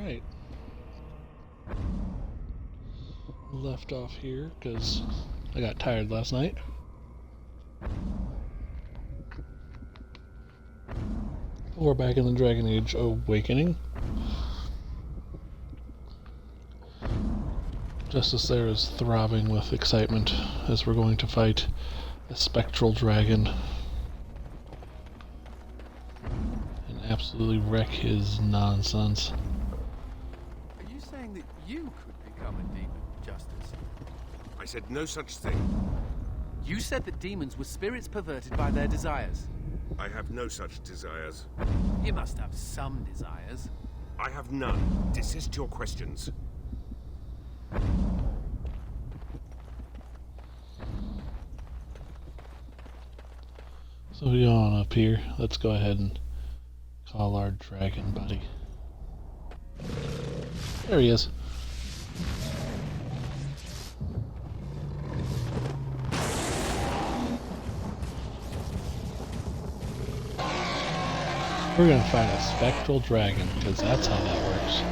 Alright. Left off here because I got tired last night. We're back in the Dragonage Awakening. Justice there is throbbing with excitement as we're going to fight a spectral dragon and absolutely wreck his nonsense. Are you saying that you could become a demon, Justice? I said no such thing. You said that demons were spirits perverted by their desires. I have no such desires. You must have some desires. I have none. Desist your questions. So we go on up here. Let's go ahead and call our dragon buddy. There he is. We're gonna find a spectral dragon, because that's how that works.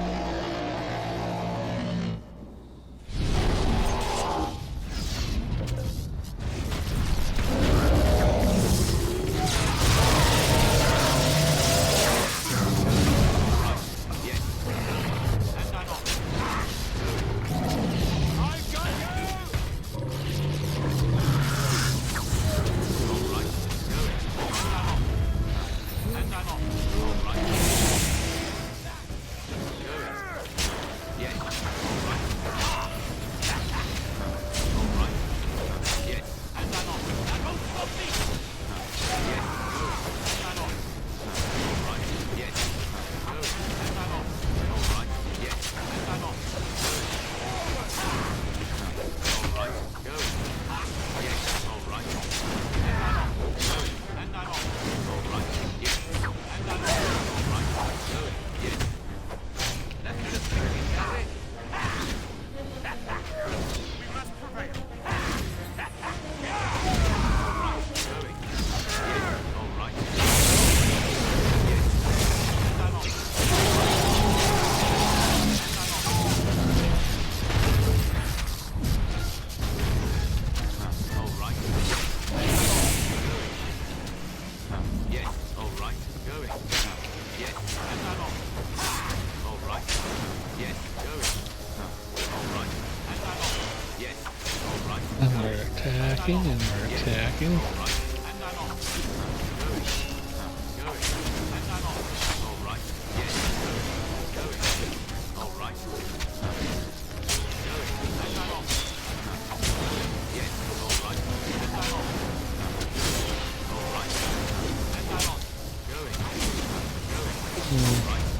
And we're attacking, and we're attacking.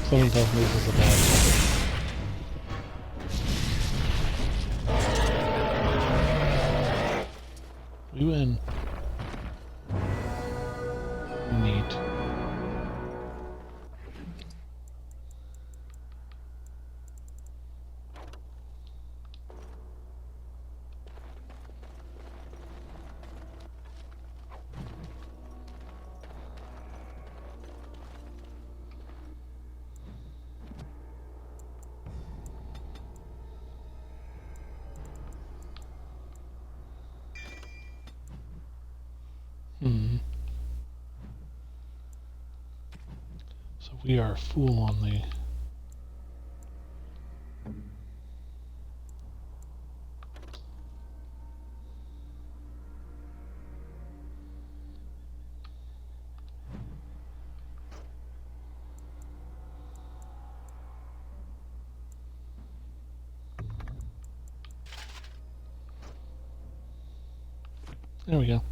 Someone tells me this is a bad thing. We win. Neat. So we are full on the there we go.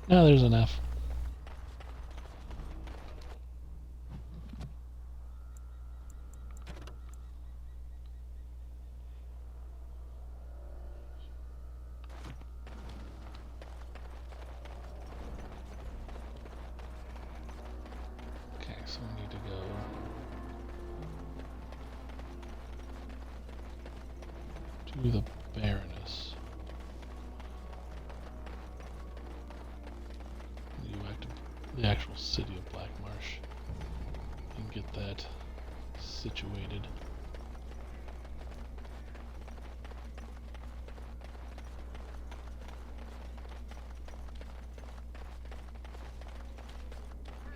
Now there's an F. Okay, so we need to go to the Baroness. the actual city of Blackmarsh and get that situated.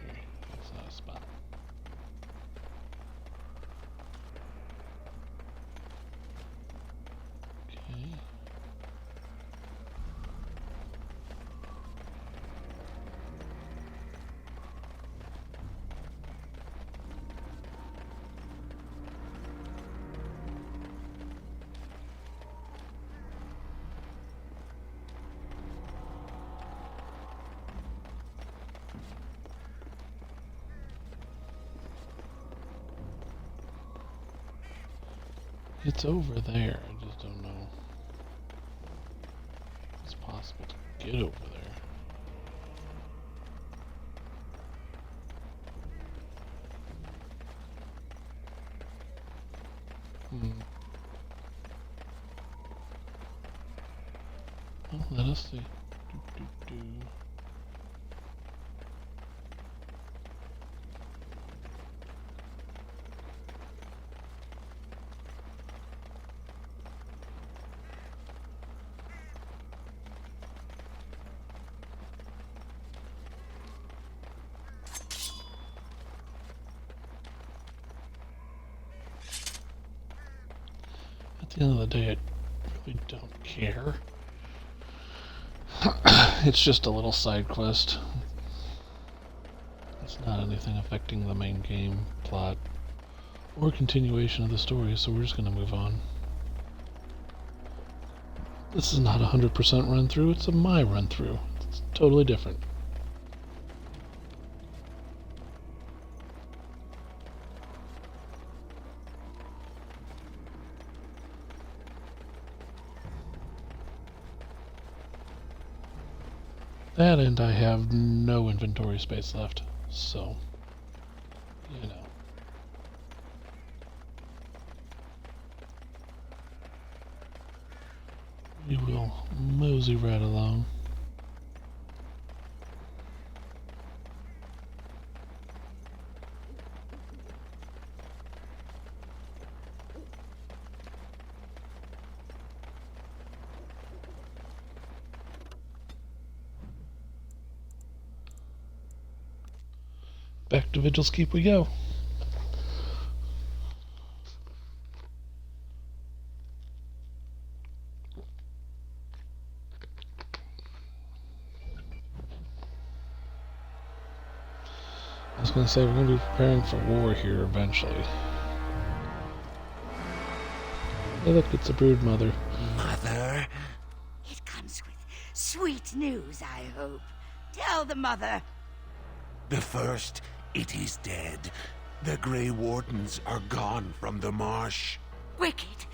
Here, that's not a spot. Okay. It's over there, I just don't know if it's possible to get over there. Well, let us see. Do. At the end of the day, I really don't care. It's just a little side quest. It's not anything affecting the main game, plot, or continuation of the story, so we're just going to move on. This is not a 100% run through, it's a my run through. It's totally different. That, and I have no inventory space left, so, you know. We will mosey right along. Back to Vigil's Keep we go. I was going to say, we're going to be preparing for war here eventually. Hey look, it's a brood mother. Mother? It comes with sweet news, I hope. Tell the mother. The first, it is dead. The Grey Wardens are gone from the marsh. Wicked,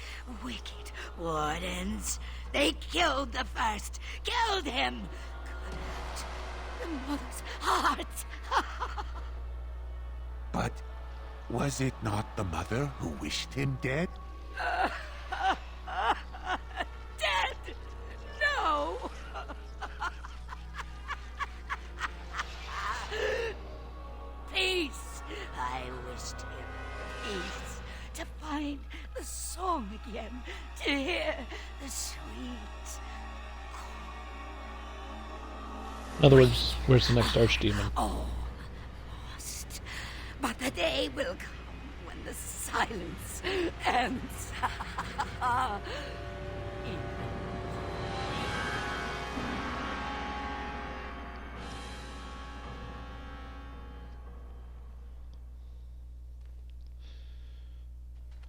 wicked wardens. They killed the first. Killed him. Cut out the mother's heart. But was it not the mother who wished him dead? Dead? No. Peace. I wished him peace. To find the song again. To hear the sweet. In other words, where's the next archdemon? All lost. But the day will come when the silence ends.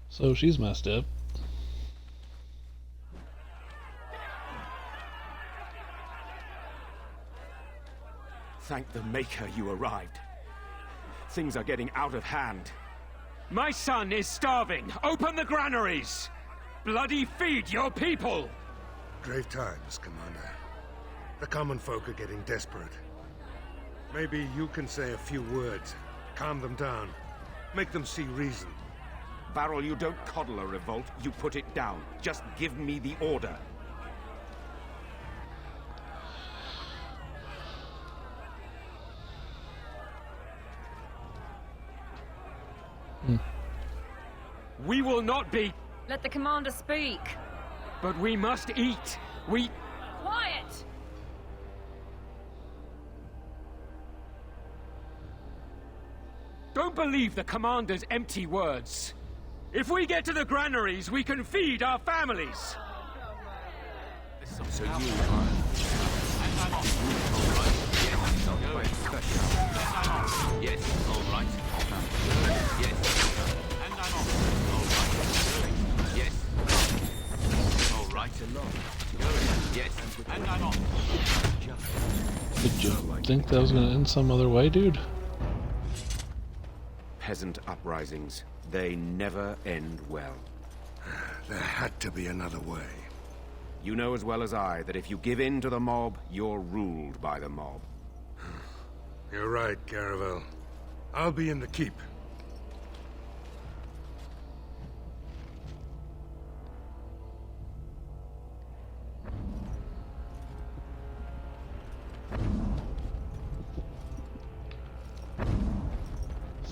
So she's messed up. Thank the Maker you arrived. Things are getting out of hand. My son is starving! Open the granaries! Bloody feed your people! Grave times, Commander. The common folk are getting desperate. Maybe you can say a few words, calm them down, make them see reason. Varel, you don't coddle a revolt, you put it down. Just give me the order. We will not be, Let the commander speak. but we must eat. We... Quiet! Don't believe the commander's empty words. If we get to the granaries, we can feed our families. So you are... Yes, all right. Yes. And I'm off. All right. Yes. All right. Yes. And I'm off. Did you think that was gonna end some other way, dude? Peasant uprisings. They never end well. There had to be another way. You know as well as I that if you give in to the mob, you're ruled by the mob. You're right, Caravel. I'll be in the keep.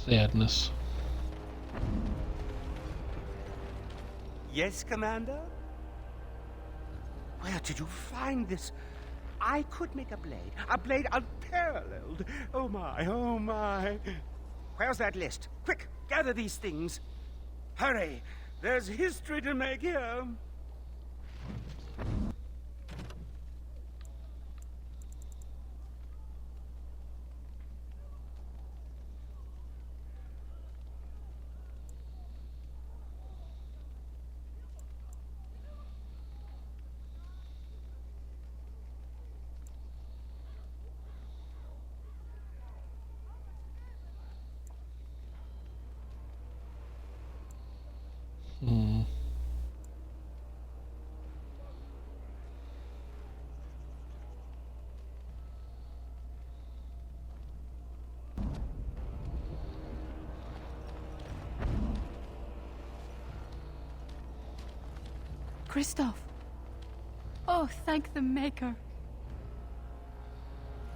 Sadness. Yes, Commander? Where did you find this? I could make a blade unparalleled. Oh my, oh my. Where's that list? Quick, gather these things. Hurry, there's history to make here. Christoph! Oh, thank the Maker.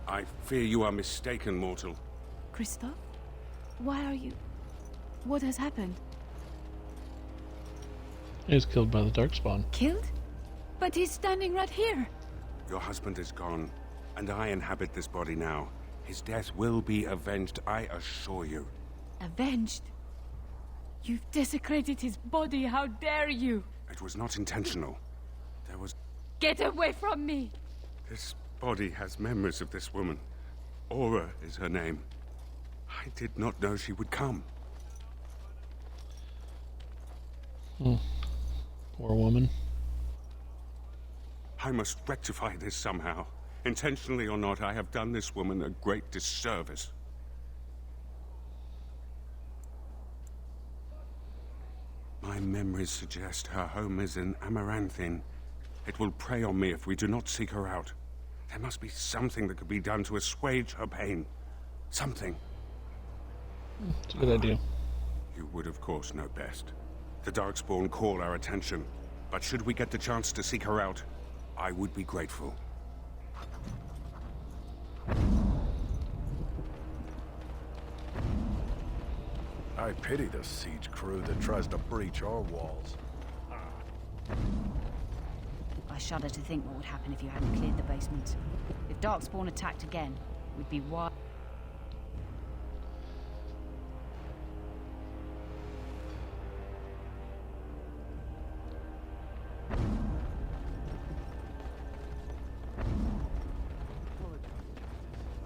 I fear you are mistaken, mortal. Christoph? Why are you... What has happened? He was killed by the Darkspawn. Killed? But he's standing right here. Your husband is gone, and I inhabit this body now. His death will be avenged, I assure you. Avenged? You've desecrated his body, how dare you! It was not intentional. There was... Get away from me! This body has memories of this woman. Aura is her name. I did not know she would come. Poor woman. I must rectify this somehow. Intentionally or not, I have done this woman a great disservice. My memories suggest her home is in Amaranthin. It will prey on me if we do not seek her out. There must be something that could be done to assuage her pain. Something. It's a good idea. You would, of course, know best. The Darkspawn call our attention, but should we get the chance to seek her out, I would be grateful. I pity the siege crew that tries to breach our walls. I shudder to think what would happen if you hadn't cleared the basement. If Darkspawn attacked again, we'd be wild.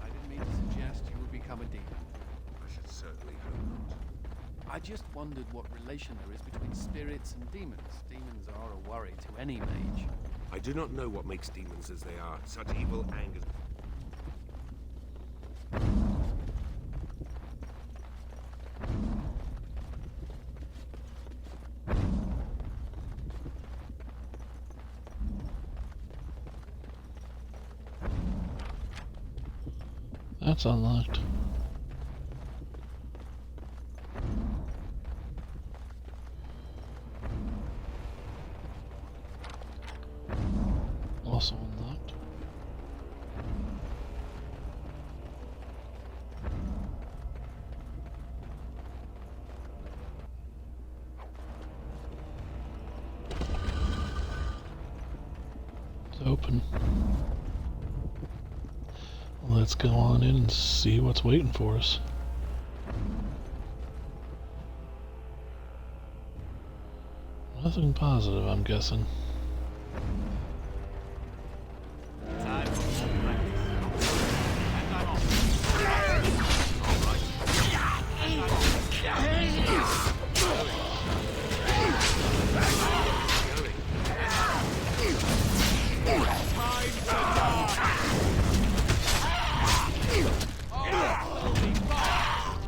I didn't mean to suggest you would become a demon. I should certainly hope not. I just wondered what relation there is between spirits and demons. Demons are a worry to any mage. I do not know what makes demons as they are. Such evil angers... That's unlocked. Also unlocked. open. Let's go on in and see what's waiting for us. Nothing positive, I'm guessing.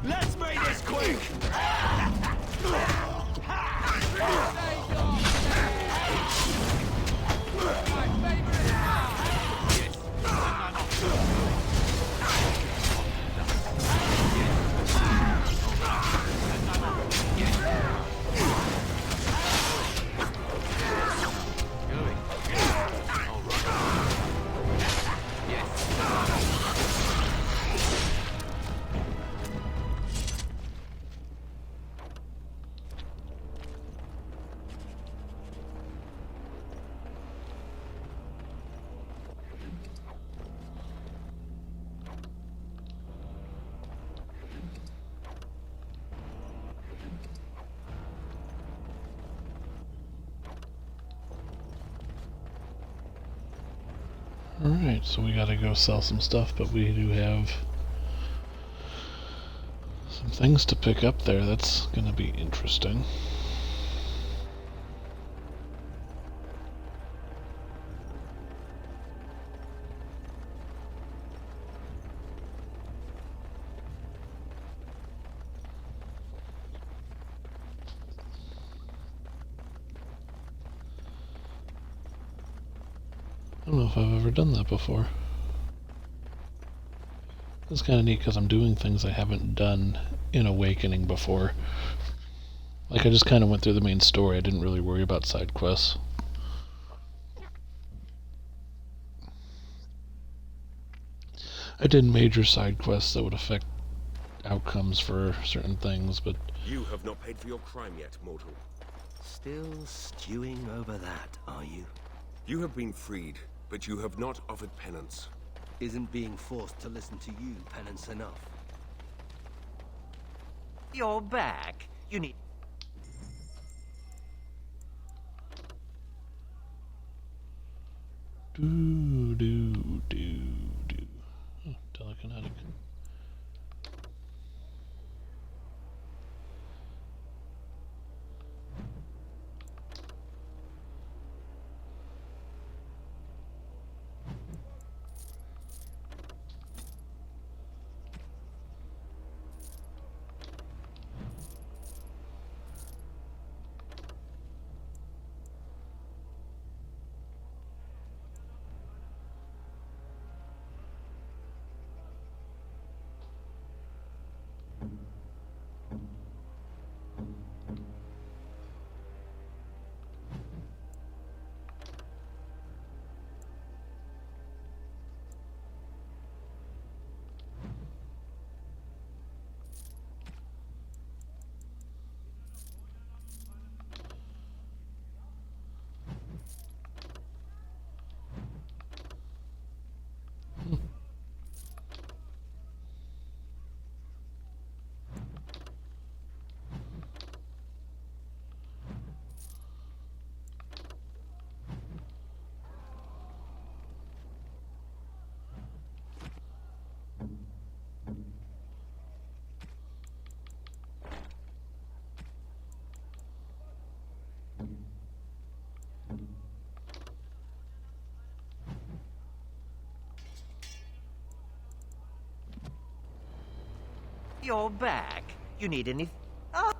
Let's make this quick! Alright, so we gotta go sell some stuff, but we do have some things to pick up there. That's gonna be interesting. I don't know if I've ever done that before. It's kind of neat because I'm doing things I haven't done in Awakening before. Like, I just kind of went through the main story. I didn't really worry about side quests. I did major side quests that would affect outcomes for certain things, but... You have not paid for your crime yet, mortal. Still stewing over that, are you? You have been freed, but you have not offered penance. Isn't being forced to listen to you penance enough? You're back. You need... Oh, telekinetic. You're back. You need any... Oh.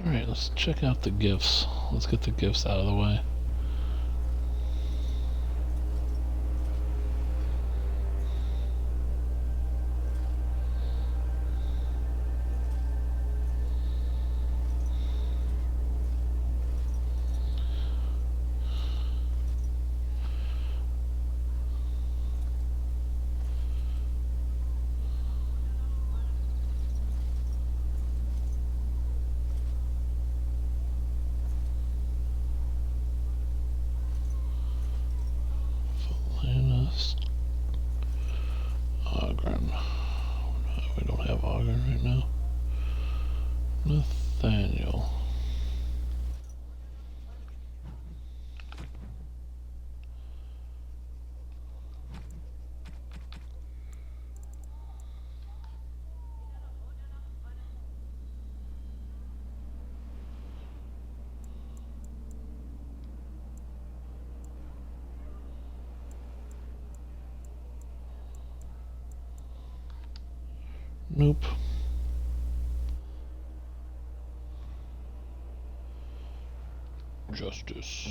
Alright, let's check out the gifts. Let's get the gifts out of the way. Nope. Justice.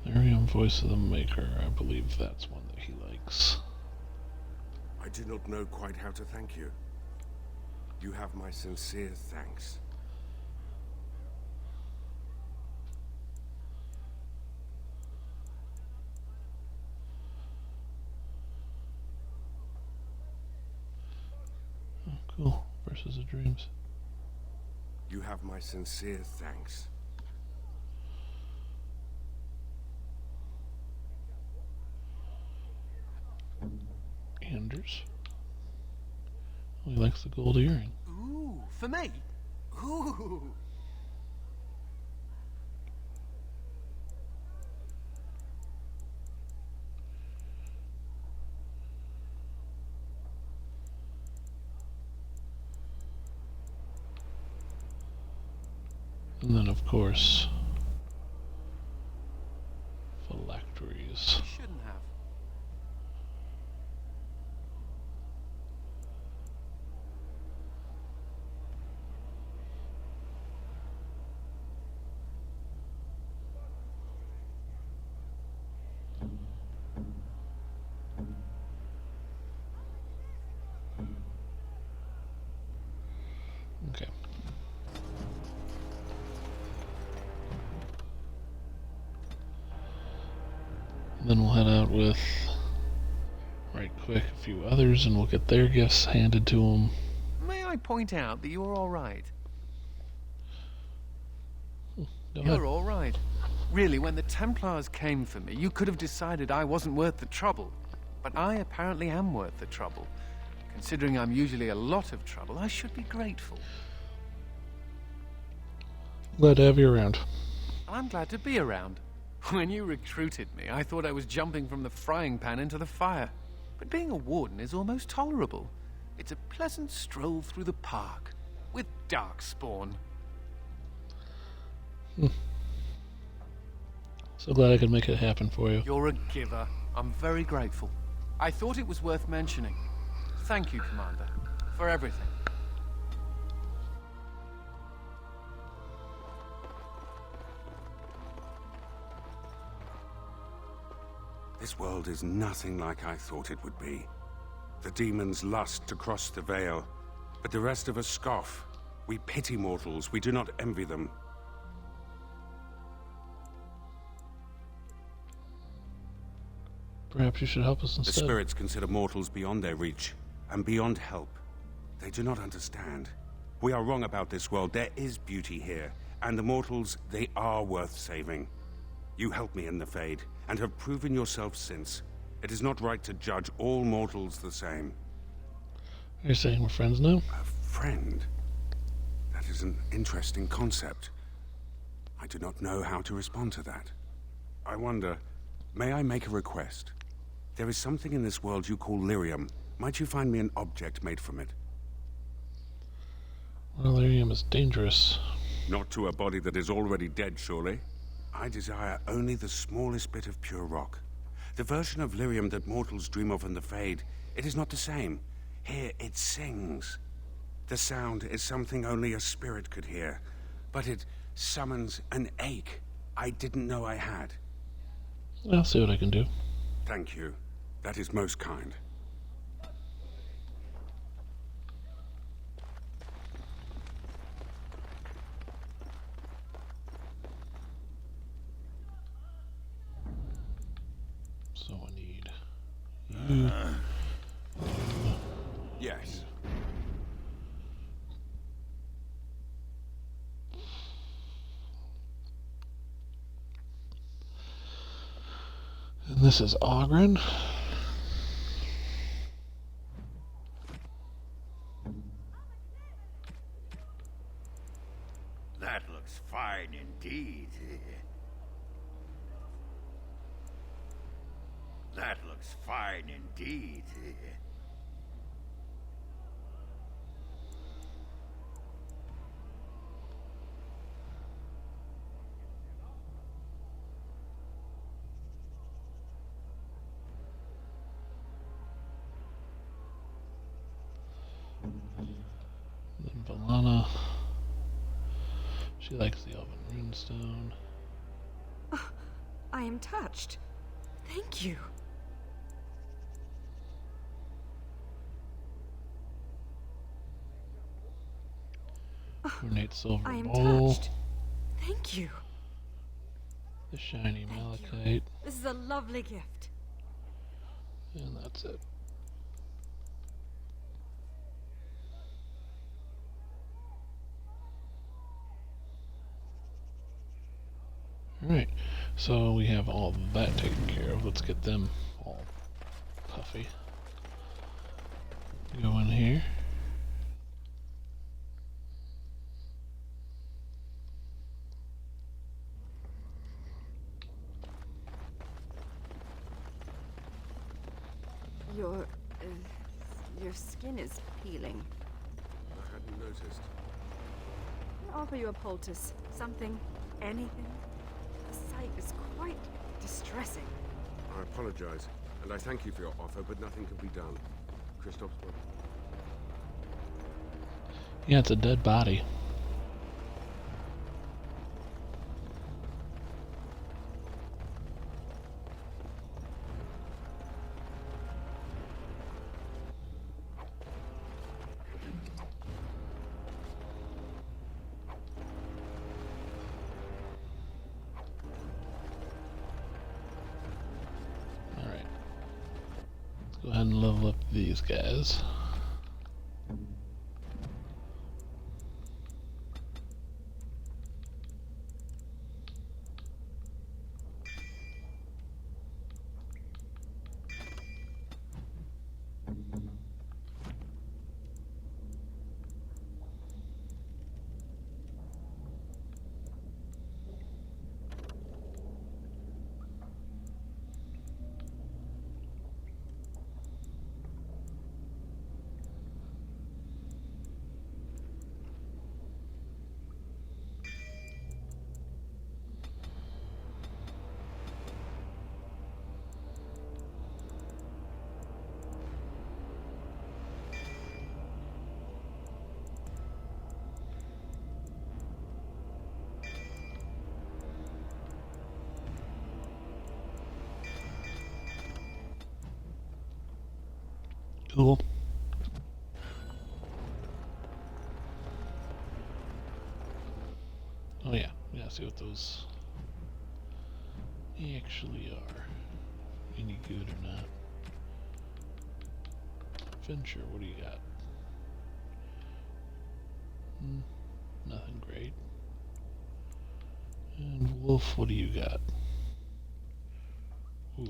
Miriam, voice of the Maker. I believe that's one that he likes. I do not know quite how to thank you. You have my sincere thanks. Oh, cool. Versus the Dreams. You have my sincere thanks. Anders. Oh, he likes the gold earring. Ooh, for me? Ooh. And then, of course, phylacteries. Shouldn't have. Okay. Then we'll head out with, right quick, a few others, and we'll get their gifts handed to them. May I point out that you're all right? Go ahead. You're all right. Really, when the Templars came for me, you could have decided I wasn't worth the trouble. But I apparently am worth the trouble. Considering I'm usually a lot of trouble, I should be grateful. Glad to have you around. I'm glad to be around. When you recruited me, I thought I was jumping from the frying pan into the fire. But being a warden is almost tolerable. It's a pleasant stroll through the park with Darkspawn. So glad I could make it happen for you. You're a giver. I'm very grateful. I thought it was worth mentioning. Thank you, Commander, for everything. This world is nothing like I thought it would be. The demons lust to cross the veil, but the rest of us scoff. We pity mortals, we do not envy them. Perhaps you should help us The instead. spirits consider mortals beyond their reach, and beyond help. They do not understand. We are wrong about this world. There is beauty here, and the mortals, they are worth saving. You helped me in the Fade, and have proven yourself since. It is not right to judge all mortals the same. You're saying we're friends now? A friend? That is an interesting concept. I do not know how to respond to that. I wonder, may I make a request? There is something in this world you call lyrium. Might you find me an object made from it? Well, lyrium is dangerous. Not to a body that is already dead, surely. I desire only the smallest bit of pure rock. The version of lyrium that mortals dream of in the Fade, it is not the same. Here it sings. The sound is something only a spirit could hear, but it summons an ache I didn't know I had. I'll see what I can do. Thank you. That is most kind. So I need you. Yes. And this is Ogren. That looks fine indeed. That looks fine indeed. She likes the elven runestone. Oh, I am touched. Thank you. Ornate silver I am bowl. touched. Thank you. The shiny malachite. This is a lovely gift. And that's it. Alright, so we have all that taken care of. Let's get them all puffy. Go in here. Your skin is peeling. I hadn't noticed. I'll offer you a poultice. Something, anything. The sight is quite distressing. I apologize, and I thank you for your offer, but nothing can be done. Christoph's body. Yeah, it's a dead body. Go ahead and level up these guys. Cool. Oh yeah, we gotta see what those actually are. Any good or not. Fincher, what do you got? Nothing great. And Wolf, what do you got? Oof.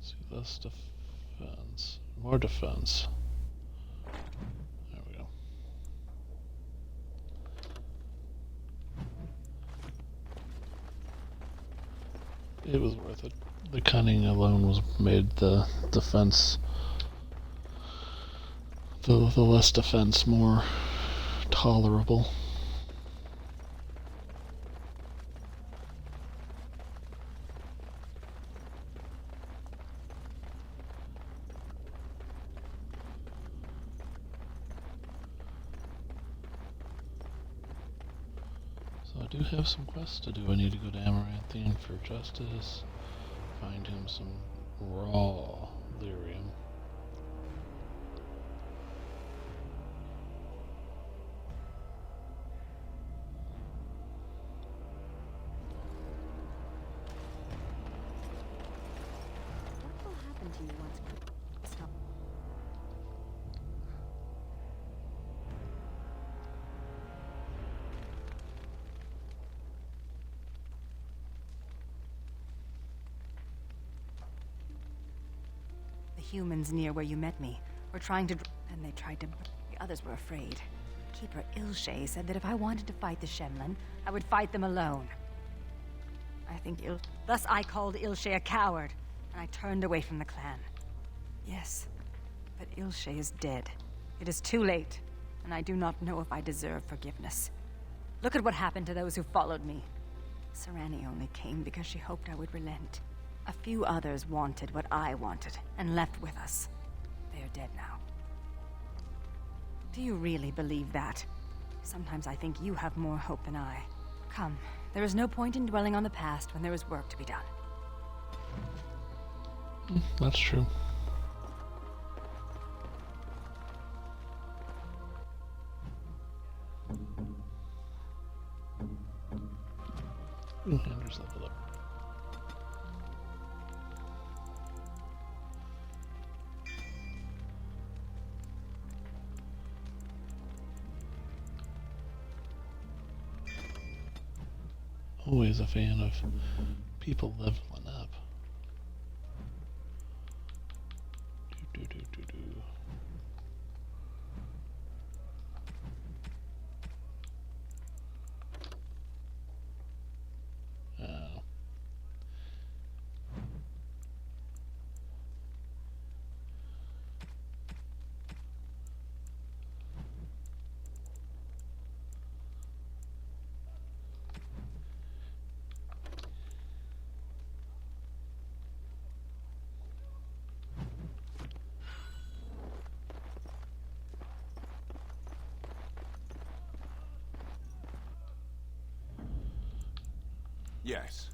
See, less defense. More defense. There we go. It was worth it. The cunning alone was made the defense, the less defense more tolerable. So I do have some quests to do. I need to go to Amaranthian for justice, find him some raw lyrium. What will happen to you once stop? The humans near where you met me were trying to, and they tried to. The others were afraid. Keeper Ilshay said that if I wanted to fight the Shemlin, I would fight them alone. I think Thus I called Ilshay a coward, and I turned away from the clan. Yes, but Ilshay is dead. It is too late, and I do not know if I deserve forgiveness. Look at what happened to those who followed me. Sarani only came because she hoped I would relent. A few others wanted what I wanted, and left with us. They are dead now. Do you really believe that? Sometimes I think you have more hope than I. Come, there is no point in dwelling on the past when there is work to be done. That's true. Ooh, Anders leveled up. Always a fan of people leveling up. Oh. Yes.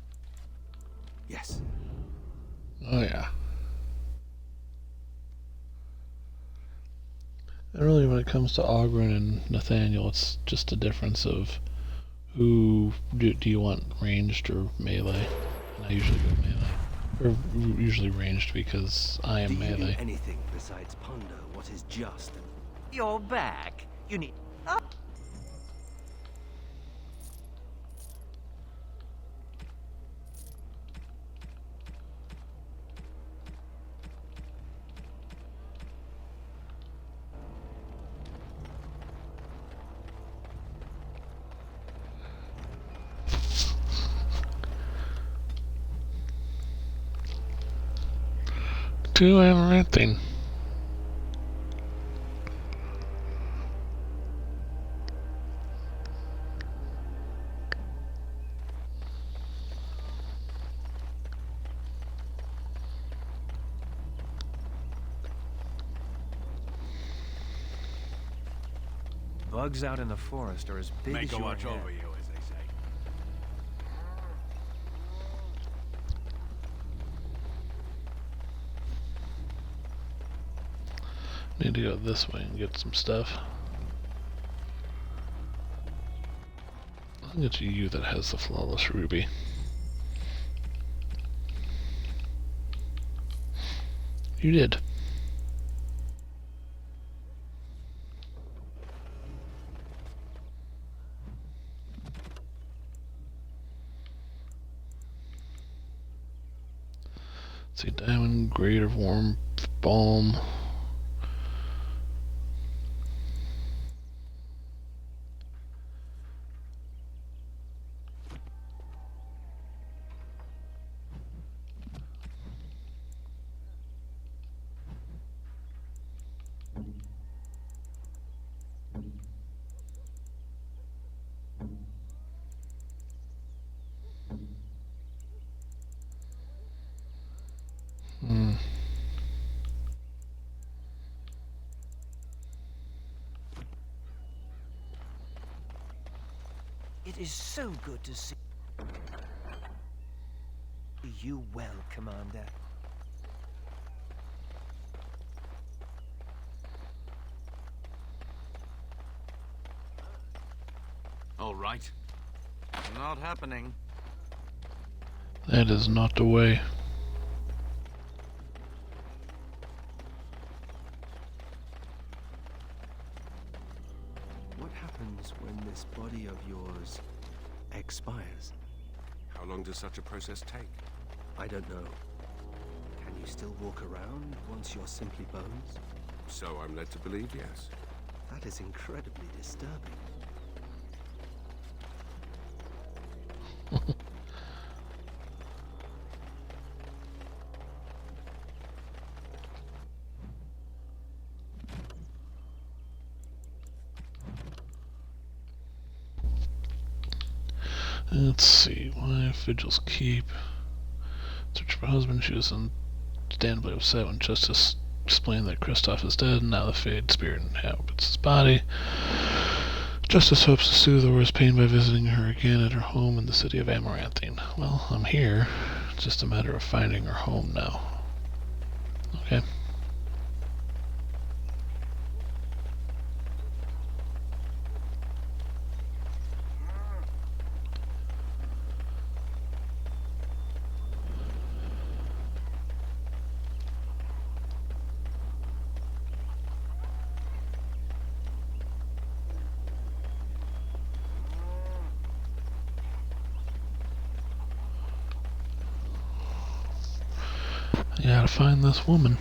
Yes. Oh yeah. And really, when it comes to Ogren and Nathaniel, it's just a difference of who do you want, ranged or melee? And I usually go melee, or usually ranged because I am melee. Do you do anything besides ponder what is just? You're back. You need... Do everything. Bugs out in the forest are as big as Make a your watch head. over you, as they say. Need to go this way and get some stuff. I think it's you that has the flawless ruby. You did. Let's see, diamond, greater warm balm. It is so good to see you well, Commander. All right. Not happening. That is not the way. What happens when this body of yours expires? How long does such a process take? I don't know. Can you still walk around once you're simply bones? So I'm led to believe, yes. That is incredibly disturbing. Let's see, wife, Vigil's Keep. Search for husband, she was understandably upset when Justice explained that Kristoff is dead, and now the Fade Spirit inhabits his body. Justice hopes to soothe Aurora's pain by visiting her again at her home in the city of Amaranthine. Well, I'm here. It's just a matter of finding her home now. Okay. I gotta find this woman.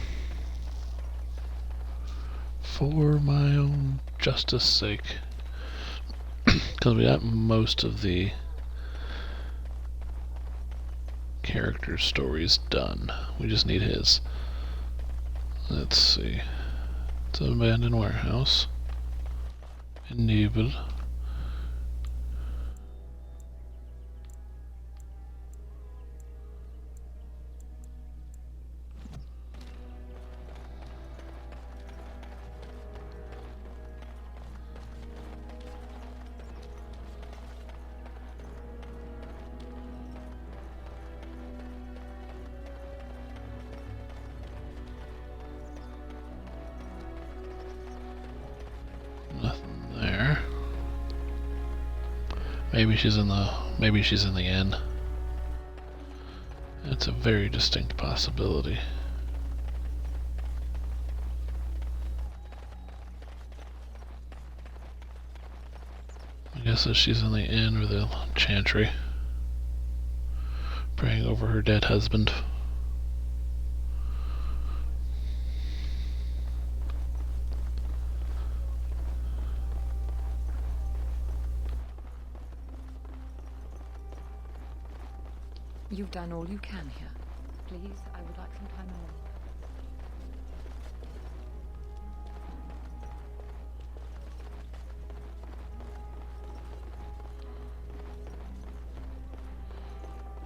For my own justice sake. Because we got most of the character stories done. We just need his. Let's see. It's an abandoned warehouse. Enabled. Nothing there. Maybe she's in the inn. It's a very distinct possibility. I guess that she's in the inn or the chantry, praying over her dead husband. You've done all you can here. Please, I would like some time alone.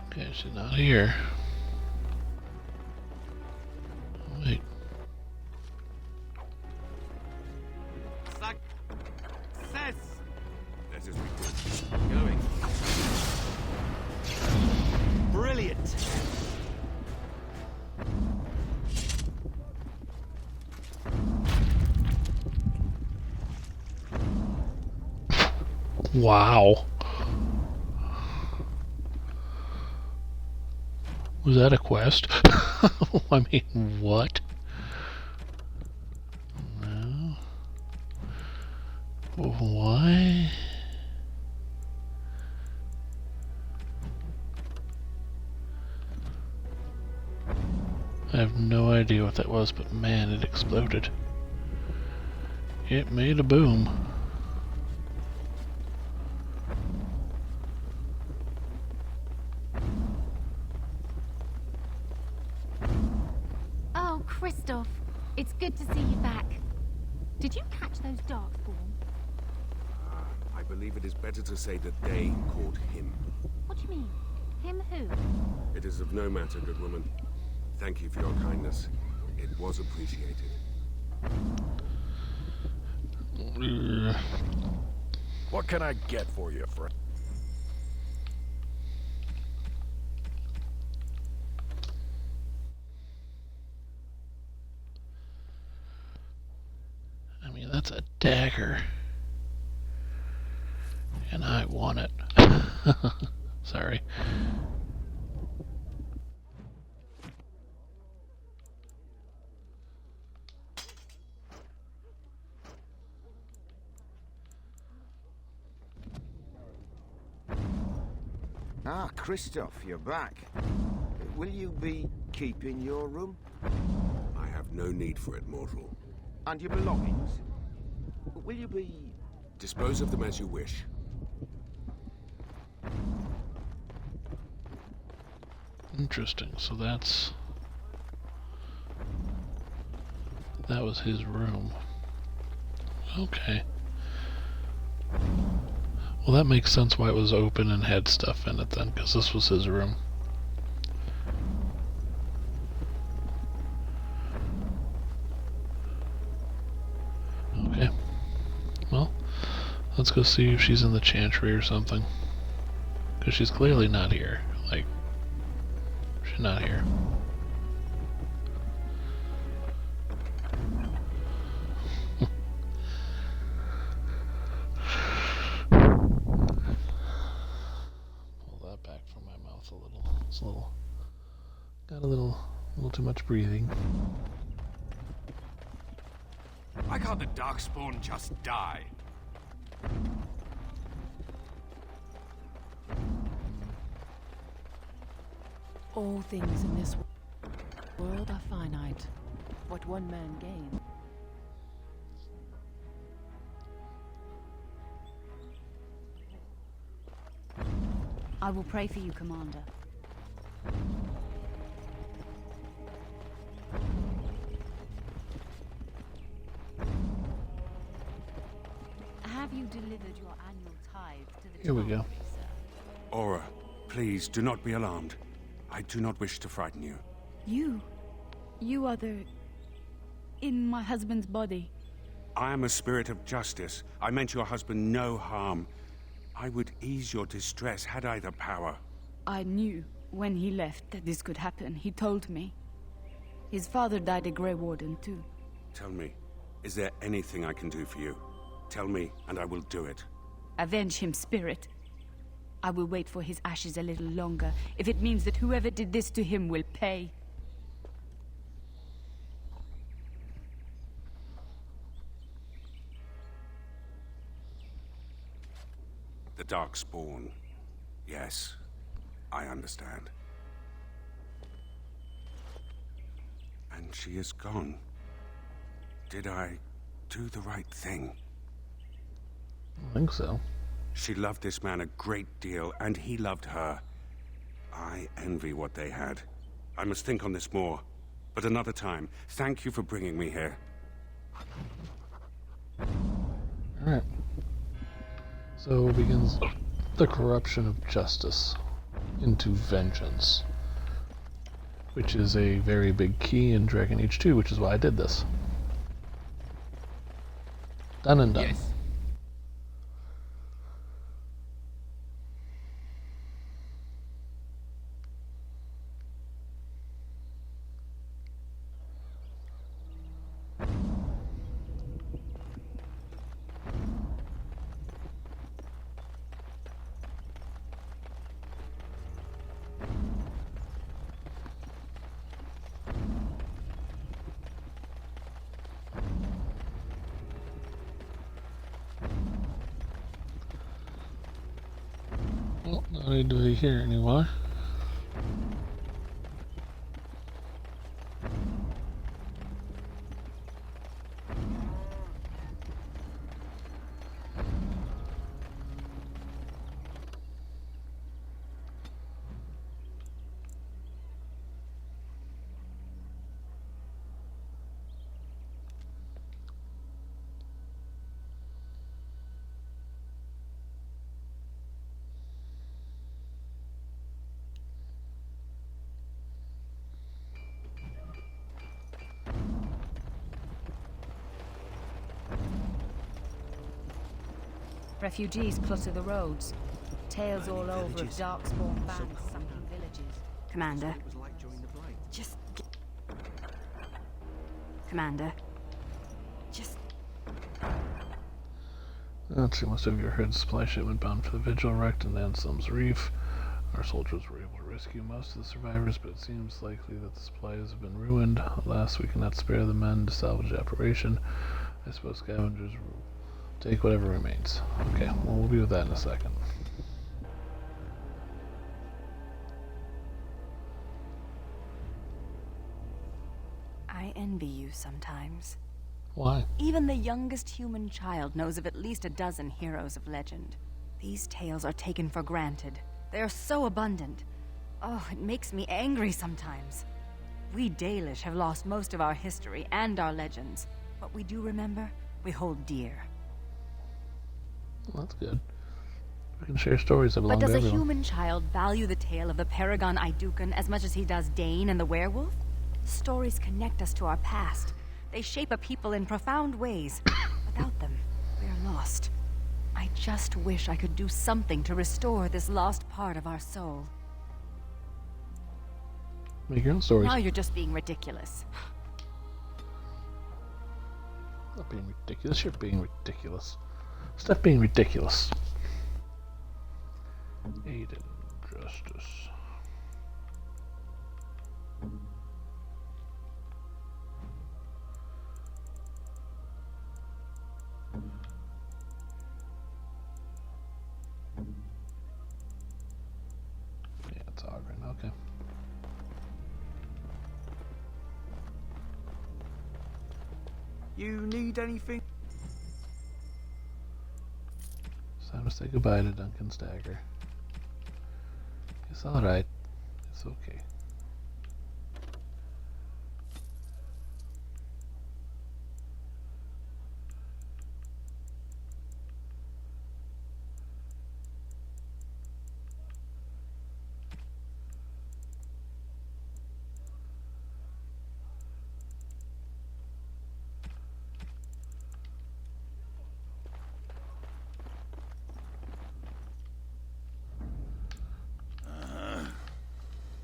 Okay, she's not here. Wait. Success! Let us be Going. Brilliant! Wow. Was that a quest? I mean, what? No. Why? I have no idea what that was, but man, it exploded. It made a boom. Oh, Christoph, it's good to see you back. Did you catch those darkspawn? I believe it is better to say that they caught him. What do you mean? Him who? It is of no matter, good woman. Thank you for your kindness. It was appreciated. What can I get for you, friend? I mean, that's a dagger. And I want it. Sorry. Ah, Christoph, you're back. Will you be keeping your room? I have no need for it, mortal. And your belongings? Will you be... Dispose of them as you wish. Interesting, so that was his room. Okay. Well, that makes sense why it was open and had stuff in it then, because this was his room. Okay. Well, Let's go see if she's in the chantry or something. Because she's clearly not here. Like, she's not here. Pull that back from my mouth a little. It's a little... Got a little too much breathing. Why can't the Darkspawn just die? All things in this world are finite. What one man gains. I will pray for you, Commander. Have you delivered your annual tithe to the Here we go. Aura, please do not be alarmed. I do not wish to frighten you. You are in my husband's body. I am a spirit of justice. I meant your husband no harm. I would ease your distress had I the power. I knew when he left that this could happen. He told me. His father died a Grey Warden too. Tell me, is there anything I can do for you? Tell me, and I will do it. Avenge him, spirit. I will wait for his ashes a little longer, if it means that whoever did this to him will pay. The Darkspawn. Yes, I understand. And she is gone. Did I do the right thing? I think so. She loved this man a great deal, and he loved her. I envy what they had. I must think on this more. But another time. Thank you for bringing me here. Alright. So begins the corruption of justice into vengeance. Which is a very big key in Dragon Age 2, which is why I did this. Done and done. Yes. Well, no need to be here anymore. Refugees clutter the roads. Tales all over of darkspawn bands sunken villages. Commander. Just... Commander. Just... Let's see, most of your heard supply shipment bound for the Vigil wrecked in Anselm's Reef. Our soldiers were able to rescue most of the survivors, but it seems likely that the supplies have been ruined. Alas, we cannot spare the men to salvage the operation. I suppose scavengers will take whatever remains. Okay, well, we'll be with that in a second. I envy you sometimes. Why? Even the youngest human child knows of at least a dozen heroes of legend. These tales are taken for granted. They are so abundant. Oh, it makes me angry sometimes. We Dalish have lost most of our history and our legends. What we do remember, we hold dear. Well, that's good. We can share stories that belong But to does a everyone. human child value the tale of the Paragon Idukan as much as he does Dane and the werewolf? Stories connect us to our past. They shape a people in profound ways. Without them, we are lost. I just wish I could do something to restore this lost part of our soul. Make your own stories. Now you're just being ridiculous. Not being ridiculous, you're being ridiculous. Stop being ridiculous. Aid and justice. Yeah, it's Ogren, okay. You need anything? It's time to say goodbye to Duncan's dagger. It's alright. It's okay.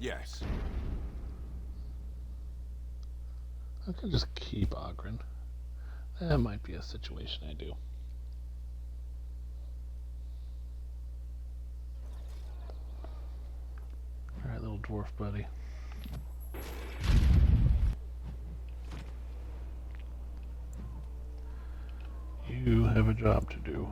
Yes. I could just keep Ogren. That might be a situation I do. Alright, little dwarf buddy. You have a job to do.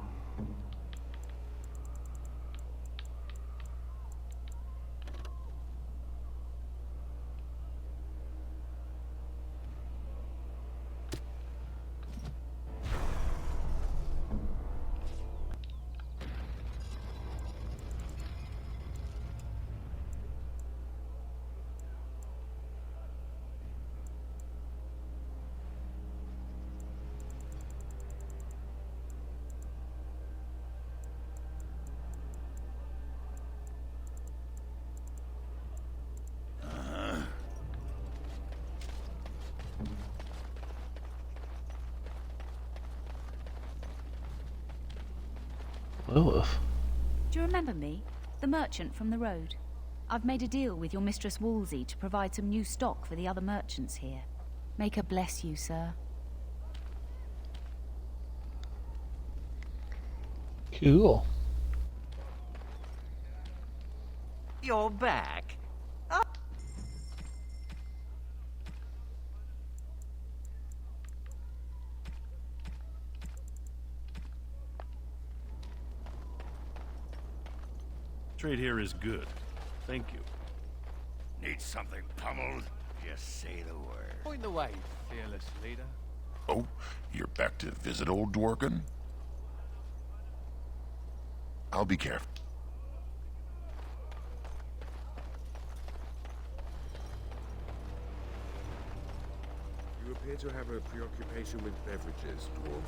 Lilith. Do you remember me? The merchant from the road. I've made a deal with your Mistress Wolsey to provide some new stock for the other merchants here. Make her bless you, sir. Cool. You're back. Trade here is good. Thank you. Need something pummeled? Just say the word. Point the way, fearless leader. Oh, you're back to visit old Dworkin? I'll be careful. You appear to have a preoccupation with beverages, dwarf.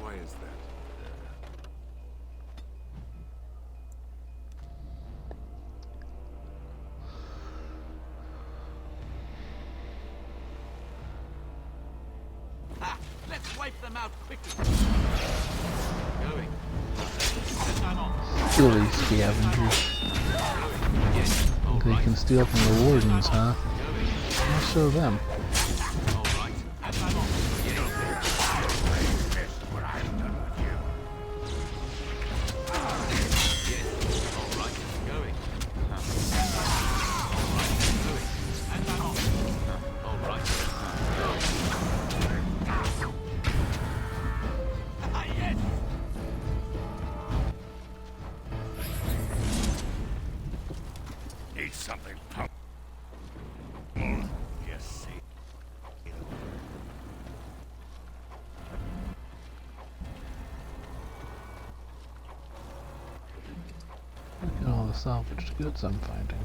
Why is that? Let's wipe them out quickly. Going. I'm on. Silly scavengers. They can steal from the wardens, huh? I'll show them. Need something pummeled? Just say Look at all the salvaged goods I'm finding.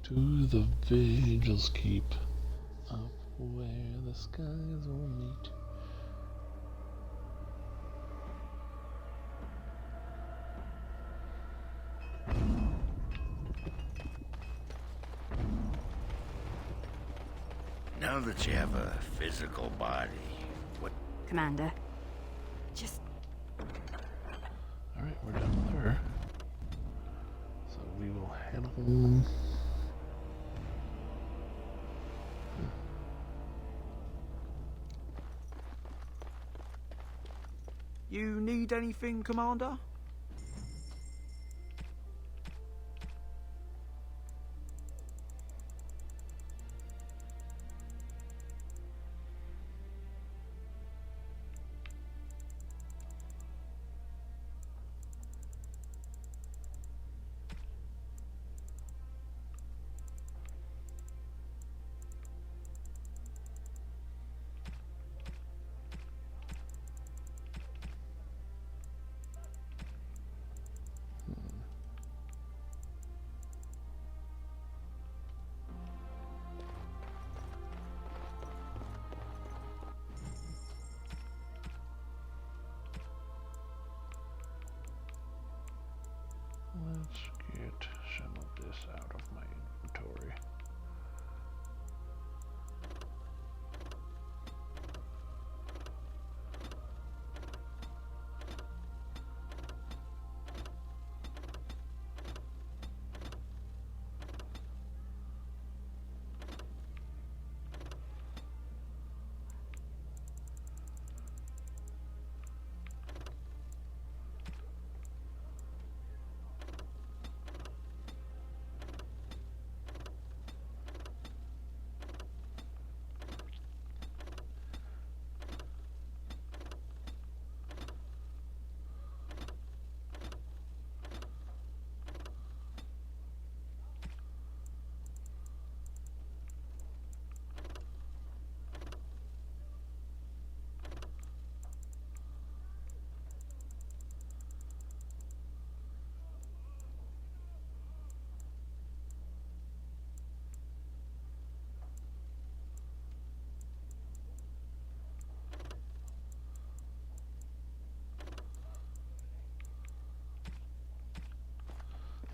To the vigils keep, up where the skies will meet. Now that you have a physical body, what... Commander, just... Alright, we're done with her. So we will head home. You need anything, Commander? Let's get some of this out of my inventory.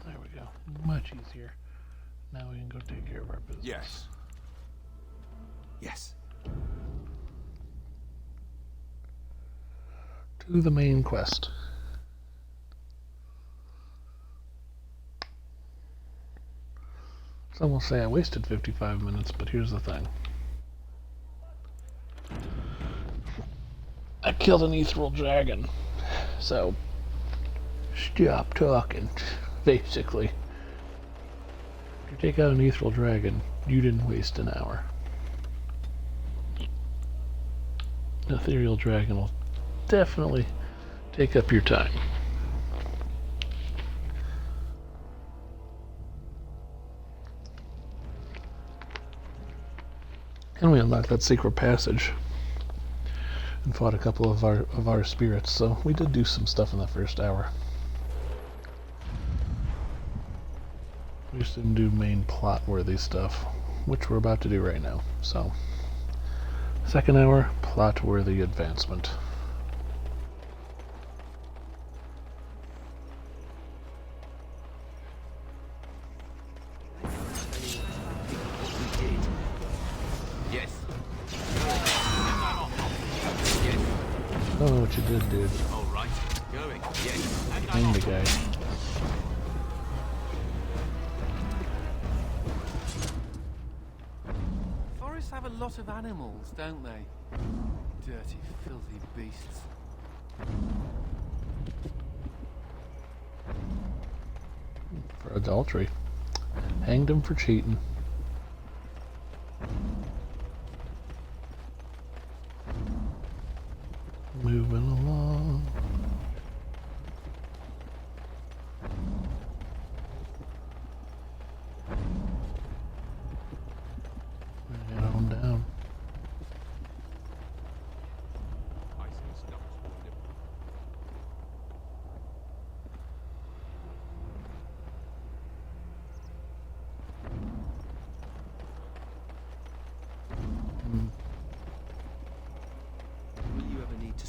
There we go. Much easier. Now we can go take care of our business. Yes. Yes. To the main quest. Some will say I wasted 55 minutes, but here's the thing. I killed an ethereal dragon, so stop talking, basically. If you take out an ethereal dragon, you didn't waste an hour. An ethereal dragon will definitely take up your time. And we unlocked that secret passage and fought a couple of our spirits, so we did do some stuff in the first hour. We just didn't do main plot-worthy stuff, which we're about to do right now. So, second hour, plot-worthy advancement. I don't know what you did, dude. All right. Going. Yes. Hang the guy. Forests have a lot of animals, don't they? Dirty, filthy beasts. For adultery. Hanged him for cheating. Moving along. Get on down.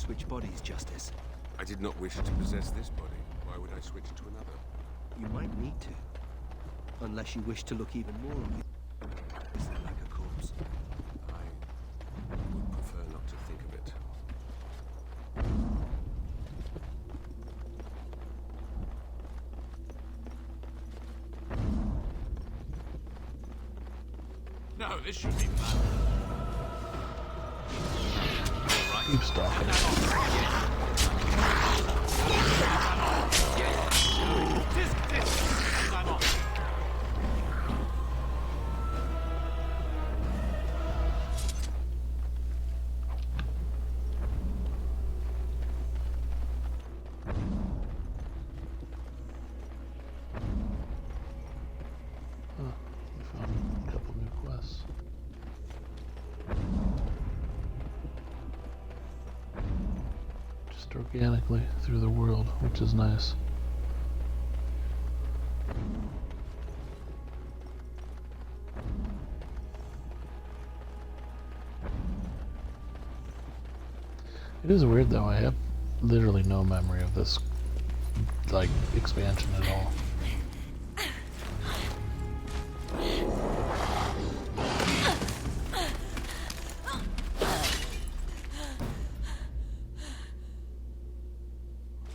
switch bodies, Justice? I did not wish to possess this body. Why would I switch to another? You might need to. Unless you wish to look even more like a corpse. I would prefer not to think of it. No, this should be fun. Keep stalking. We found a couple new quests. Just organically through the world, which is nice. It is weird though, I have literally no memory of this, like, expansion at all.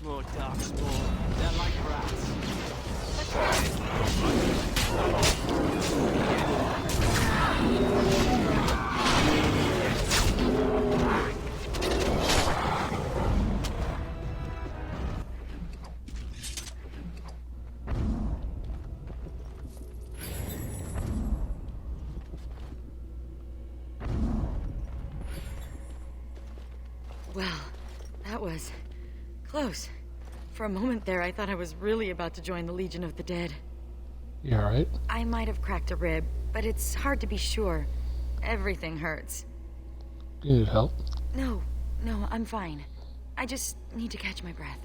More darkspawn. They're like rats. Well, that was close. For a moment there, I thought I was really about to join the Legion of the Dead. You alright? I might have cracked a rib, but it's hard to be sure. Everything hurts. You need help? No, I'm fine. I just need to catch my breath.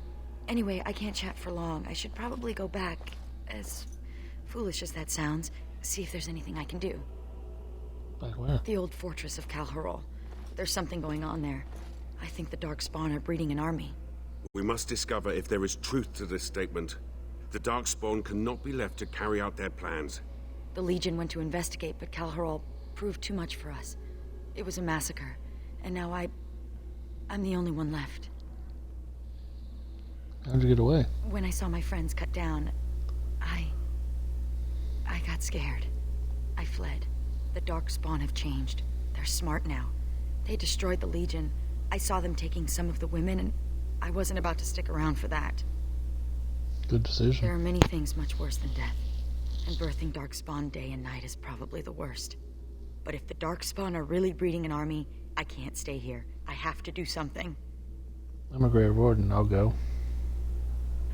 Anyway, I can't chat for long. I should probably go back, as foolish as that sounds, see if there's anything I can do. Like where? The old fortress of Calharol. There's something going on there. I think the Darkspawn are breeding an army. We must discover if there is truth to this statement. The Darkspawn cannot be left to carry out their plans. The Legion went to investigate, but Calharol proved too much for us. It was a massacre, and now I'm the only one left. How'd you get away? When I saw my friends cut down, I got scared. I fled. The Darkspawn have changed. They're smart now. They destroyed the Legion. I saw them taking some of the women, and I wasn't about to stick around for that. Good decision. There are many things much worse than death, and birthing Darkspawn day and night is probably the worst. But if the Darkspawn are really breeding an army, I can't stay here. I have to do something. I'm a Grey Warden, I'll go.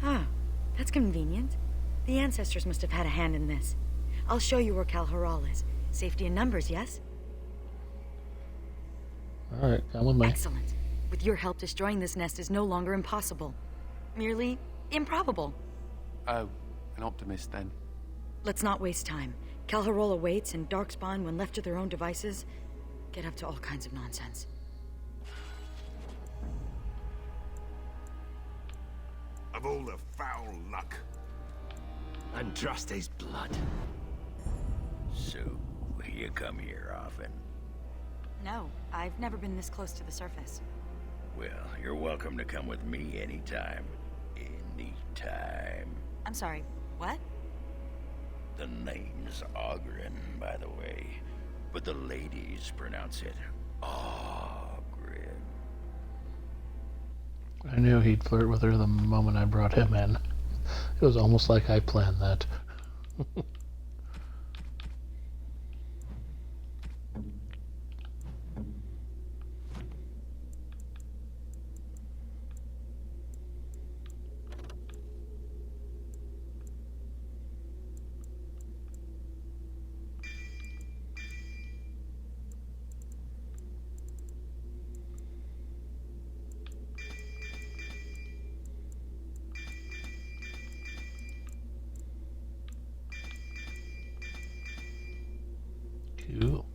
Ah, that's convenient. The ancestors must have had a hand in this. I'll show you where Calharol is. Safety in numbers, yes? Alright, come with me. Excellent. With your help, destroying this nest is no longer impossible. Merely improbable. Oh, an optimist then. Let's not waste time. Calharol awaits, and Darkspawn, when left to their own devices, get up to all kinds of nonsense. Of all the foul luck. Andraste's blood. So, you come here often? No, I've never been this close to the surface. Well, you're welcome to come with me anytime. Anytime. I'm sorry, what? The name's Ogren, by the way. But the ladies pronounce it Ogren. I knew he'd flirt with her the moment I brought him in. It was almost like I planned that. Cool.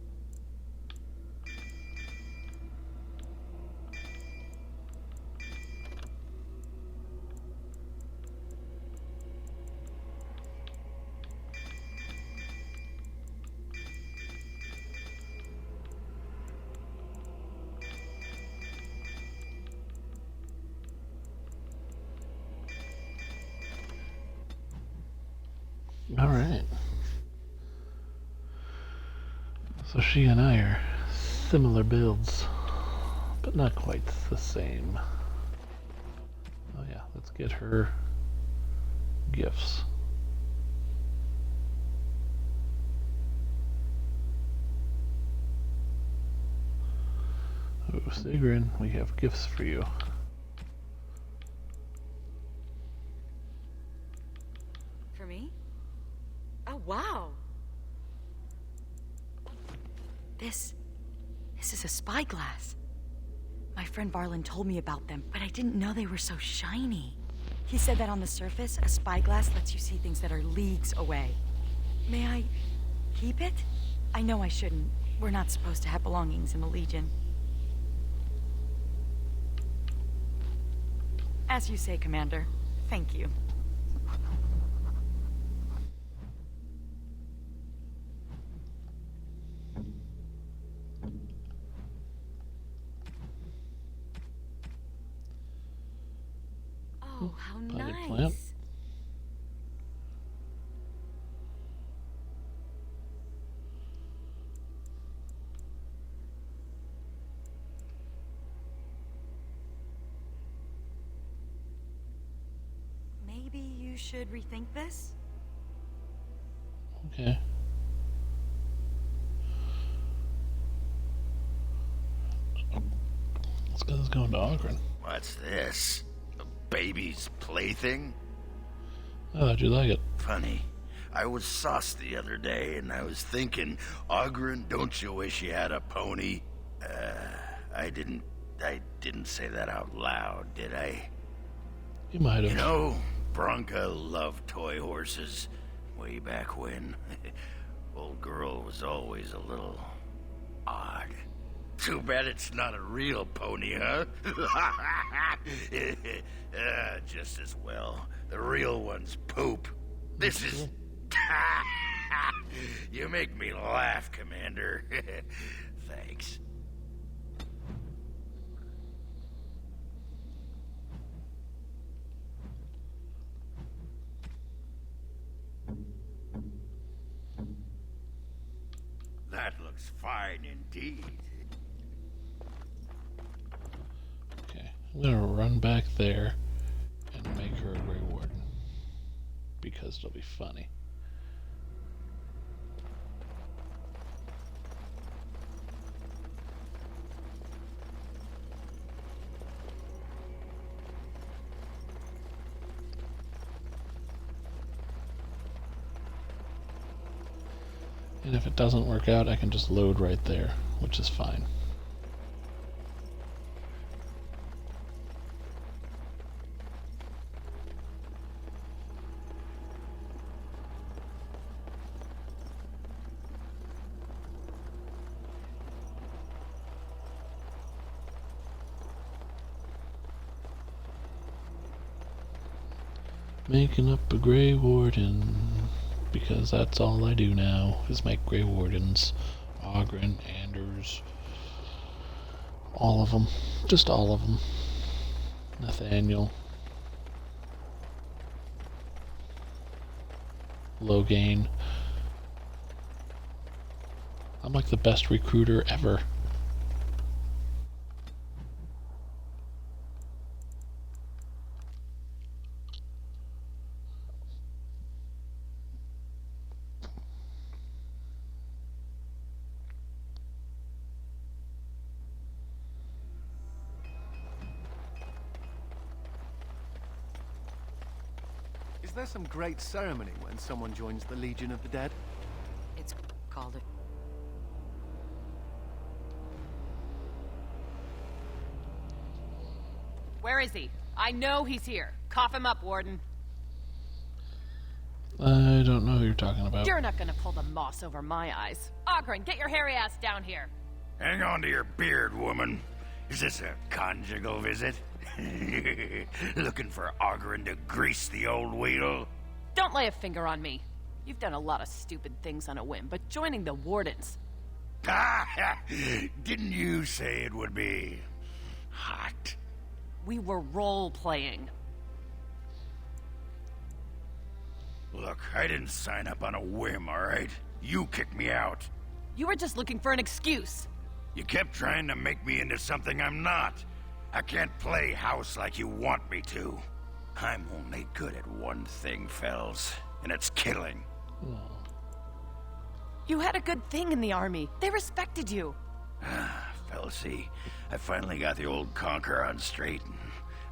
Alright. So she and I are similar builds, but not quite the same. Oh yeah, let's get her gifts. Oh, Sigrun, we have gifts for you. For me? Oh, wow. This is a spyglass. My friend Varlin told me about them, but I didn't know they were so shiny. He said that on the surface, a spyglass lets you see things that are leagues away. May I keep it? I know I shouldn't. We're not supposed to have belongings in the Legion. As you say, Commander. Thank you. Oh, how nice. Plant. Maybe you should rethink this? Okay. Let's go into Ogren. What's this? A baby's plaything? I thought you'd like it. Funny. I was sauced the other day, and I was thinking, Ogren, don't you wish you had a pony? I didn't say that out loud, did I? You might have. You know, Bronca loved toy horses way back when. Old girl was always a little odd. Too bad it's not a real pony, huh? Just as well. The real ones poop. This is... You make me laugh, Commander. Thanks. That looks fine indeed. Okay, I'm gonna run back there and make her a Grey Warden. Because it'll be funny. And if it doesn't work out, I can just load right there, which is fine. Making up a Grey Warden, because that's all I do now, is make Grey Wardens. Ogren, Anders, all of them. Just all of them. Nathaniel. Loghain. I'm like the best recruiter ever. Is there some great ceremony when someone joins the Legion of the Dead? It's called it. Where is he? I know he's here. Cough him up, Warden. I don't know who you're talking about. You're not gonna pull the moss over my eyes. Ogren, get your hairy ass down here. Hang on to your beard, woman. Is this a conjugal visit? Looking for Ogren to grease the old wheel? Don't lay a finger on me. You've done a lot of stupid things on a whim, but joining the Wardens... Didn't you say it would be hot? We were role-playing. Look, I didn't sign up on a whim, all right? You kicked me out. You were just looking for an excuse. You kept trying to make me into something I'm not. I can't play house like you want me to. I'm only good at one thing, Fells, and it's killing. You had a good thing in the army. They respected you. Felsey, I finally got the old conquer on straight, and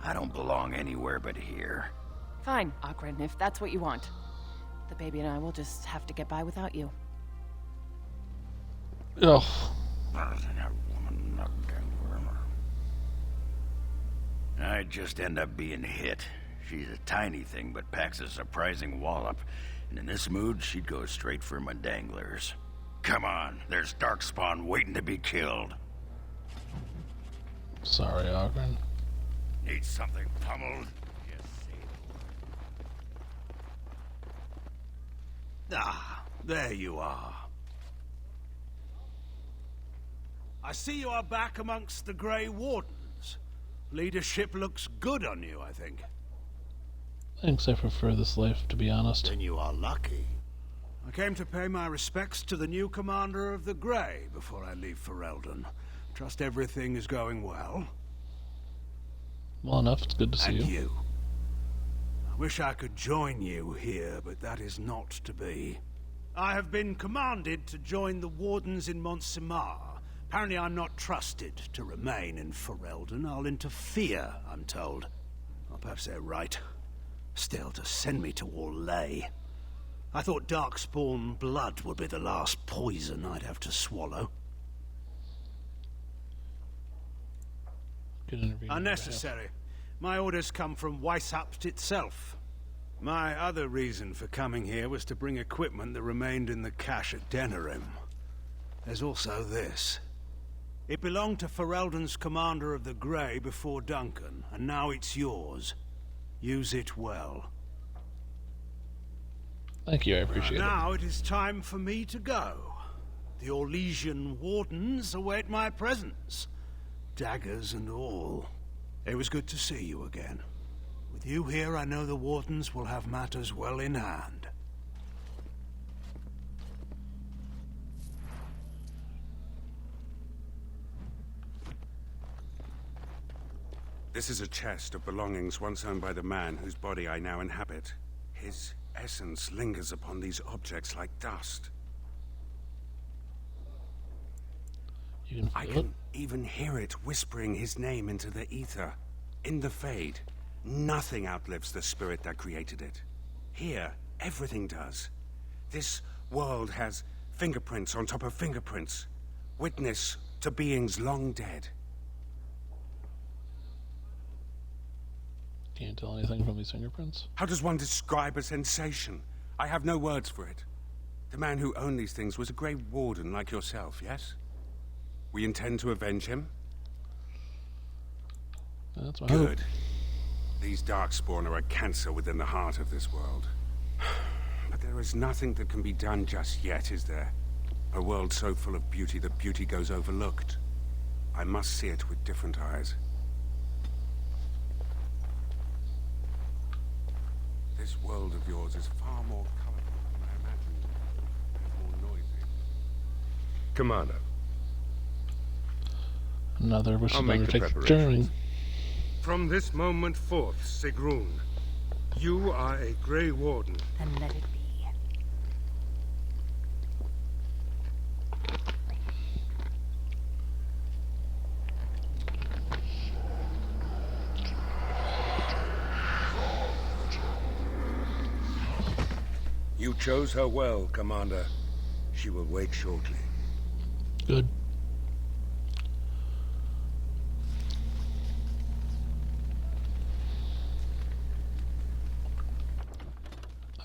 I don't belong anywhere but here. Fine, Ogren, if that's what you want. The baby and I will just have to get by without you. Ugh. I'd just end up being hit. She's a tiny thing, but packs a surprising wallop. And in this mood, she'd go straight for my danglers. Come on, there's Darkspawn waiting to be killed. Sorry, Ogren. Need something pummeled? Ah, there you are. I see you are back amongst the Grey Wardens. Leadership looks good on you, I think. Thanks, I prefer this life, to be honest. Then you are lucky. I came to pay my respects to the new commander of the Grey before I leave for Eldon. Trust everything is going well. Well enough, it's good to see And you. you. I wish I could join you here, but that is not to be. I have been commanded to join the Wardens in Montsemar. Apparently I'm not trusted to remain in Ferelden. I'll interfere, I'm told. Or perhaps they're right. Still, to send me to Orlais. I thought Darkspawn blood would be the last poison I'd have to swallow. Unnecessary. My orders come from Weishaupt itself. My other reason for coming here was to bring equipment that remained in the cache at Denerim. There's also this. It belonged to Ferelden's commander of the Grey before Duncan, and now it's yours. Use it well. Thank you, I appreciate it. Now it is time for me to go. The Orlesian Wardens await my presence. Daggers and all. It was good to see you again. With you here, I know the Wardens will have matters well in hand. This is a chest of belongings once owned by the man whose body I now inhabit. His essence lingers upon these objects like dust. I can even hear it whispering his name into the ether. In the Fade, nothing outlives the spirit that created it. Here, everything does. This world has fingerprints on top of fingerprints. Witness to beings long dead. Can't tell anything from these fingerprints? How does one describe a sensation? I have no words for it. The man who owned these things was a Grey Warden like yourself, yes? We intend to avenge him? That's my Good. hope. These Darkspawn are a cancer within the heart of this world. But there is nothing that can be done just yet, is there? A world so full of beauty that beauty goes overlooked. I must see it with different eyes. This world of yours is far more colorful than I imagined, and more noisy. Commander. Another wishes I'll to make the undertake the preparations. journey. From this moment forth, Sigrun, you are a Grey Warden. Then let it be. You chose her well, Commander. She will wake shortly. Good.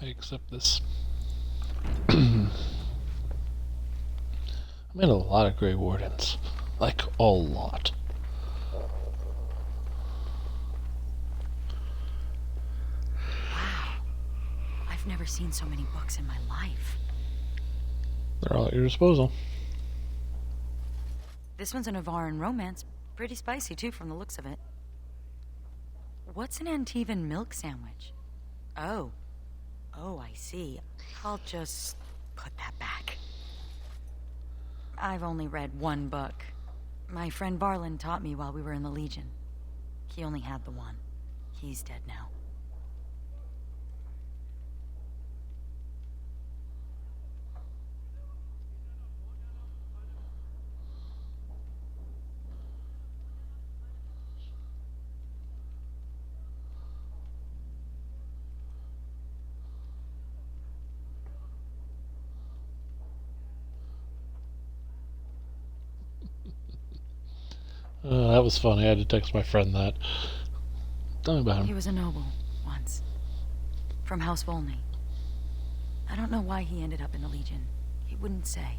I accept this. I made a lot of Grey Wardens. Like, a lot. I've never seen so many books in my life. They're all at your disposal. This one's a Navaran romance. Pretty spicy, too, from the looks of it. What's an Antivan milk sandwich? Oh, Oh, I see. I'll just put that back. I've only read one book. My friend Varlin taught me while we were in the Legion. He only had the one. He's dead now. That was funny. I had to text my friend that. Tell me about him. He was a noble, once. From House Volney. I don't know why he ended up in the Legion. He wouldn't say.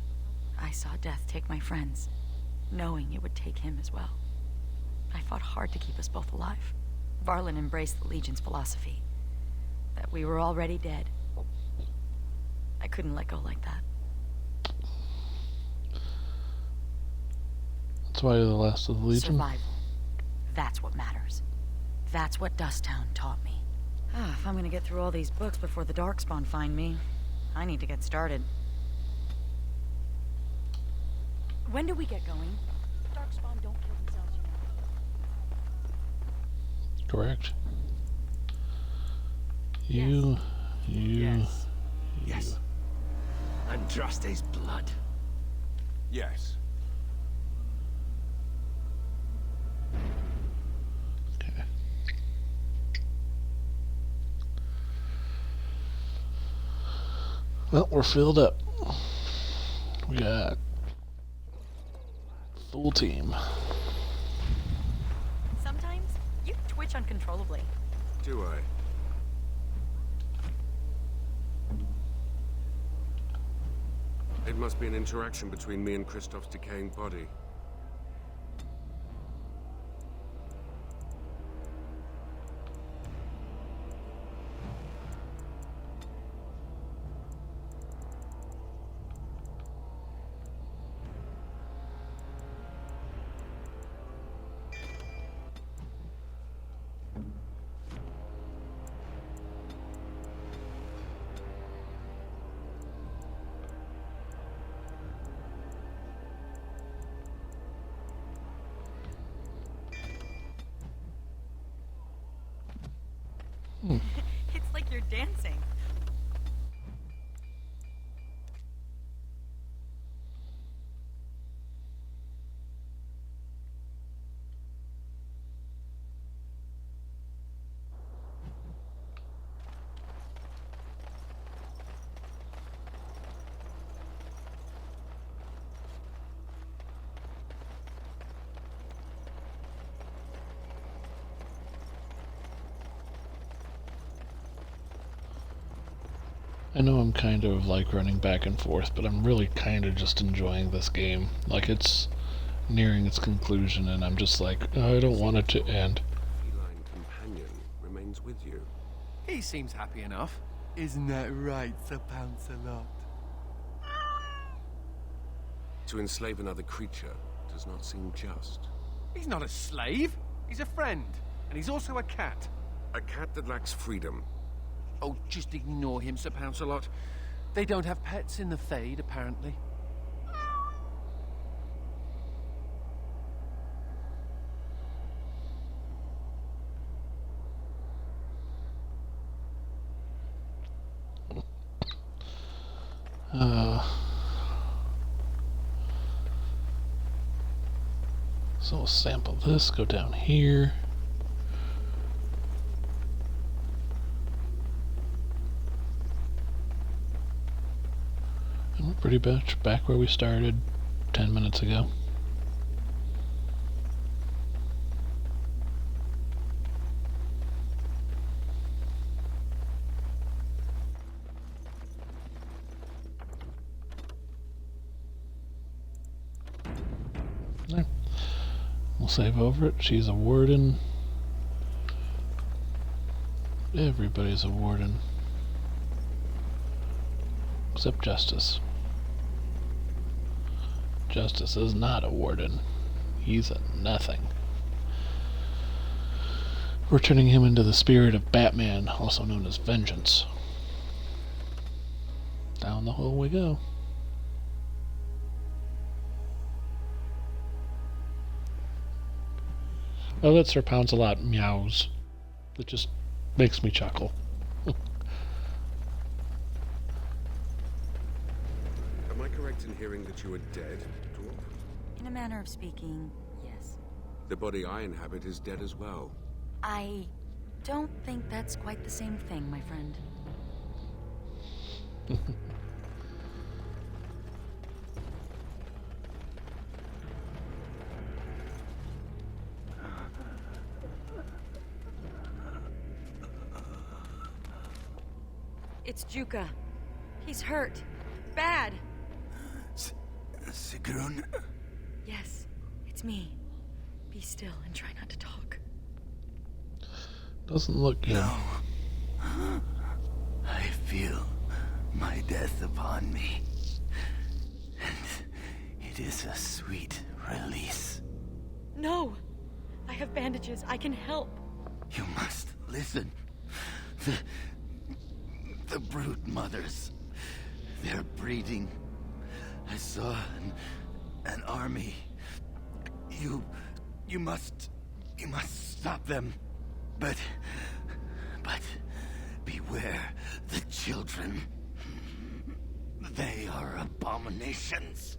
I saw death take my friends, knowing it would take him as well. I fought hard to keep us both alive. Varlin embraced the Legion's philosophy. That we were already dead. I couldn't let go like that. That's why you're the last of the Legion? Survival. That's what matters. That's what Dusttown taught me. If I'm gonna get through all these books before the Darkspawn find me, I need to get started. When do we get going? Darkspawn don't kill themselves, you know. Correct. Yes. Andraste's blood. Yes. Well, we're filled up. We got full team. Sometimes you twitch uncontrollably. Do I? It must be an interaction between me and Kristoff's decaying body. It's like you're dancing. I know I'm kind of like running back and forth, but I'm really kind of just enjoying this game. Like, it's nearing its conclusion, and I'm just like, I don't want it to end. Feline companion remains with you. He seems happy enough. Isn't that right, Sir Pouncelot? To enslave another creature does not seem just. He's not a slave. He's a friend. And he's also a cat. A cat that lacks freedom. Oh, just ignore him, Sir Pouncelot. They don't have pets in the Fade, apparently. So we'll sample this, go down here. And we're pretty much back where we started 10 minutes ago. There. We'll save over it. She's a warden. Everybody's a warden. Except Justice. Justice is not a warden. He's a nothing. We're turning him into the spirit of Batman, also known as Vengeance. Down the hole we go. Oh, that Sir Pounds-a-Lot meows. It just makes me chuckle. Am I correct in hearing that you are dead, dwarf? In a manner of speaking, yes. The body I inhabit is dead as well. I don't think that's quite the same thing, my friend. It's Juka. He's hurt. Bad. Sigrun? Yes, it's me. Be still and try not to talk. Doesn't look good. No. I feel my death upon me. And it is a sweet release. No! I have bandages. I can help. You must listen. The brood mothers. They're breeding. I saw an army. You must stop them. But beware the children. They are abominations,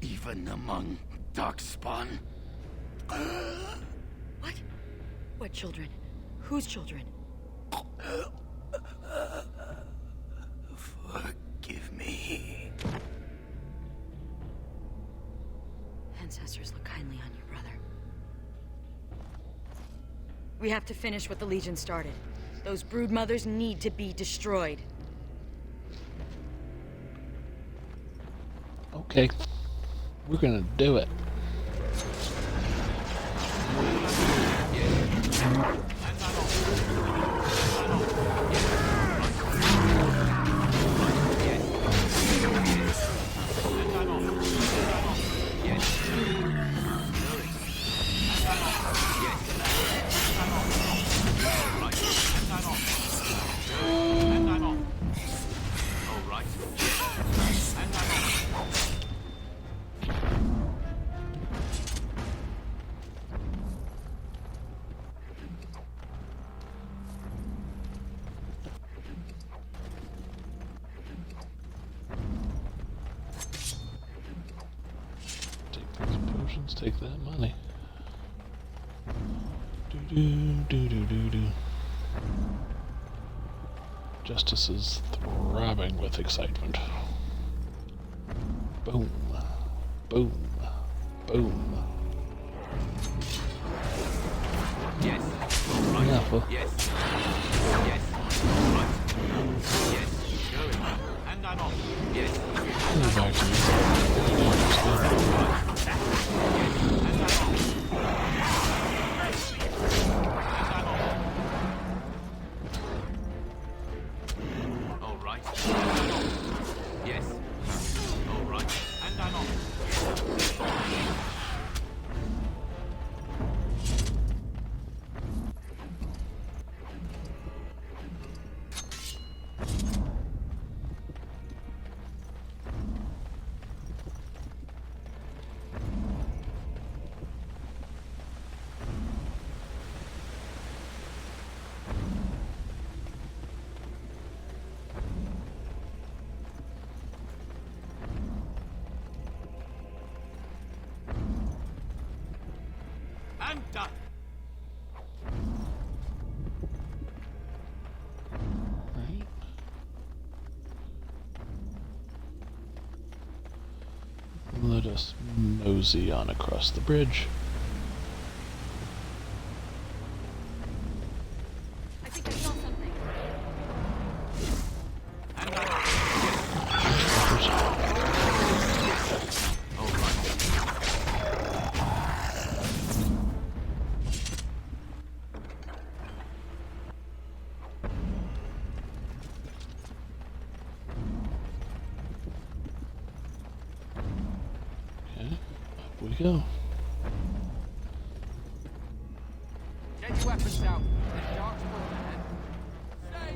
even among darkspawn. What? What children? Whose children? Forgive me. Ancestors, look kindly on you, brother. We have to finish what the Legion started. Those brood mothers need to be destroyed. Okay. We're gonna do it. Take that money. Do. Justice is throbbing with excitement. Boom. Boom. Boom. Yes. Right. Yeah, yes. Yes. Right. Yes. Going. And I'm off. Yes. Go back to you. All right. Yes. All right. And I'm off. I'm done. Right. Let us mosey on across the bridge. I think I saw something. We go. Get your weapons out. There's dark spawn ahead. Stay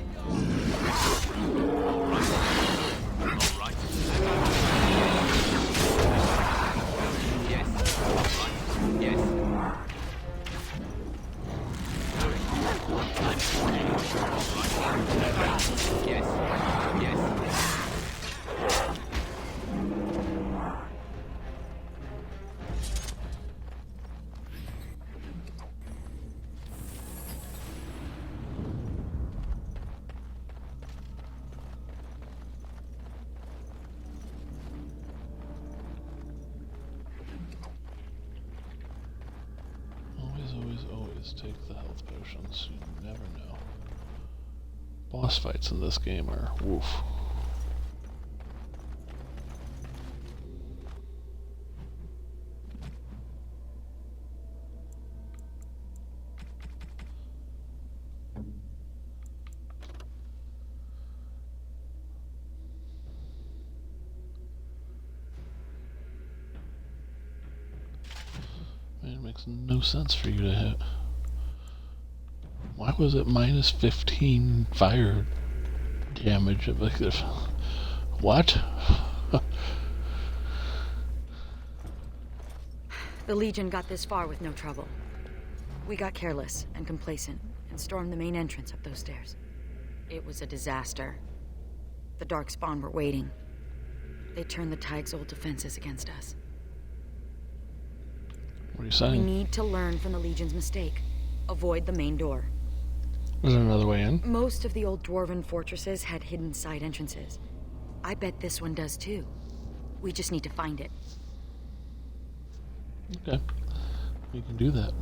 Just take the health potions. You never know. Boss fights in this game are woof. Man, it makes no sense for you to hit. Why was it minus 15 fire damage? What? The Legion got this far with no trouble. We got careless and complacent and stormed the main entrance up those stairs. It was a disaster. The Darkspawn were waiting. They turned the Tig's old defenses against us. What are you saying? We need to learn from the Legion's mistake. Avoid the main door. Is there another way in? Most of the old dwarven fortresses had hidden side entrances. I bet this one does too. We just need to find it. Okay. We can do that.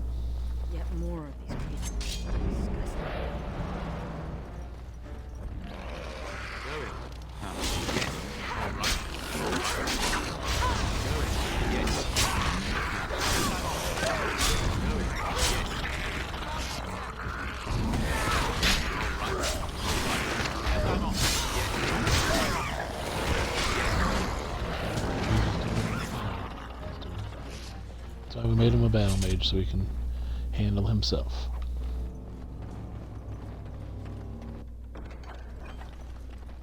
Yet more of these people. That's why we made him a battle mage, so he can handle himself.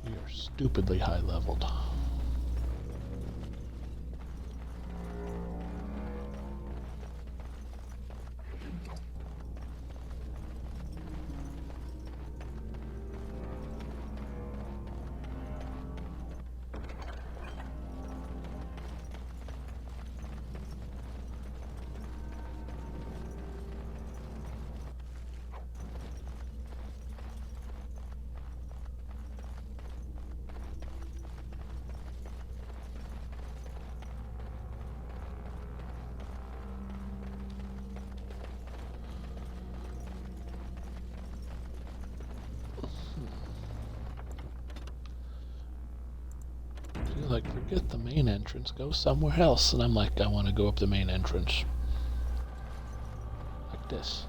We are stupidly high leveled. Like, forget the main entrance, go somewhere else. And I'm like, I want to go up the main entrance. Like this.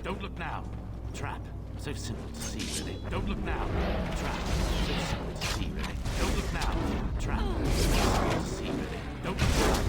Don't look now. Trap. So simple to see, really. Don't look now. Trap. So simple to see, really. Don't look now. Trap. So simple to see, really. Don't look now.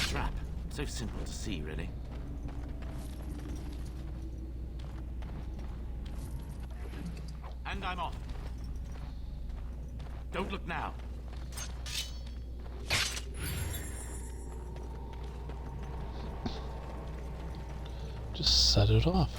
All right. So simple to see, really. And I'm off. Don't look now. Just set it off.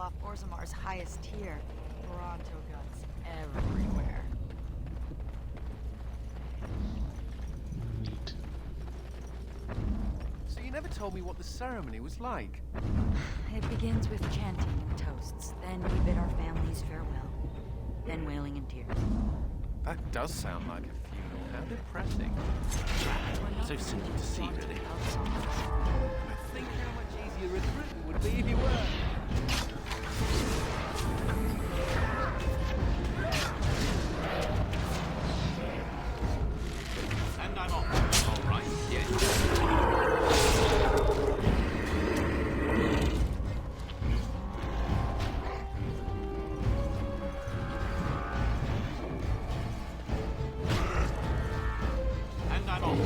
off Orzamar's highest tier. Bronto guns everywhere. Neat. So you never told me what the ceremony was like. It begins with chanting and toasts. Then we bid our families farewell. Then wailing in tears. That does sound like a funeral. How depressing. So simple to see, really. Think how much easier recruiting would be if you were. And I'm off. All right, yes. And I'm off.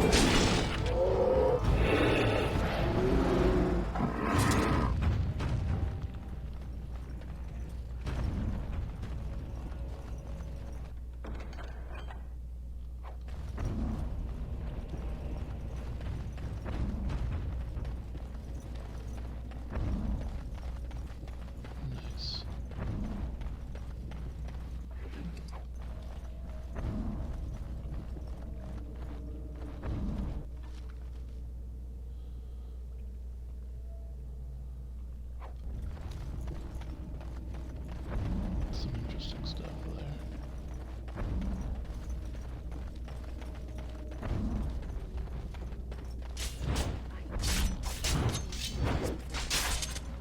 Nice. Some interesting stuff there.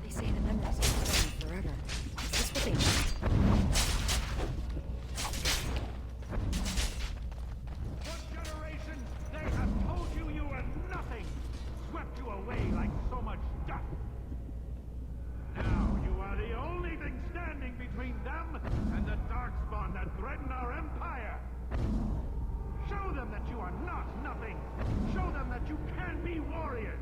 They say the memories will stay forever. Is this what they mean? For generations, they have told you you were nothing, swept you away like so much dust. Now you are the only thing standing between them and the darkspawn that threaten our empire. Show them that you are not nothing. Show them that you can be warriors.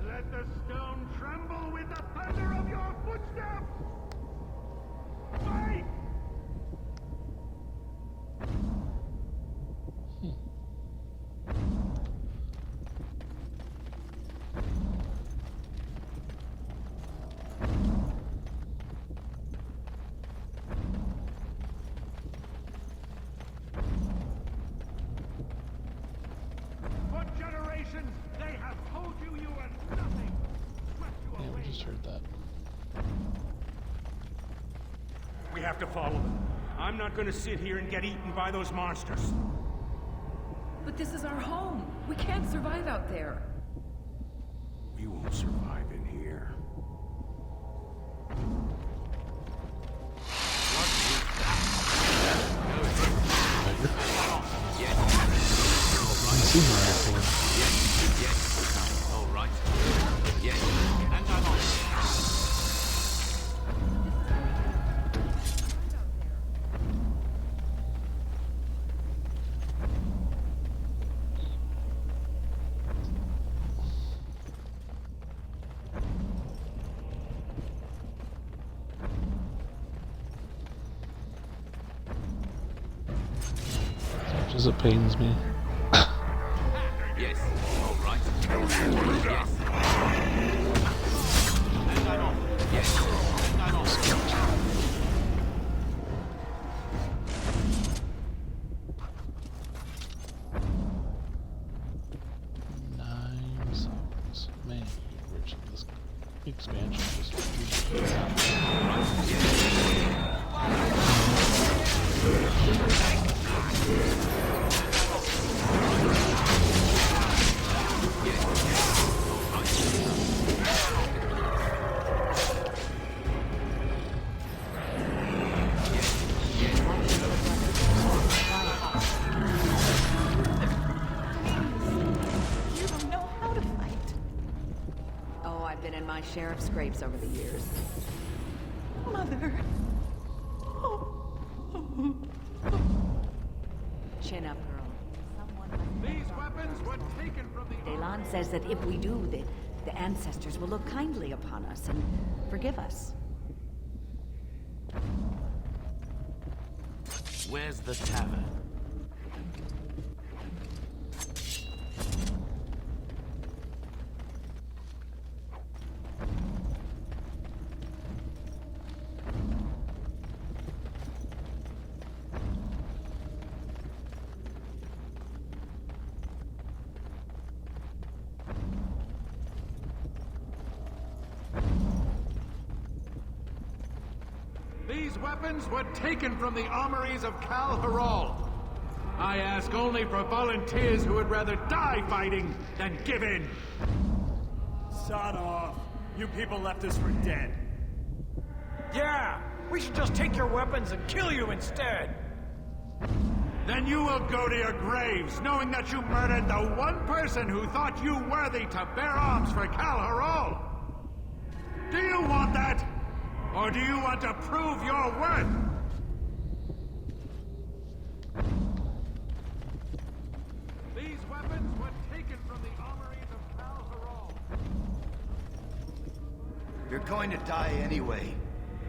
Let the stone tremble with the thunder of your footsteps. Fight! For generations, they have told you you were nothing. Swept you Yeah, away. we just heard that. We have to follow them. I'm not going to sit here and get eaten by those monsters. But this is our home. We can't survive out there. We won't survive in here. All right. Yes. And I'm off. As much as it pains me. Yes. All right. Yes. And I'm off. Yes. And I'm off. Nine songs. Man, original this expansion was You don't know how to fight. Oh, I've been in my share of scrapes over the years. Mother. Chin up, girl. These weapons were taken from the Delon says that if we do, the ancestors will look kindly upon us and forgive us. Where's the tavern? These weapons were taken from the armories of Kal Haral. I ask only for volunteers who would rather die fighting than give in. Sod off. You people left us for dead. Yeah, we should just take your weapons and kill you instead. Then you will go to your graves, knowing that you murdered the one person who thought you worthy to bear arms for Kal Haral. Do you want that? Or do you want to prove your worth? These weapons were taken from the armories of Kal Haral. You're going to die anyway.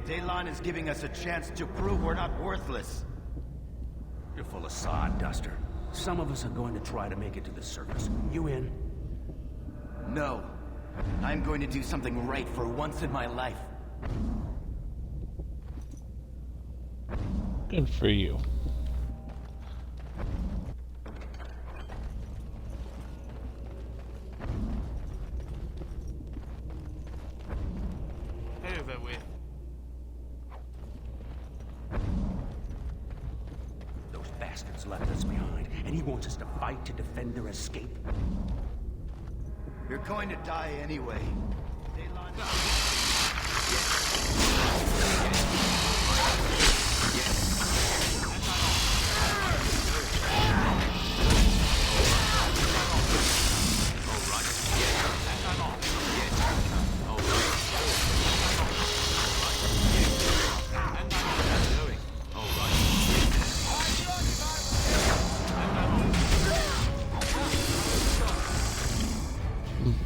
Daylon is giving us a chance to prove we're not worthless. You're full of sod, Duster. Some of us are going to try to make it to the surface. You in? No. I'm going to do something right for once in my life. Good for you. Over with. Those bastards left us behind, and he wants us to fight to defend their escape. You're going to die anyway.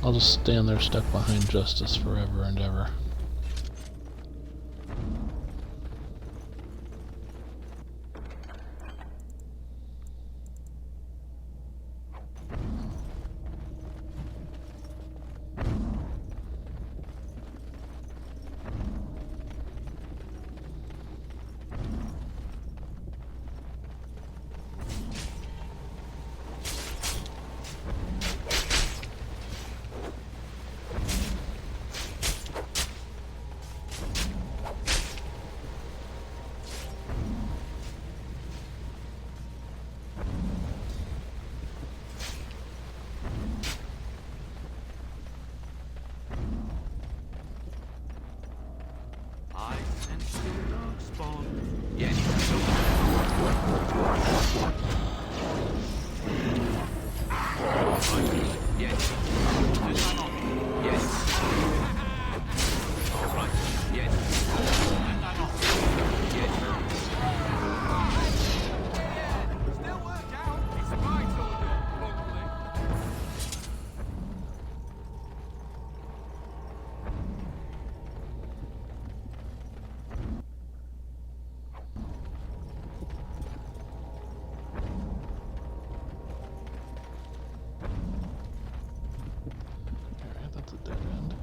I'll just stand there stuck behind Justice forever and ever. I sense the darkspawn. Yes. Yes. Yes. All right. Yes. Yes. Still work out. It's my order, Longley. Alright, that's a dead end.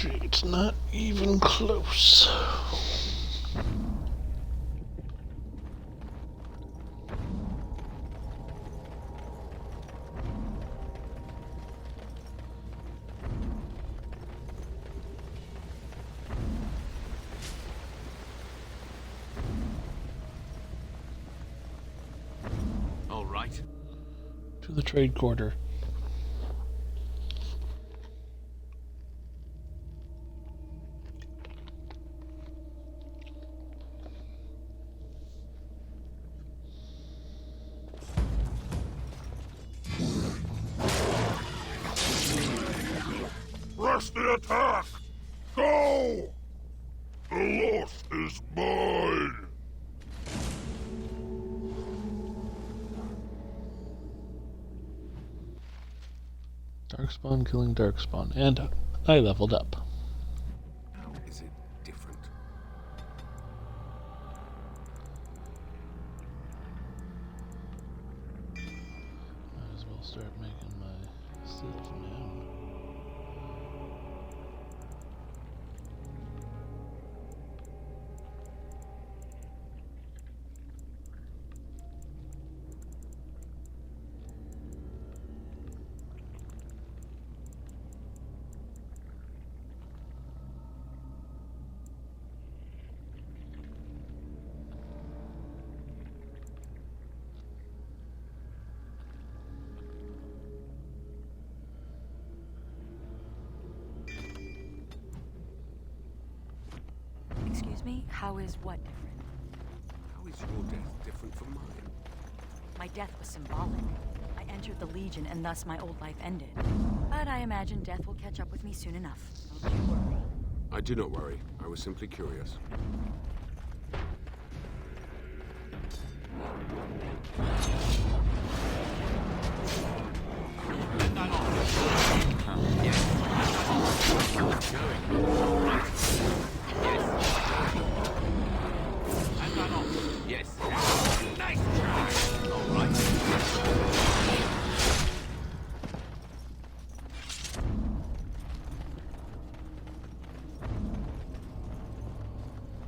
It's not even close. All right. To the trade quarter. Press the attack! Go! The loss is mine! Darkspawn killing Darkspawn. And I leveled up. How is it different? Excuse me? How is what different? How is your death different from mine? My death was symbolic. I entered the Legion, and thus my old life ended. But I imagine death will catch up with me soon enough. Don't you worry. I do not worry. I was simply curious. Yes. Nice try. All right.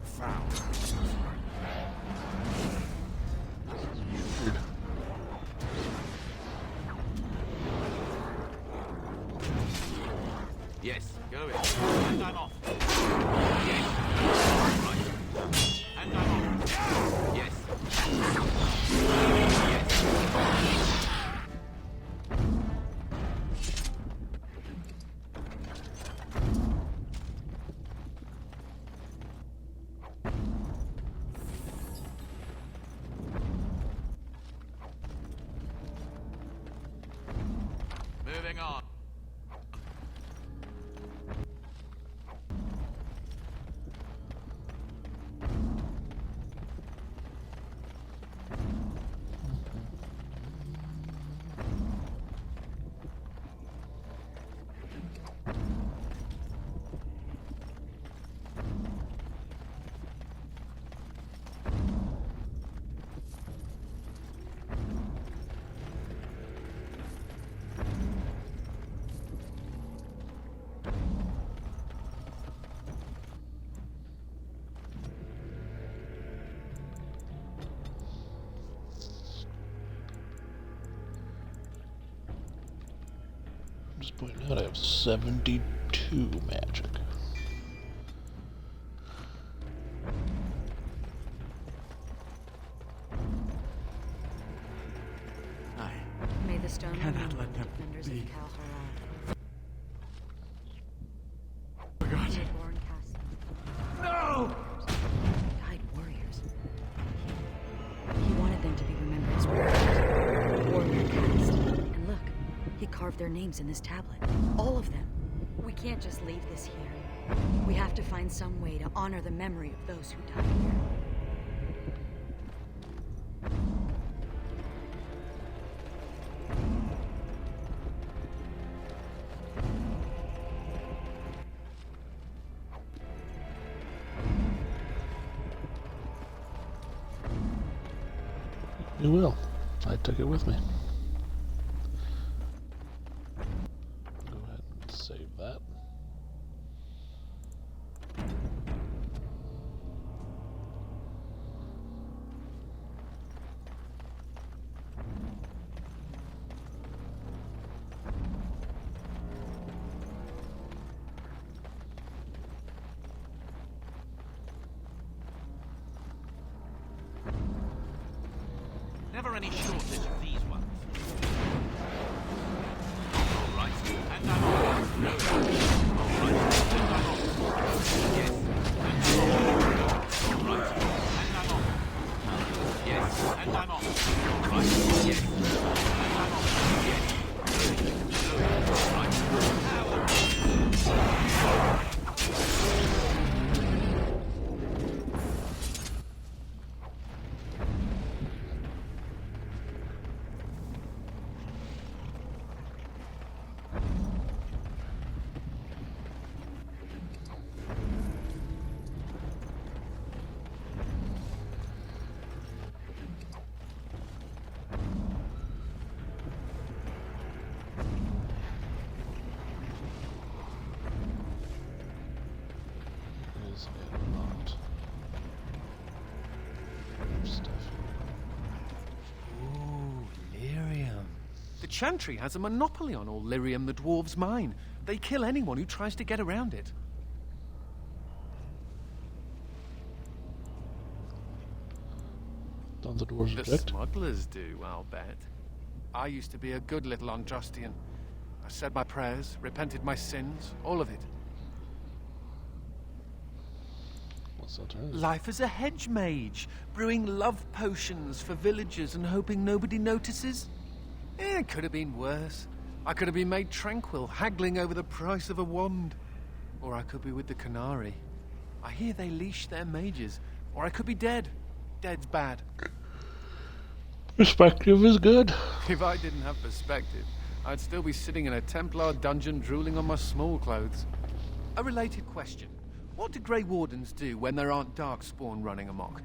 Foul. Yes, go in. And I'm off. Yes. Right. And I'm off. Yes. Moving on. Just pointing out I have 72 magic. May the stone cannot let them defenders be. of Kal Harar. Oh God. Reborn Castle. No! Died warriors. He wanted them to be remembered as warriors. Warrior caste. And look, he carved their names in this tablet. All of them. We can't just leave this here. We have to find some way to honor the memory of those who died here. You will. I took it with me. Go ahead and save that. Never any shortage of these ones. All right. And I'm off. No. All right. And I'm off. Yes. And I'm off. All right. And I'm off. Yes. And I'm off. All right. Yes. And I'm off. Yes. No. All right. Is it not? Stuff. Ooh, lyrium. The Chantry has a monopoly on all lyrium the dwarves mine. They kill anyone who tries to get around it. Don't the dwarves The object? smugglers do, I'll bet. I used to be a good little Andrastian. I said my prayers, repented my sins, all of it. What's the alternative? Life as a hedge mage, brewing love potions for villagers and hoping nobody notices. It could have been worse. I could have been made tranquil, haggling over the price of a wand. Or I could be with the Canary. I hear they leash their mages. Or I could be dead. Dead's bad. Perspective is good. If I didn't have perspective, I'd still be sitting in a Templar dungeon drooling on my small clothes. A related question. What do Grey Wardens do when there aren't Darkspawn running amok?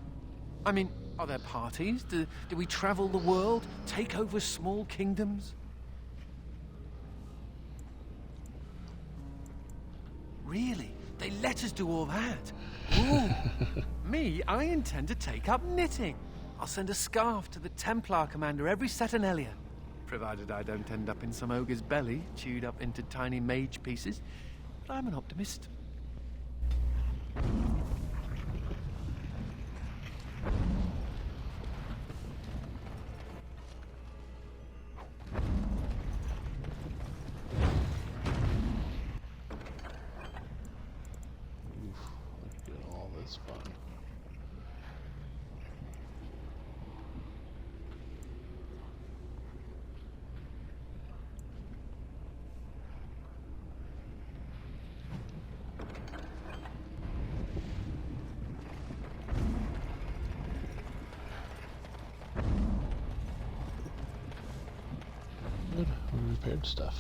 I mean, are there parties? Do we travel the world? Take over small kingdoms? Really? They let us do all that? Ooh. Me, I intend to take up knitting. I'll send a scarf to the Templar commander every Saturnalia. Provided I don't end up in some ogre's belly, chewed up into tiny mage pieces. But I'm an optimist. Look at all this fun. Good, we repaired stuff.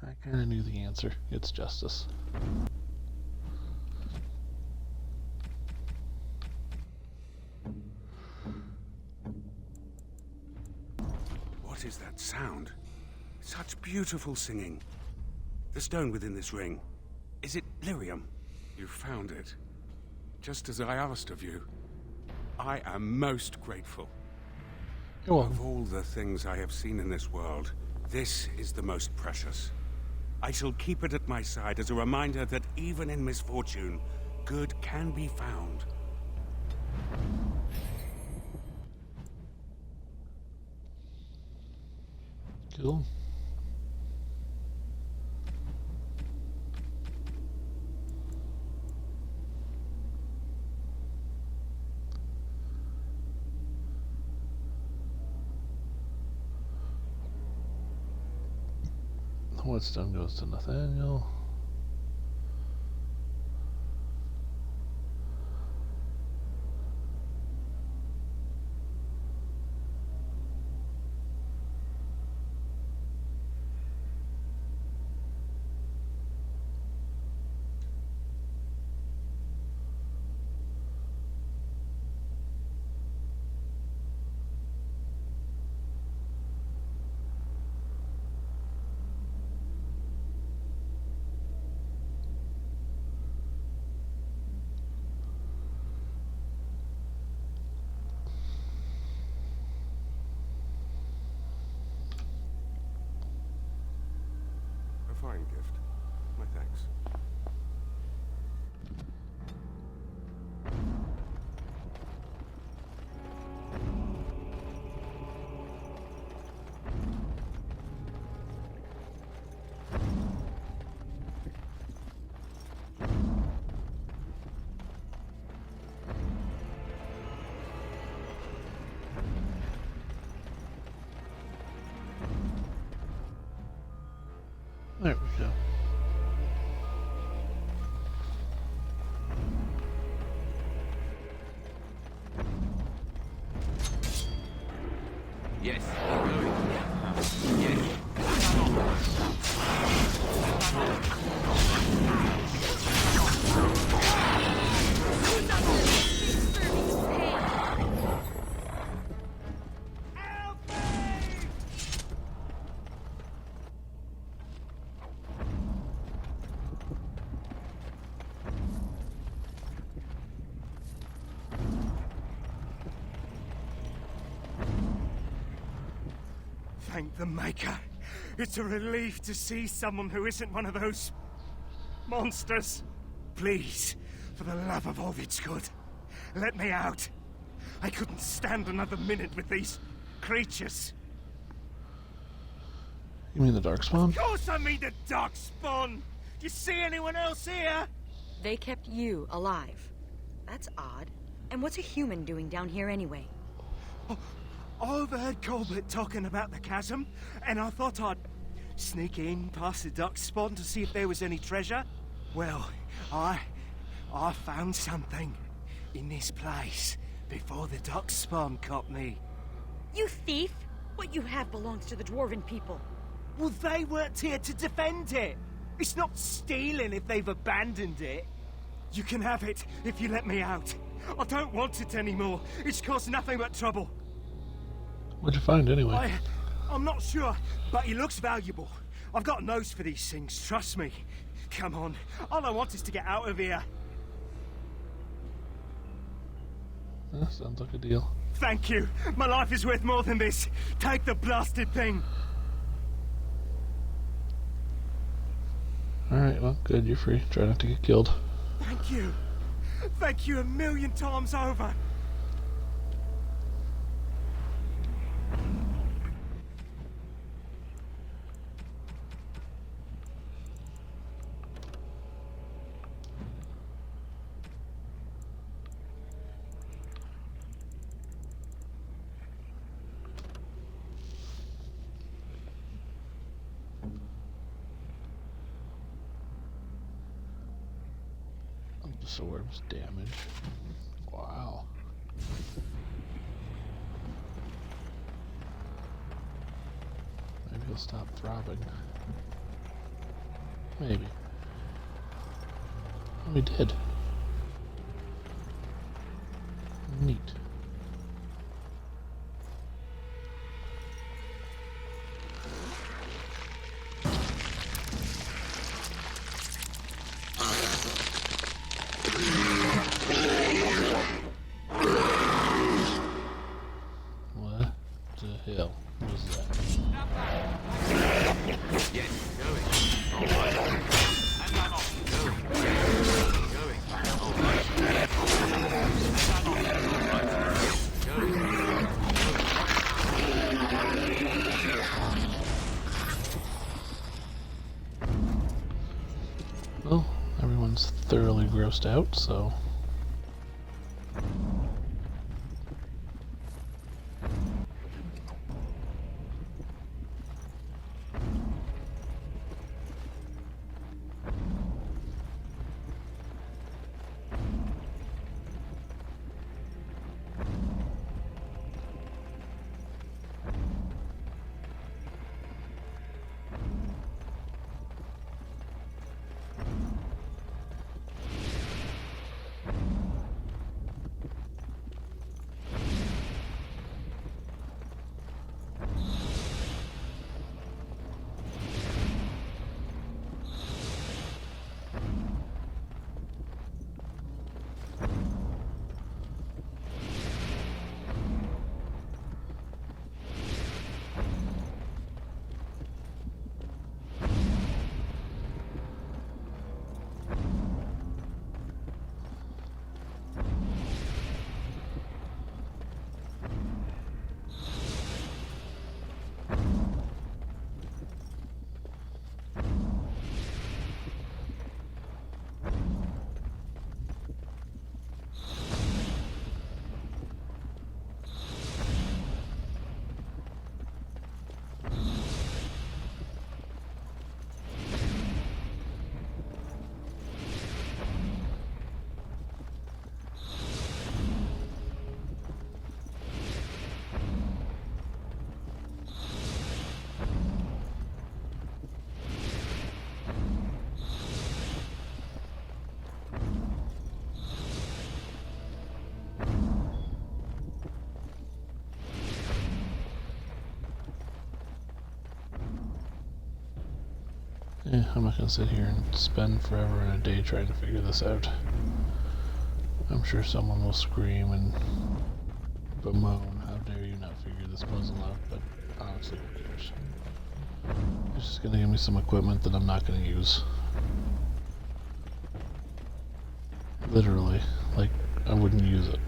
I kind of knew the answer. It's justice. What is that sound? Such beautiful singing. The stone within this ring. Is it lyrium? You found it. Just as I asked of you. I am most grateful. You're welcome. Of all the things I have seen in this world, this is the most precious. I shall keep it at my side as a reminder that even in misfortune, good can be found. Cool. Whetstone goes to Nathaniel. Fine gift. My thanks. There we go. Yes. Yes. Thank the Maker. It's a relief to see someone who isn't one of those monsters. Please, for the love of all that's good, let me out. I couldn't stand another minute with these creatures. You mean the Darkspawn? Of course I mean the Darkspawn! Do you see anyone else here? They kept you alive. That's odd. And what's a human doing down here anyway? I overheard Colbert talking about the chasm, and I thought I'd sneak in past the Darkspawn to see if there was any treasure. Well, I found something in this place before the Darkspawn caught me. You thief! What you have belongs to the Dwarven people. Well, they weren't here to defend it. It's not stealing if they've abandoned it. You can have it if you let me out. I don't want it anymore. It's caused nothing but trouble. What'd you find anyway? I'm not sure, but it looks valuable. I've got a nose for these things, trust me. Come on, all I want is to get out of here. Sounds like a deal. Thank you. My life is worth more than this. Take the blasted thing. Alright, well, good, you're free. Try not to get killed. Thank you. Thank you 1,000,000 times over. Absorbs damage. Wow. Maybe he'll stop throbbing. Maybe. Oh, he did. Neat. Well, everyone's thoroughly grossed out, so... I'm not gonna sit here and spend forever and a day trying to figure this out. I'm sure someone will scream and bemoan, how dare you not figure this puzzle out, but honestly, who cares? It's just gonna give me some equipment that I'm not gonna use. Literally, like, I wouldn't use it.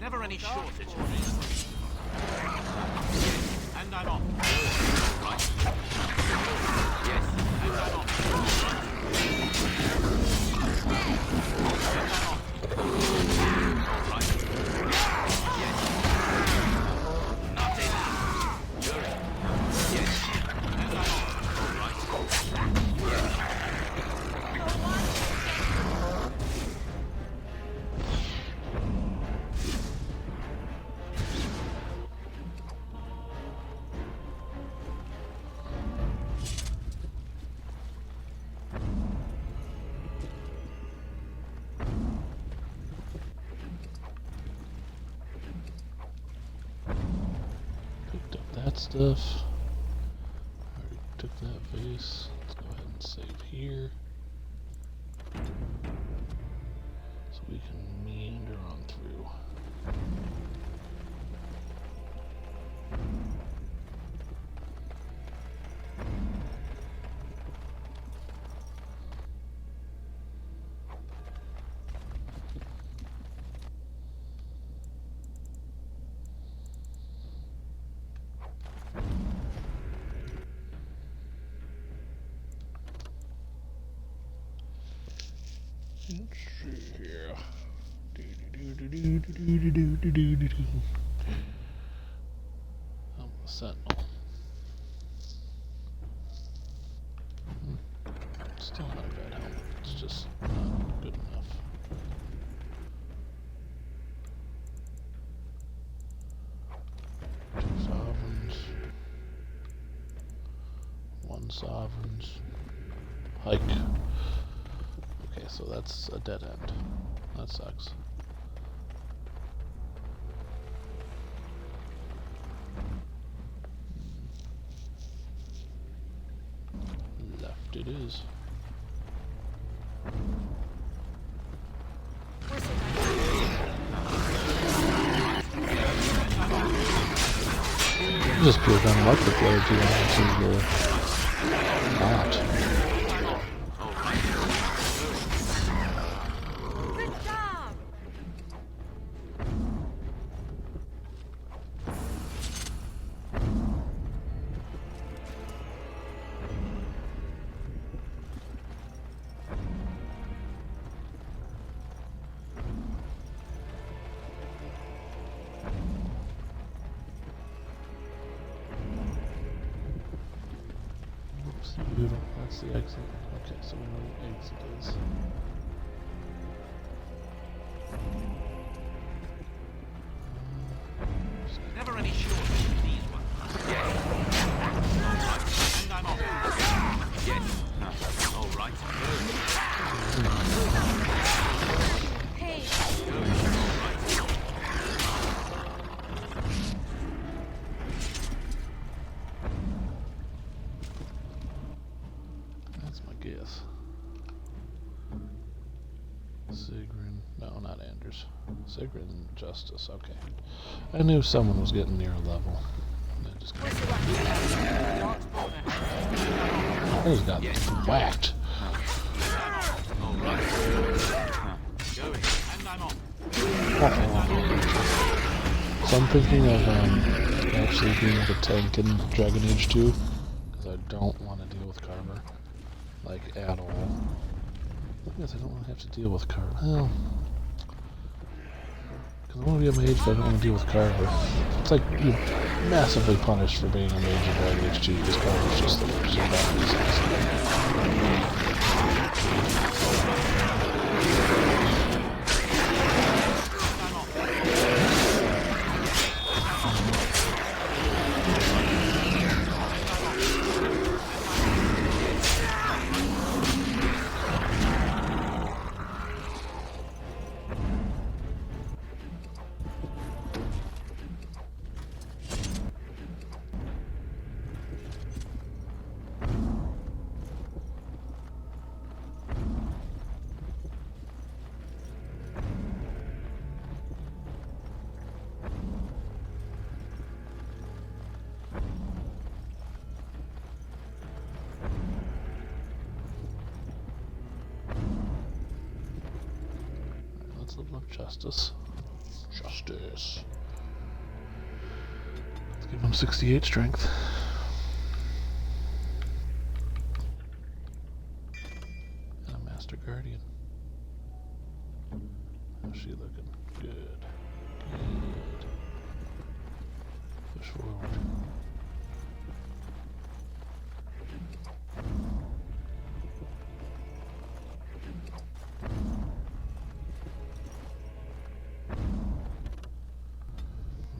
Never any shortage of these. And I'm off. Right. Yes, and I'm off. Stuff. Already took that vase. Let's go ahead and save here. So we can meander on through. Let's see here. I'm the sentinel. Still not a bad helmet. It's just not good enough. Two sovereigns. One sovereigns. Hike. Okay, so that's a dead end. That sucks. Left it is. Just pure dumb luck with the other two entrances were not. That's the exit. Okay, so we know what the exit is. Never any shortage of these ones. Yes. And I'm off. Yes. All right. Hey. That's my guess. Sigrun. No, not Anders. Sigrun and Justice. Okay. I knew someone was getting near a level. I just got whacked. So I'm thinking of actually being the tank in Dragon Age 2, because I don't want to deal with Carver, like, at all. I guess I don't want to have to deal with Carver. Well, because I want to be a mage, but I don't want to deal with Carver. It's like you're massively punished for being a mage in Dragon Age 2, because Carver's just the worst. Let's look justice. Justice. Let's give him 68 strength. And a Master Guardian. How's she looking? Good. Good. Push forward.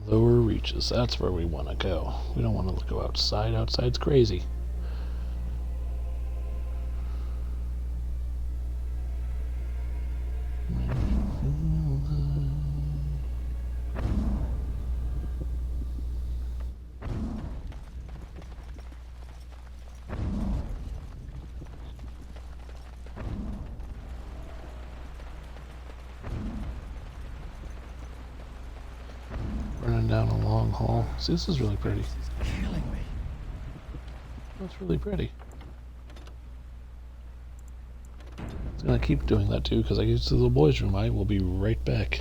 Lower reaches, that's where we want to go. We don't want to go outside. Outside's crazy. Running down a long hall. See, this is really pretty. This is killing me. That's really pretty. It's gonna keep doing that too, because I get to the boys' room. I will be right back.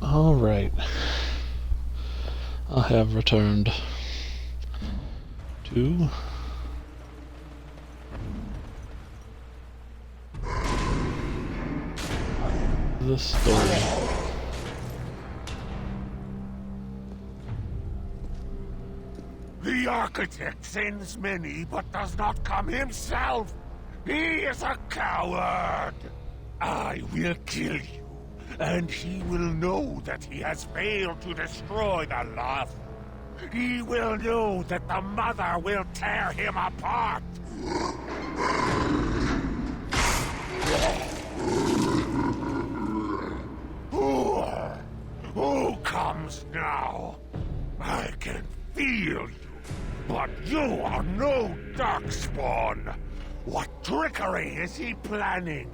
Alright. I have returned to the story. The architect sends many, but does not come himself. He is a coward. I will kill you, and he will know that he has failed to destroy the lost. He will know that the mother will tear him apart. Who comes now? I can feel you, but you are no Darkspawn. What trickery is he planning?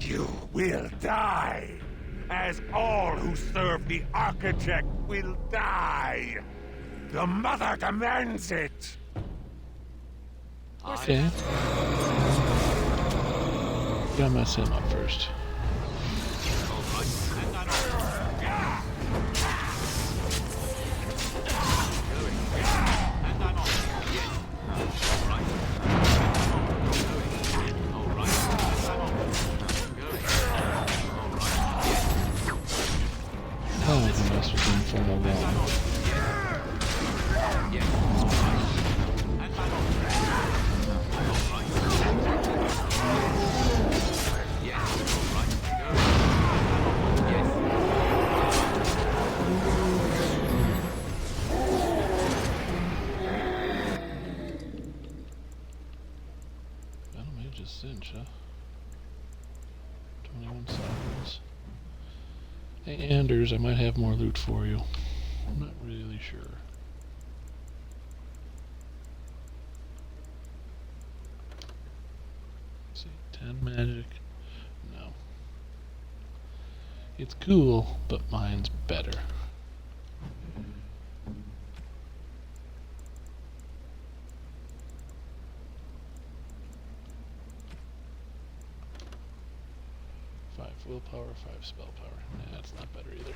You will die, as all who serve the Architect will die. The Mother demands it. Okay. Gotta mess him up first. Oh, I can mess with him for no long. That'll make just cinch, huh? 21 seconds. Hey Anders, I might have more loot for you. I'm not really sure. Let's see, 10 magic. No. It's cool, but mine's better. Five willpower, 5 spell power. Nah, that's not better either.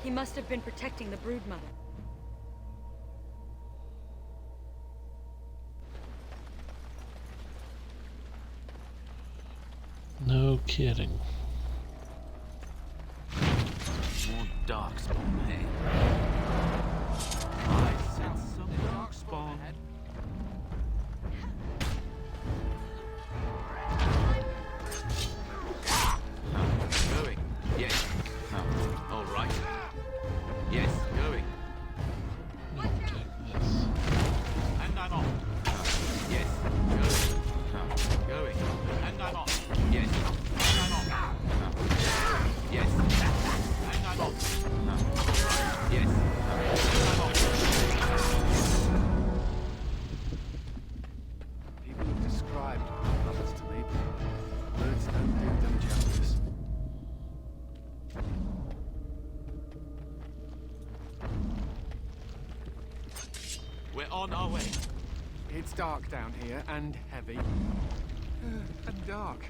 He must have been protecting the broodmother. No kidding. More darkspawn, hey? I sense some darkspawn. Going. Yes. All right. Yes, going. No, take this. And I'm off. Yes, going. Going. And I'm off. Yes. And I'm off. Yes. And I'm off. Yes. And I'm off. People have described others to me, but words don't do them justice. We're on our way. It's dark down here, and heavy. And dark.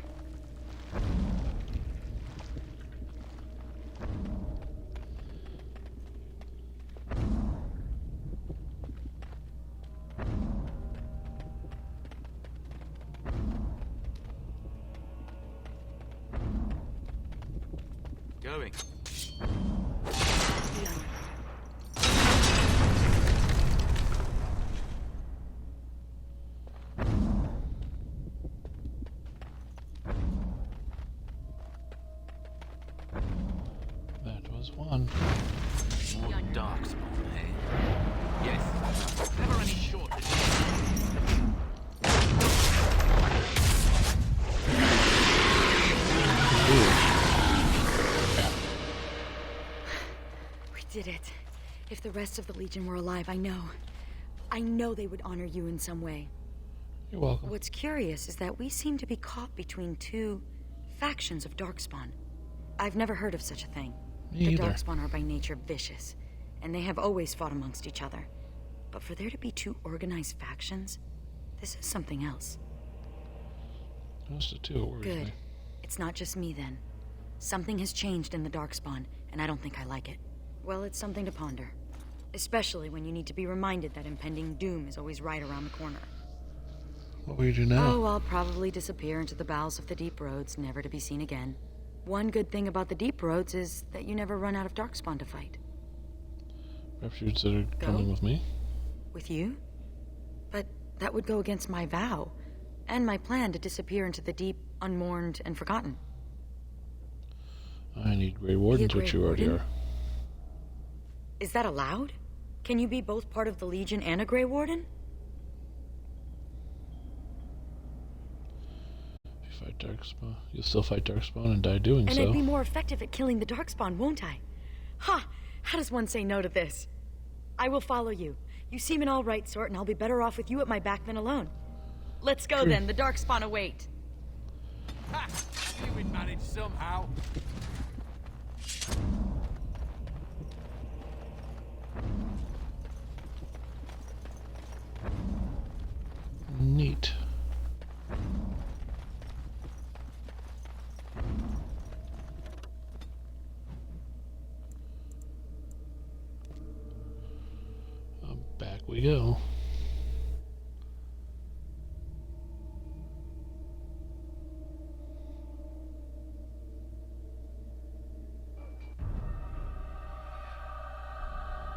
Going. That was one. More darkspawn, hey? Yes. Never any shortage. We did it. If the rest of the Legion were alive, I know they would honor you in some way. You're welcome. What's curious is that we seem to be caught between two factions of Darkspawn. I've never heard of such a thing. Me The either. Darkspawn are by nature vicious, and they have always fought amongst each other. But for there to be two organized factions, this is something else. Those are two, it worries Good. me. It's not just me, then. Something has changed in the Darkspawn, and I don't think I like it. Well, it's something to ponder. Especially when you need to be reminded that impending doom is always right around the corner. What will you do now? Oh, I'll probably disappear into the bowels of the deep roads, never to be seen again. One good thing about the deep roads is that you never run out of Darkspawn to fight. Perhaps you consider coming with me? With you? But that would go against my vow, and my plan to disappear into the deep, unmourned, and forgotten. I need Grey Wardens, Grey which you already Warden? are. Is that allowed? Can you be both part of the Legion and a Grey Warden? If you fight Darkspawn, you'll still fight Darkspawn and die doing And so. I'd be more effective at killing the Darkspawn, won't I? Ha! How does one say no to this? I will follow you. You seem an all-right sort, and I'll be better off with you at my back than alone. Let's go, True. then. The Darkspawn await. Ha! I knew we'd manage somehow. Neat. Back we go.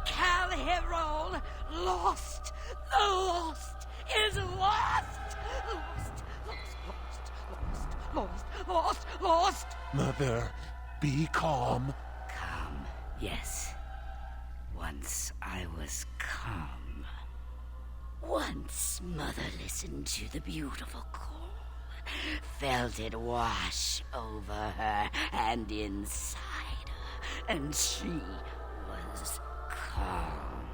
Calherol, lost! The lost is lost! Lost! Mother, be calm. Calm, yes. Once I was calm. Once Mother listened to the beautiful call felt it wash over her and inside her, and she was calm.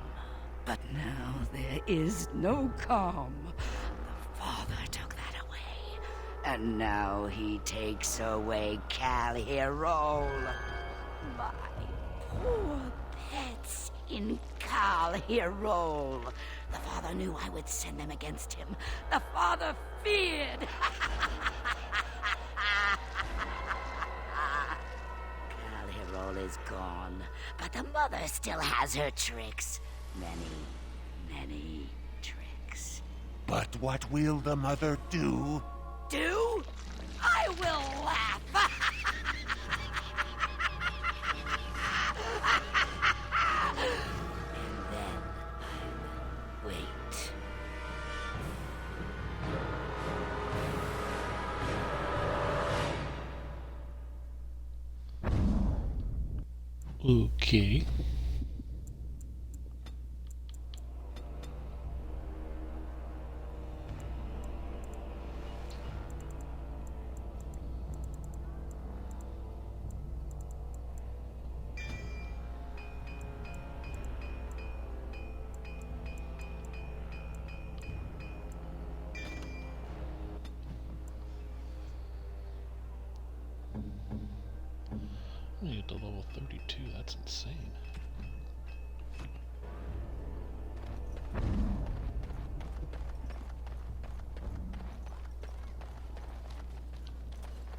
But now there is no calm. The Father took that away, and now he takes away Cal Hero. My poor pets in Cal Hero. The Father knew I would send them against him. The Father feared. Cal Hero is gone, but the Mother still has her tricks. Many tricks. But what will the Mother do? Do? I will laugh. And then I will wait. Okay. I'm gonna get to level 32, that's insane.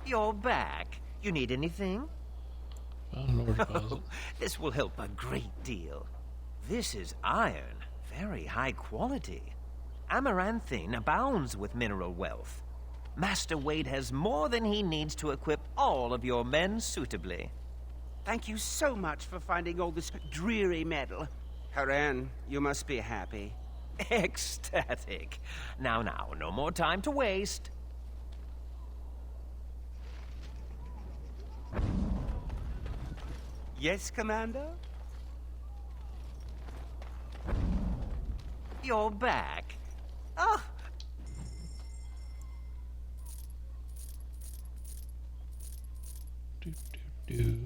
You're back. You need anything? I don't know where to pause it. This will help a great deal. This is iron, very high quality. Amaranthine abounds with mineral wealth. Master Wade has more than he needs to equip all of your men suitably. Thank you so much for finding all this dreary metal. Haran, you must be happy. Ecstatic. Now, no more time to waste. Yes, Commander? You're back. Oh. Do.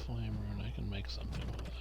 Flame rune, I can make something with that.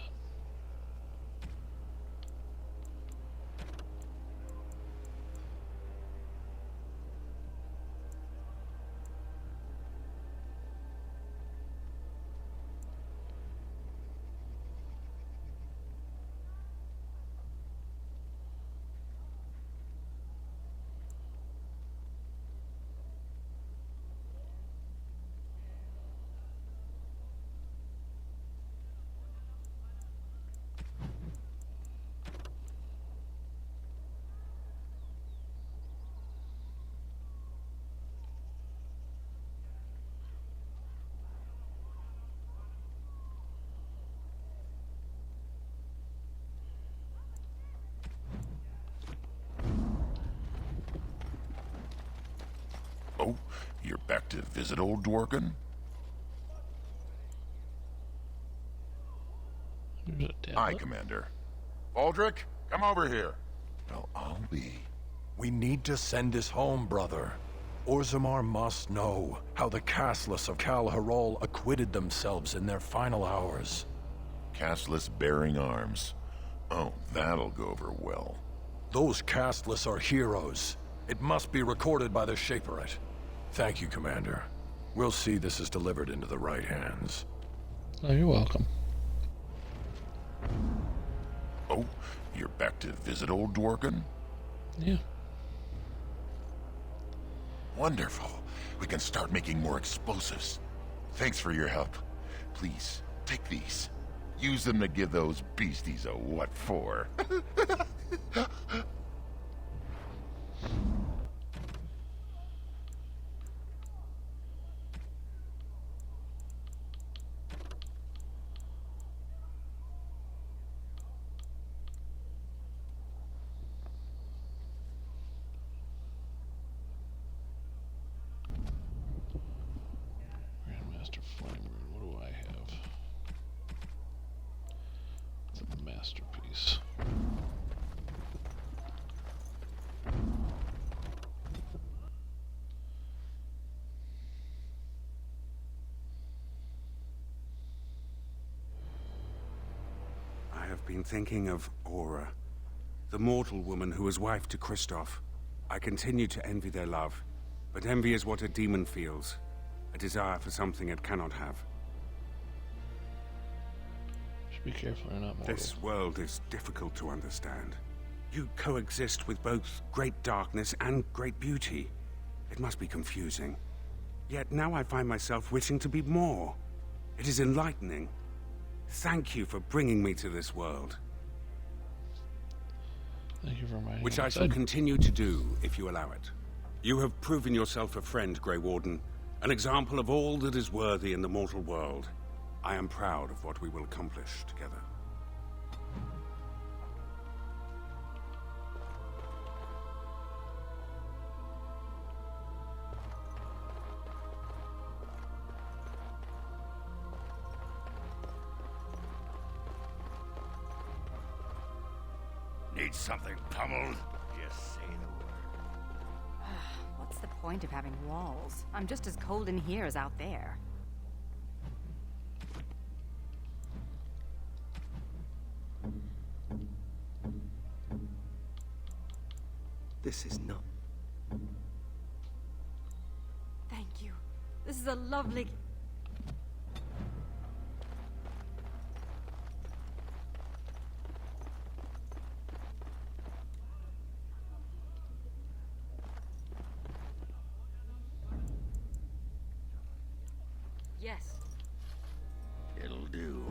Oh, you're back to visit old Dworkin? Hi, Commander. Baldric, come over here. Well, I'll be. We need to send this home, brother. Orzammar must know how the casteless of Cal Hero acquitted themselves in their final hours. Casteless bearing arms. Oh, that'll go over well. Those casteless are heroes. It must be recorded by the Shaperate. Thank you, Commander. We'll see this is delivered into the right hands. Oh, you're welcome. Oh, you're back to visit old Dworkin? Yeah. Wonderful. We can start making more explosives. Thanks for your help. Please, take these. Use them to give those beasties a what for. masterpiece. I have been thinking of Aura, the mortal woman who was wife to Kristoff. I continue to envy their love, but envy is what a demon feels, a desire for something it cannot have. Should be careful you're not mortal. This world is difficult to understand. You coexist with both great darkness and great beauty. It must be confusing. Yet now I find myself wishing to be more. It is enlightening. Thank you for bringing me to this world. Thank you for reminding me. Which I shall continue to do, if you allow it. You have proven yourself a friend, Grey Warden, an example of all that is worthy in the mortal world. I am proud of what we will accomplish together. Need something pummeled? Just say the word. What's the point of having walls? I'm just as cold in here as out there. This is not... Thank you. This is a lovely... Yes. It'll do.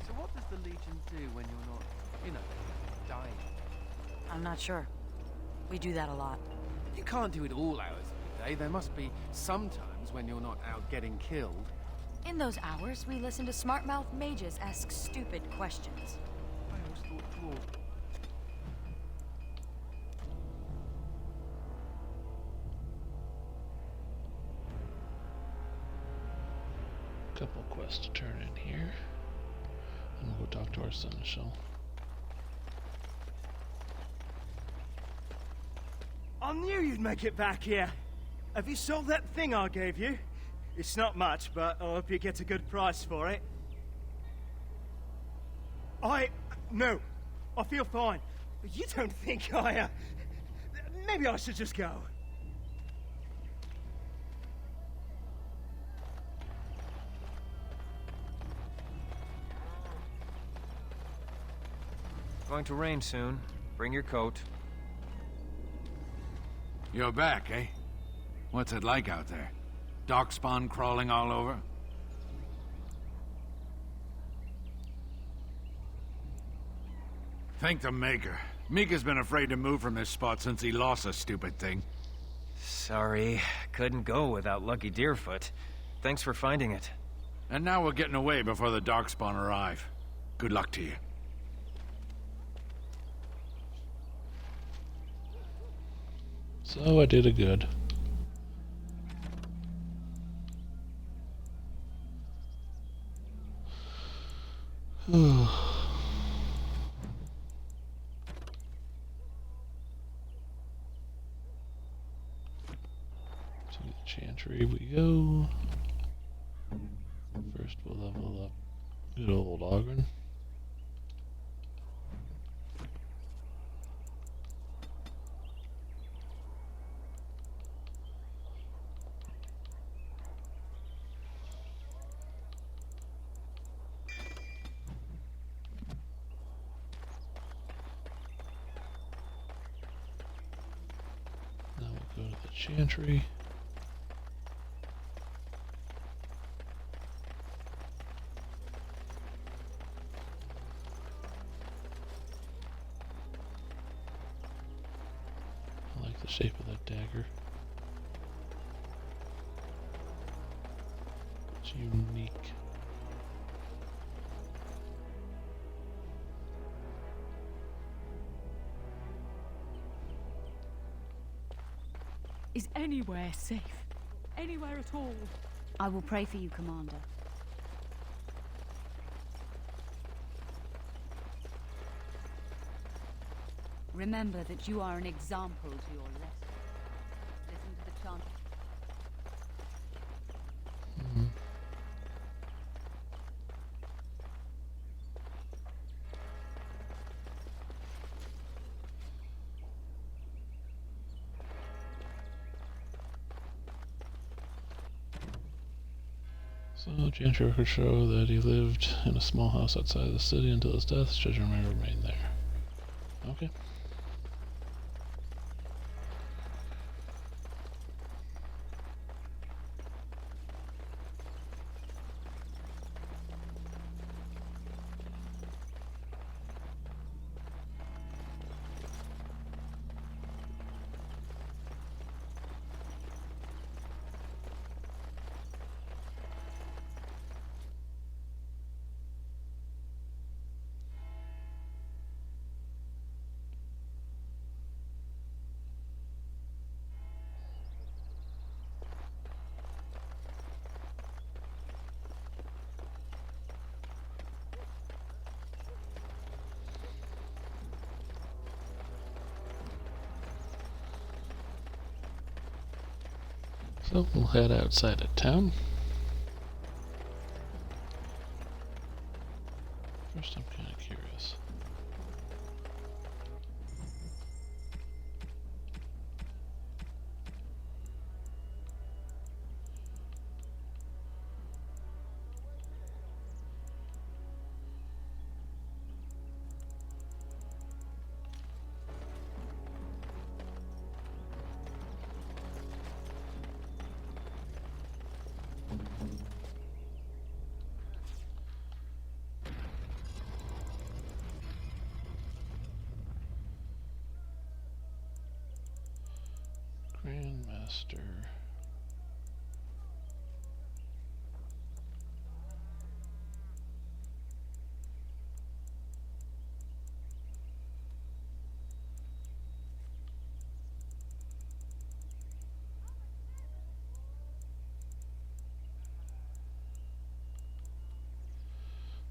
So what does the Legion do when you're not, you know, dying? I'm not sure. We do that a lot. You can't do it all hours of the day. There must be some times when you're not out getting killed. In those hours, we listen to smart-mouthed mages ask stupid questions. I always thought dwarf. Couple quests to turn in here. And we'll go talk to our seneschal. I knew you'd make it back here. Have you sold that thing I gave you? It's not much, but I hope you get a good price for it. No. I feel fine. You don't think maybe I should just go. Going to rain soon. Bring your coat. You're back, eh? What's it like out there? Darkspawn crawling all over? Thank the Maker. Mika's been afraid to move from this spot since he lost a stupid thing. Sorry, couldn't go without Lucky Deerfoot. Thanks for finding it. And now we're getting away before the Darkspawn arrive. Good luck to you. So I did a good. To the Chantry we go. First we'll level up good old Ogren. Now we'll go to the Chantry. I like the shape of that dagger. It's unique. Is anywhere safe? Anywhere at all? I will pray for you, Commander. Remember that you are an example to your rest. Listen to the chant. So, Chance records show that he lived in a small house outside the city until his death. His children may remain there. Okay. So we'll head outside of town. First, I'm kind of curious. Grandmaster.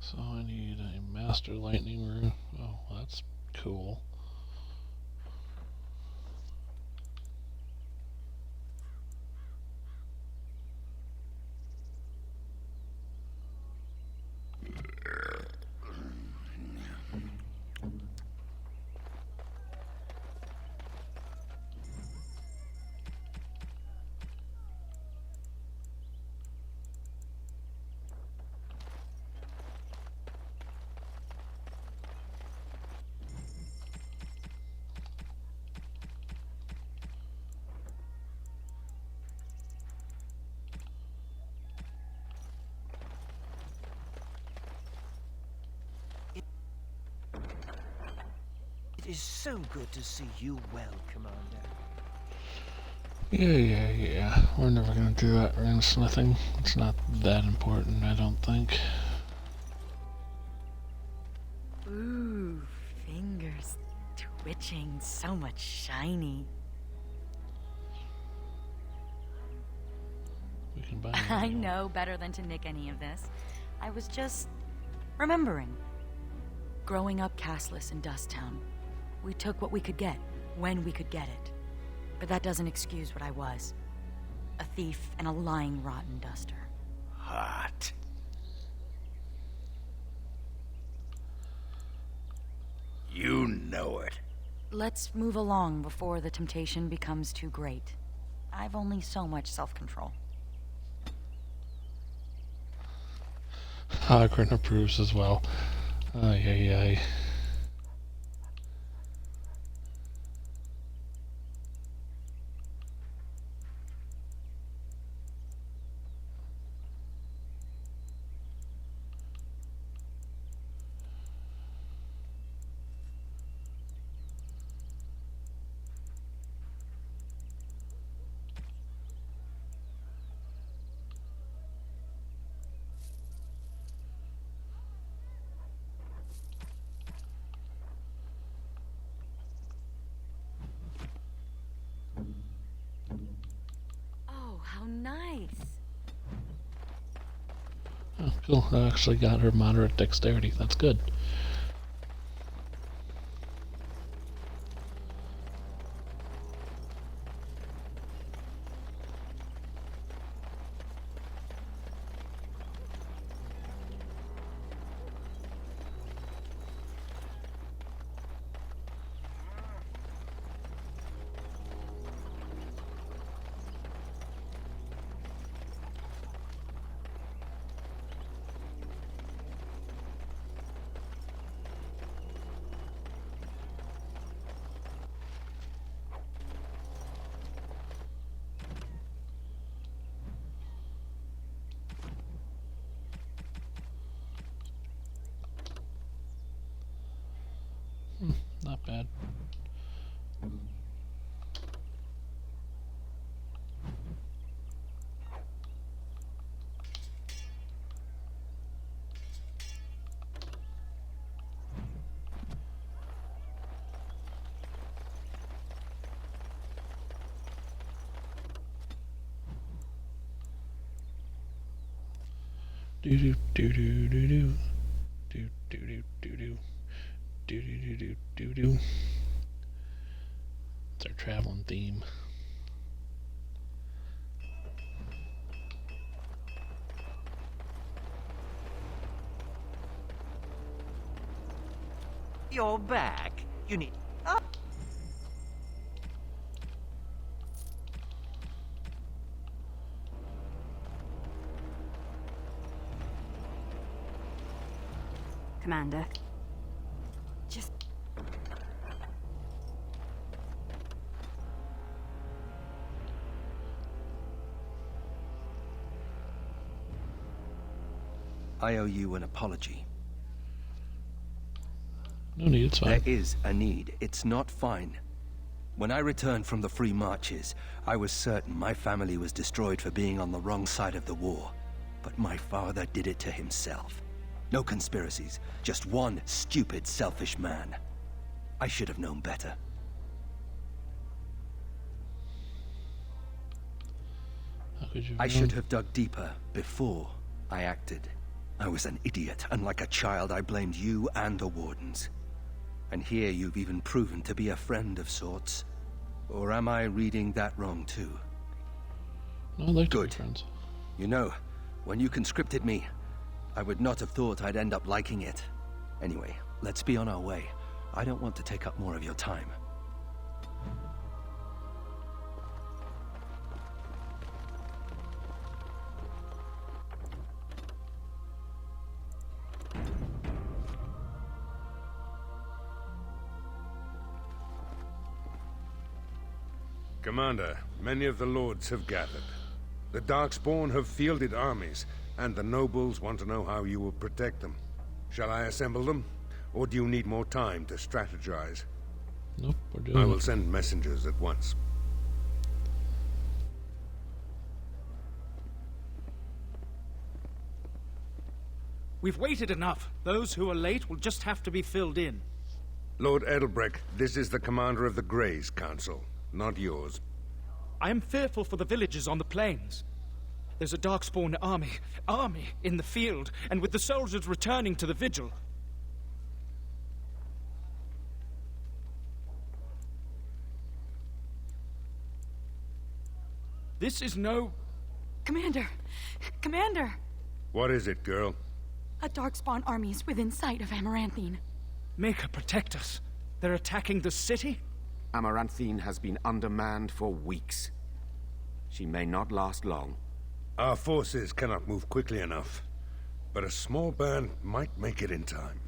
So I need a master lightning rune. Oh, that's cool. It is so good to see you well, Commander. Yeah. We're never gonna do that rune smithing. It's not that important, I don't think. Ooh, fingers twitching, so much shiny. We can buy I know better than to nick any of this. I was just remembering. Growing up castless in Dusttown, we took what we could get, when we could get it. But that doesn't excuse what I was. A thief and a lying, rotten duster. Hot. You know it. Let's move along before the temptation becomes too great. I've only so much self-control. Hagrid approves as well. Ay. How nice. Oh, cool. I actually got her moderate dexterity. That's good. Not bad. Do do do do do do do do do do do do do do do do. It's our traveling theme. You're back. You need... Oh. Commander. Just... I owe you an apology. No need, it's fine. There is a need. It's not fine. When I returned from the Free Marches, I was certain my family was destroyed for being on the wrong side of the war. But my father did it to himself. No conspiracies, just one stupid, selfish man. I should have known better. How could you have I known? should have dug deeper before I acted. I was an idiot, and like a child, I blamed you and the Wardens. And here you've even proven to be a friend of sorts. Or am I reading that wrong too? No, I like Good. friends. You know, when you conscripted me, I would not have thought I'd end up liking it. Anyway, let's be on our way. I don't want to take up more of your time. Commander, many of the lords have gathered. The Darkspawn have fielded armies, and the nobles want to know how you will protect them. Shall I assemble them, or do you need more time to strategize? Nope, we're doing I will it. send messengers at once. We've waited enough. Those who are late will just have to be filled in. Lord Edelbrecht, this is the commander of the Greys Council, not yours. I am fearful for the villagers on the plains. There's a Darkspawn army in the field, and with the soldiers returning to the vigil. This is no... Commander! Commander! What is it, girl? A Darkspawn army is within sight of Amaranthine. Maker, protect us. They're attacking the city? Amaranthine has been undermanned for weeks. She may not last long. Our forces cannot move quickly enough, but a small band might make it in time.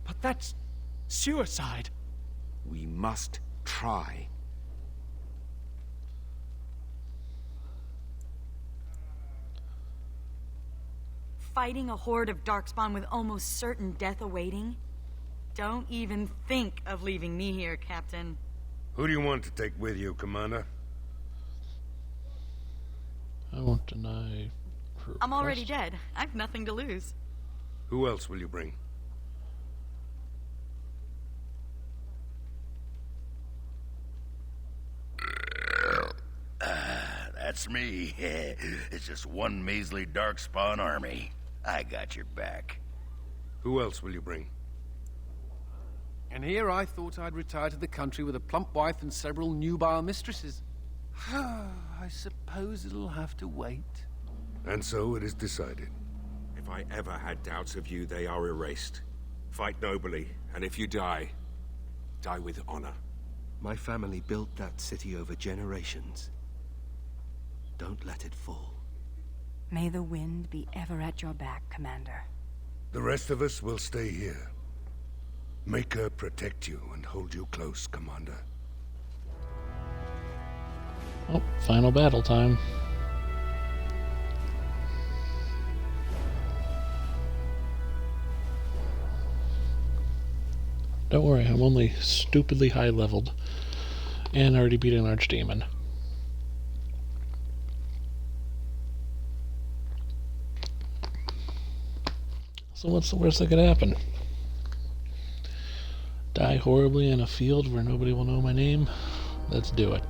But that's... suicide. We must try. Fighting a horde of Darkspawn with almost certain death awaiting? Don't even think of leaving me here, Captain. Who do you want to take with you, Commander? I won't deny her I'm already request. dead. I've nothing to lose. Who else will you bring? That That's me. It's just one measly darkspawn army. I got your back. Who else will you bring? And here I thought I'd retire to the country with a plump wife and several nubile mistresses. I suppose it'll have to wait. And so it is decided. If I ever had doubts of you, they are erased. Fight nobly, and if you die, die with honor. My family built that city over generations. Don't let it fall. May the wind be ever at your back, Commander. The rest of us will stay here. Make her protect you and hold you close, Commander. Oh, final battle time. Don't worry, I'm only stupidly high leveled and already beat an archdemon. So what's the worst that could happen? Die horribly in a field where nobody will know my name? Let's do it.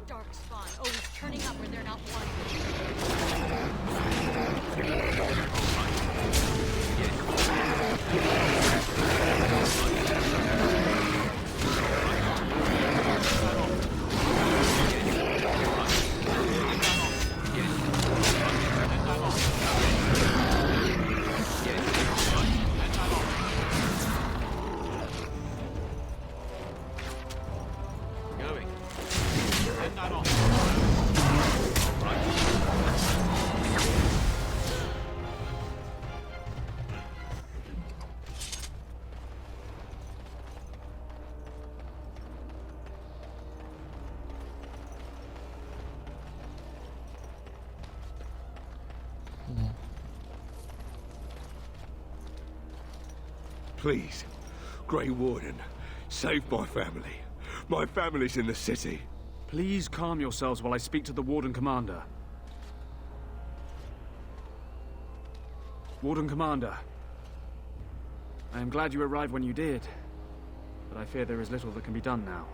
Darkspawn, always turning up when they're not wanted. Please, Grey Warden, save my family. My family's in the city. Please calm yourselves while I speak to the Warden Commander. Warden Commander, I am glad you arrived when you did, but I fear there is little that can be done now.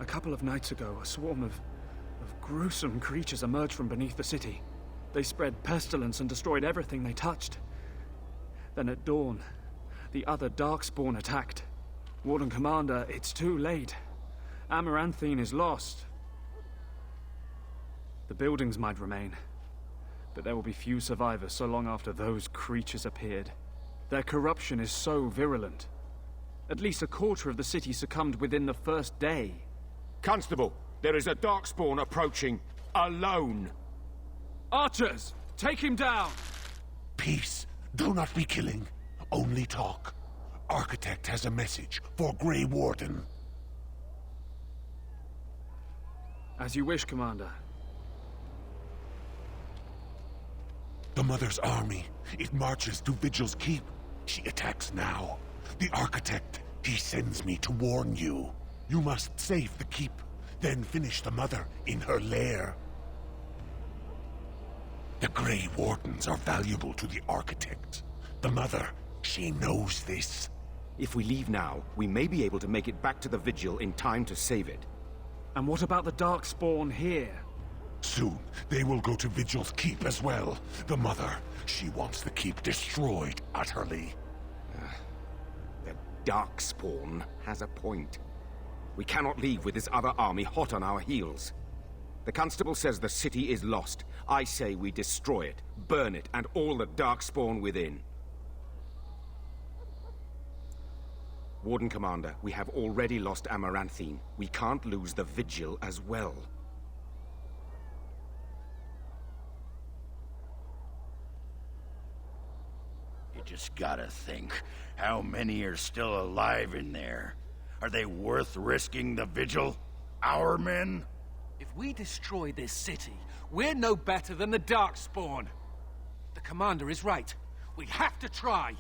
A couple of nights ago, a swarm of gruesome creatures emerged from beneath the city. They spread pestilence and destroyed everything they touched. Then at dawn, the other Darkspawn attacked. Warden Commander, it's too late. Amaranthine is lost. The buildings might remain, but there will be few survivors so long after those creatures appeared. Their corruption is so virulent. At least a quarter of the city succumbed within the first day. Constable, there is a Darkspawn approaching, alone. Archers, take him down! Peace. Do not be killing. Only talk. Architect has a message for Grey Warden. As you wish, Commander. The Mother's army. It marches to Vigil's Keep. She attacks now. The Architect, he sends me to warn you. You must save the Keep, then finish the Mother in her lair. The Grey Wardens are valuable to the Architect. The Mother, she knows this. If we leave now, we may be able to make it back to the Vigil in time to save it. And what about the Darkspawn here? Soon, they will go to Vigil's Keep as well. The Mother, she wants the Keep destroyed utterly. The Darkspawn has a point. We cannot leave with this other army hot on our heels. The Constable says the city is lost. I say we destroy it, burn it, and all the Darkspawn within. Warden Commander, we have already lost Amaranthine. We can't lose the Vigil as well. You just gotta think, how many are still alive in there? Are they worth risking the Vigil? Our men? If we destroy this city, we're no better than the Darkspawn. The Commander is right. We have to try.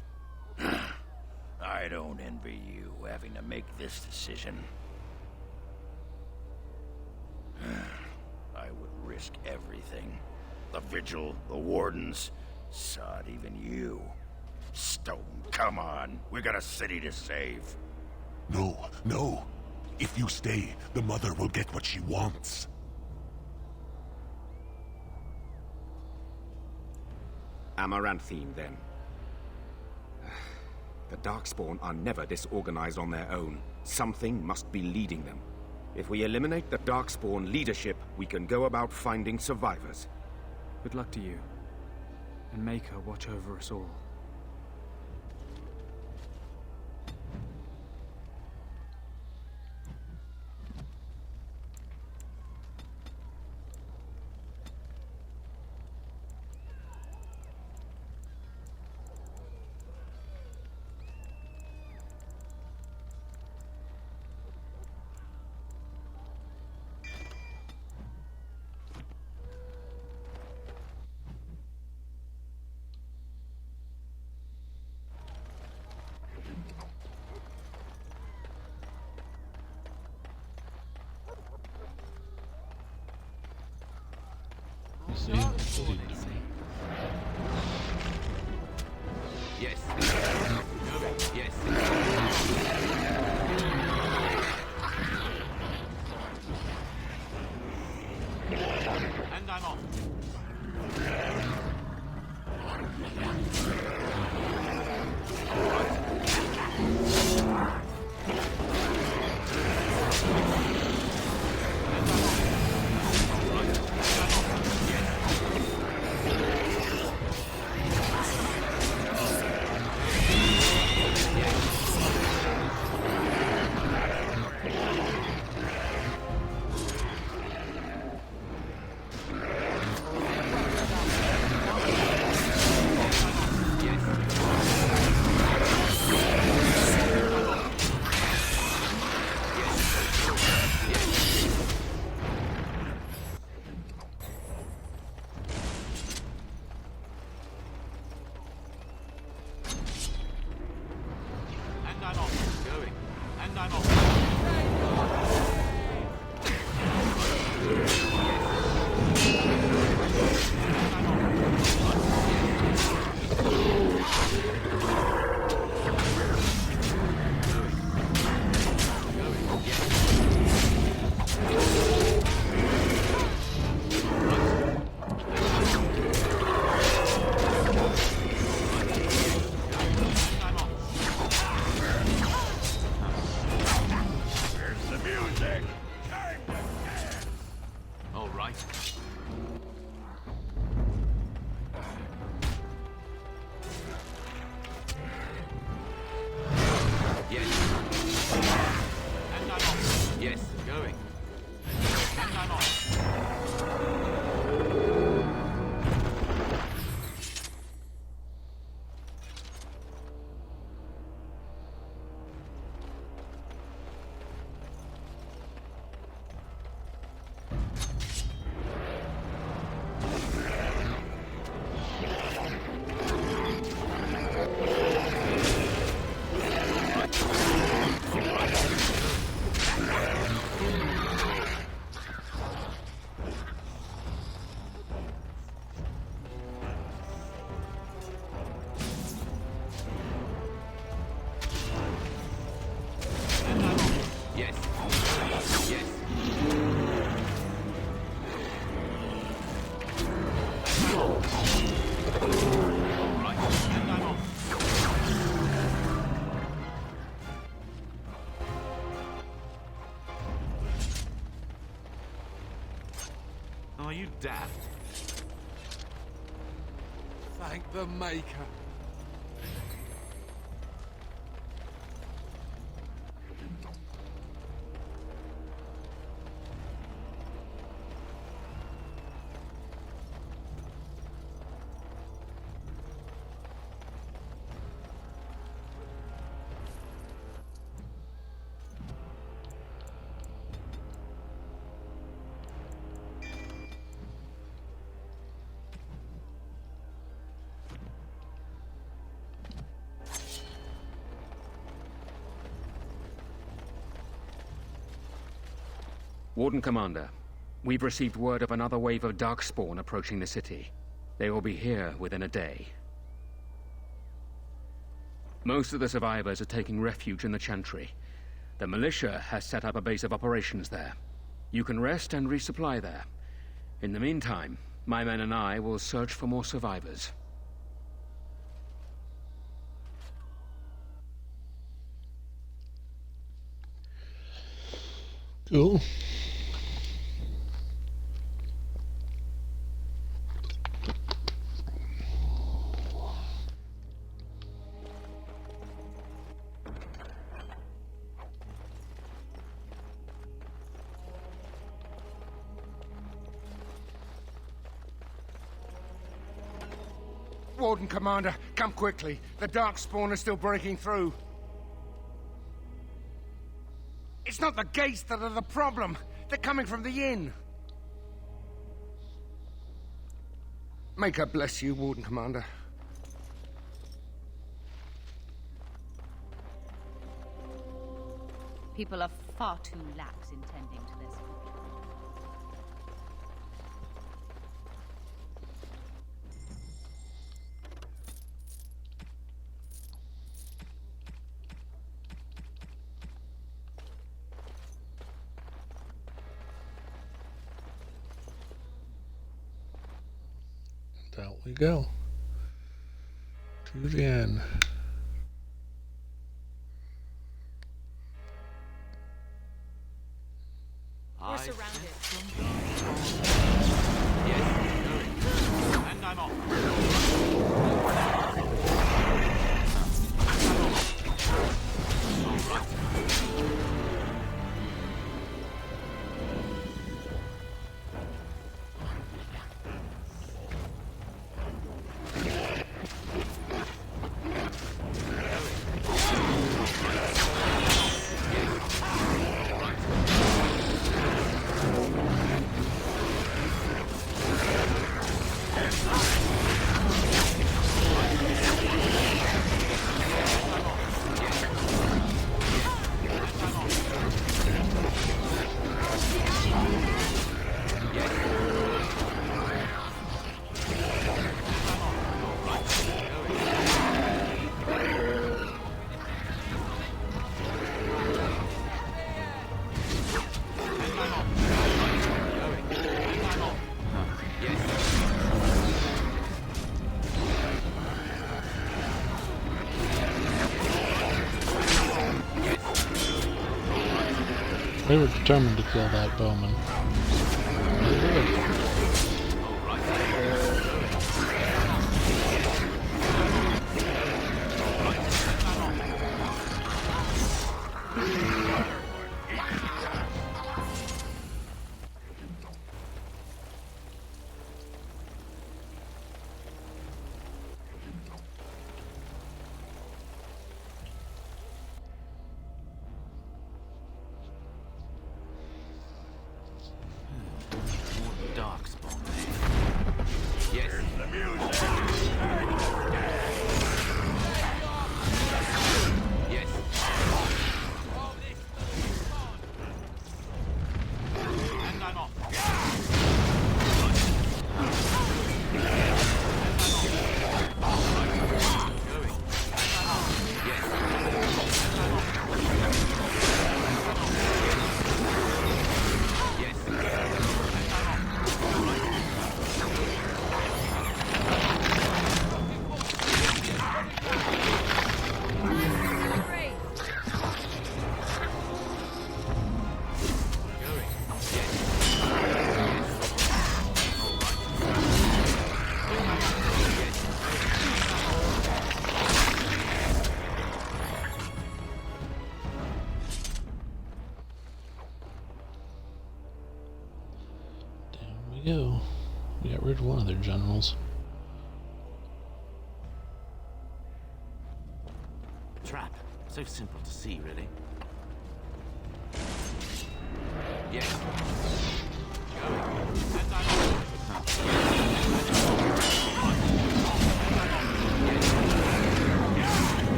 I don't envy you having to make this decision. I would risk everything. The Vigil, the Wardens, sod, even you. Stone, come on. We got a city to save. No, no. If you stay, the Mother will get what she wants. Amaranthine, then. The Darkspawn are never disorganized on their own. Something must be leading them. If we eliminate the Darkspawn leadership, we can go about finding survivors. Good luck to you. And make her watch over us all. Yes. Yes. And I'm off. Are you daft? Thank the Maker. Warden Commander, we've received word of another wave of Darkspawn approaching the city. They will be here within a day. Most of the survivors are taking refuge in the Chantry. The militia has set up a base of operations there. You can rest and resupply there. In the meantime, my men and I will search for more survivors. Cool. Warden Commander, come quickly. The Darkspawn are still breaking through. It's not the gates that are the problem. They're coming from the inn. Maker bless you, Warden Commander. People are far too lax in tending to their school. Out we go. To the end. We're surrounded. Yes, and I'm off. They were determined to kill that bowman. They did. Go. We got rid of one of their generals. Trap. So simple to see, really. Yes.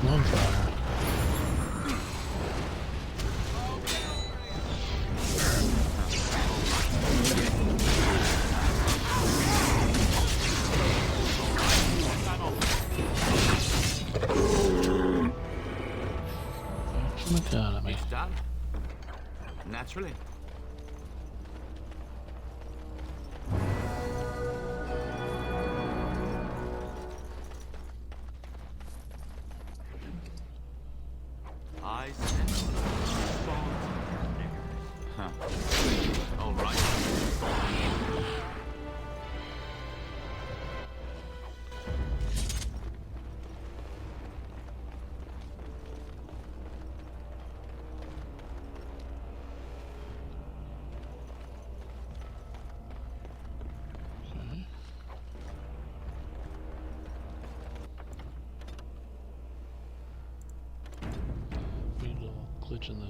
On fire. economy. It's done. Naturally. I sense huh. All right. Glitch in the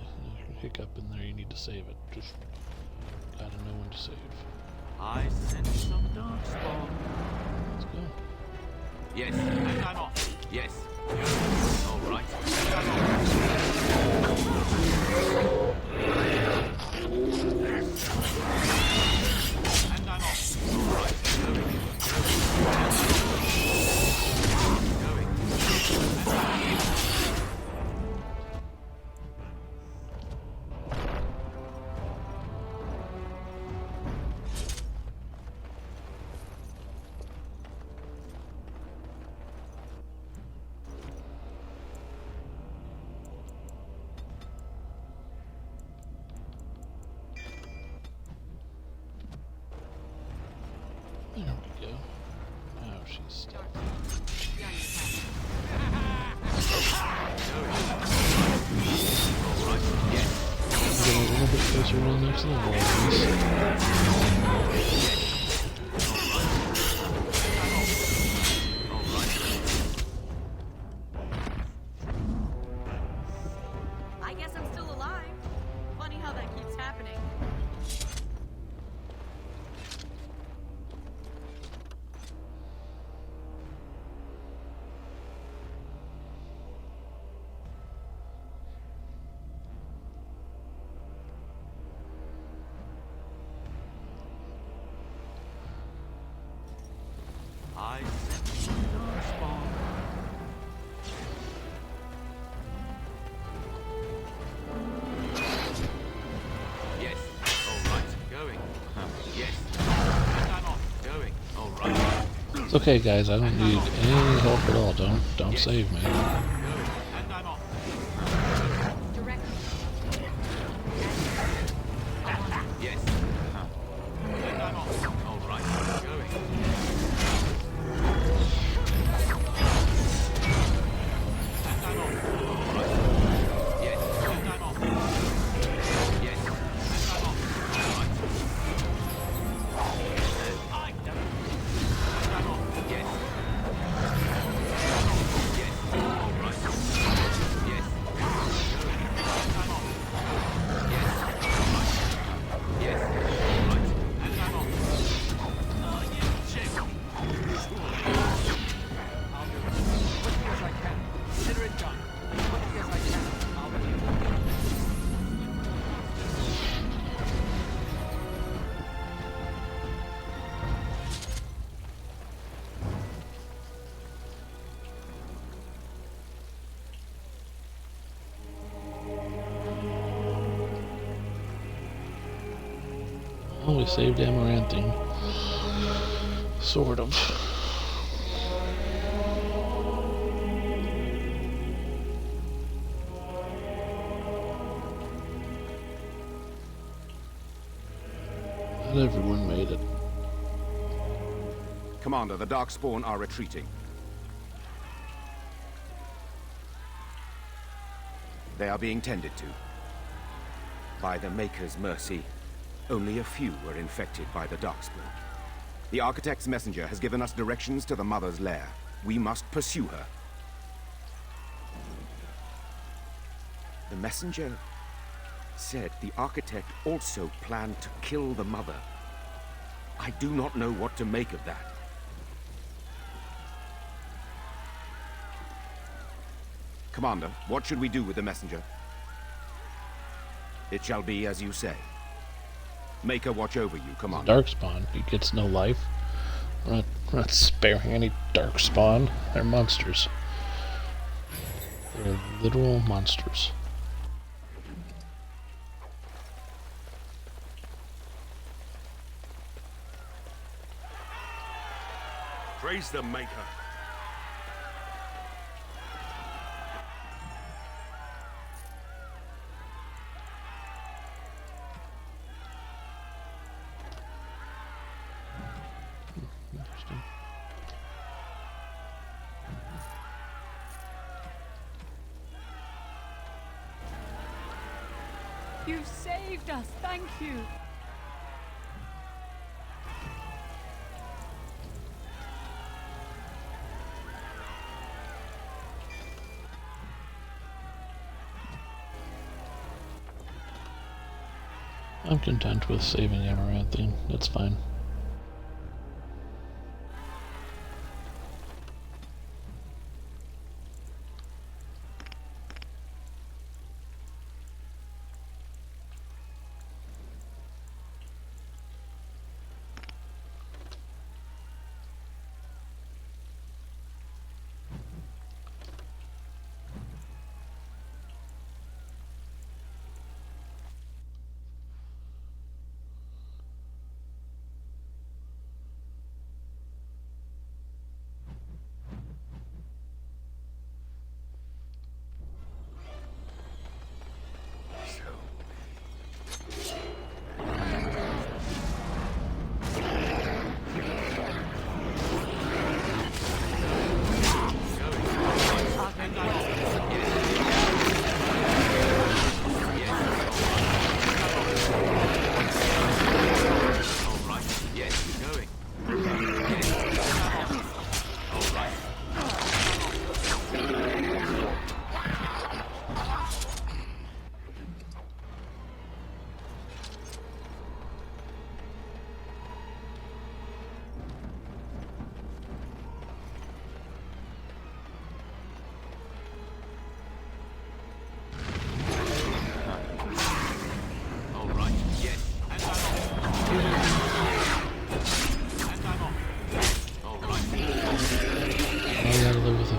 hiccup in there, you need to save it. Just gotta know when to save. I sense some dark spawn. Let's go. Yes, and I'm off. Yes. All right. And I'm off. All right. There we go. Now she's stuck. Get a little bit closer to the next level, I I guess I'm still alive. Funny how that keeps happening. I sense some dark spawn. Yes. All right. Going. Yes. And I'm off. Going. All right. It's okay, guys. I don't need any help at all. Don't save me. And I'm off. Yes. And I'm off. All right. Going. Oh, we saved Amaranthine. Sort of. Not everyone made it. Commander, the Darkspawn are retreating. They are being tended to. By the Maker's mercy, only a few were infected by the Darkspawn. The Architect's messenger has given us directions to the Mother's lair. We must pursue her. The messenger said the Architect also planned to kill the Mother. I do not know what to make of that. Commander, what should we do with the messenger? It shall be as you say. Maker watch over you, Commander. Darkspawn, he gets no life. We're not sparing any Darkspawn. They're monsters. They're literal monsters. Praise the Maker. Interesting. You've saved us, thank you. I'm content with saving Amaranthine. That's fine.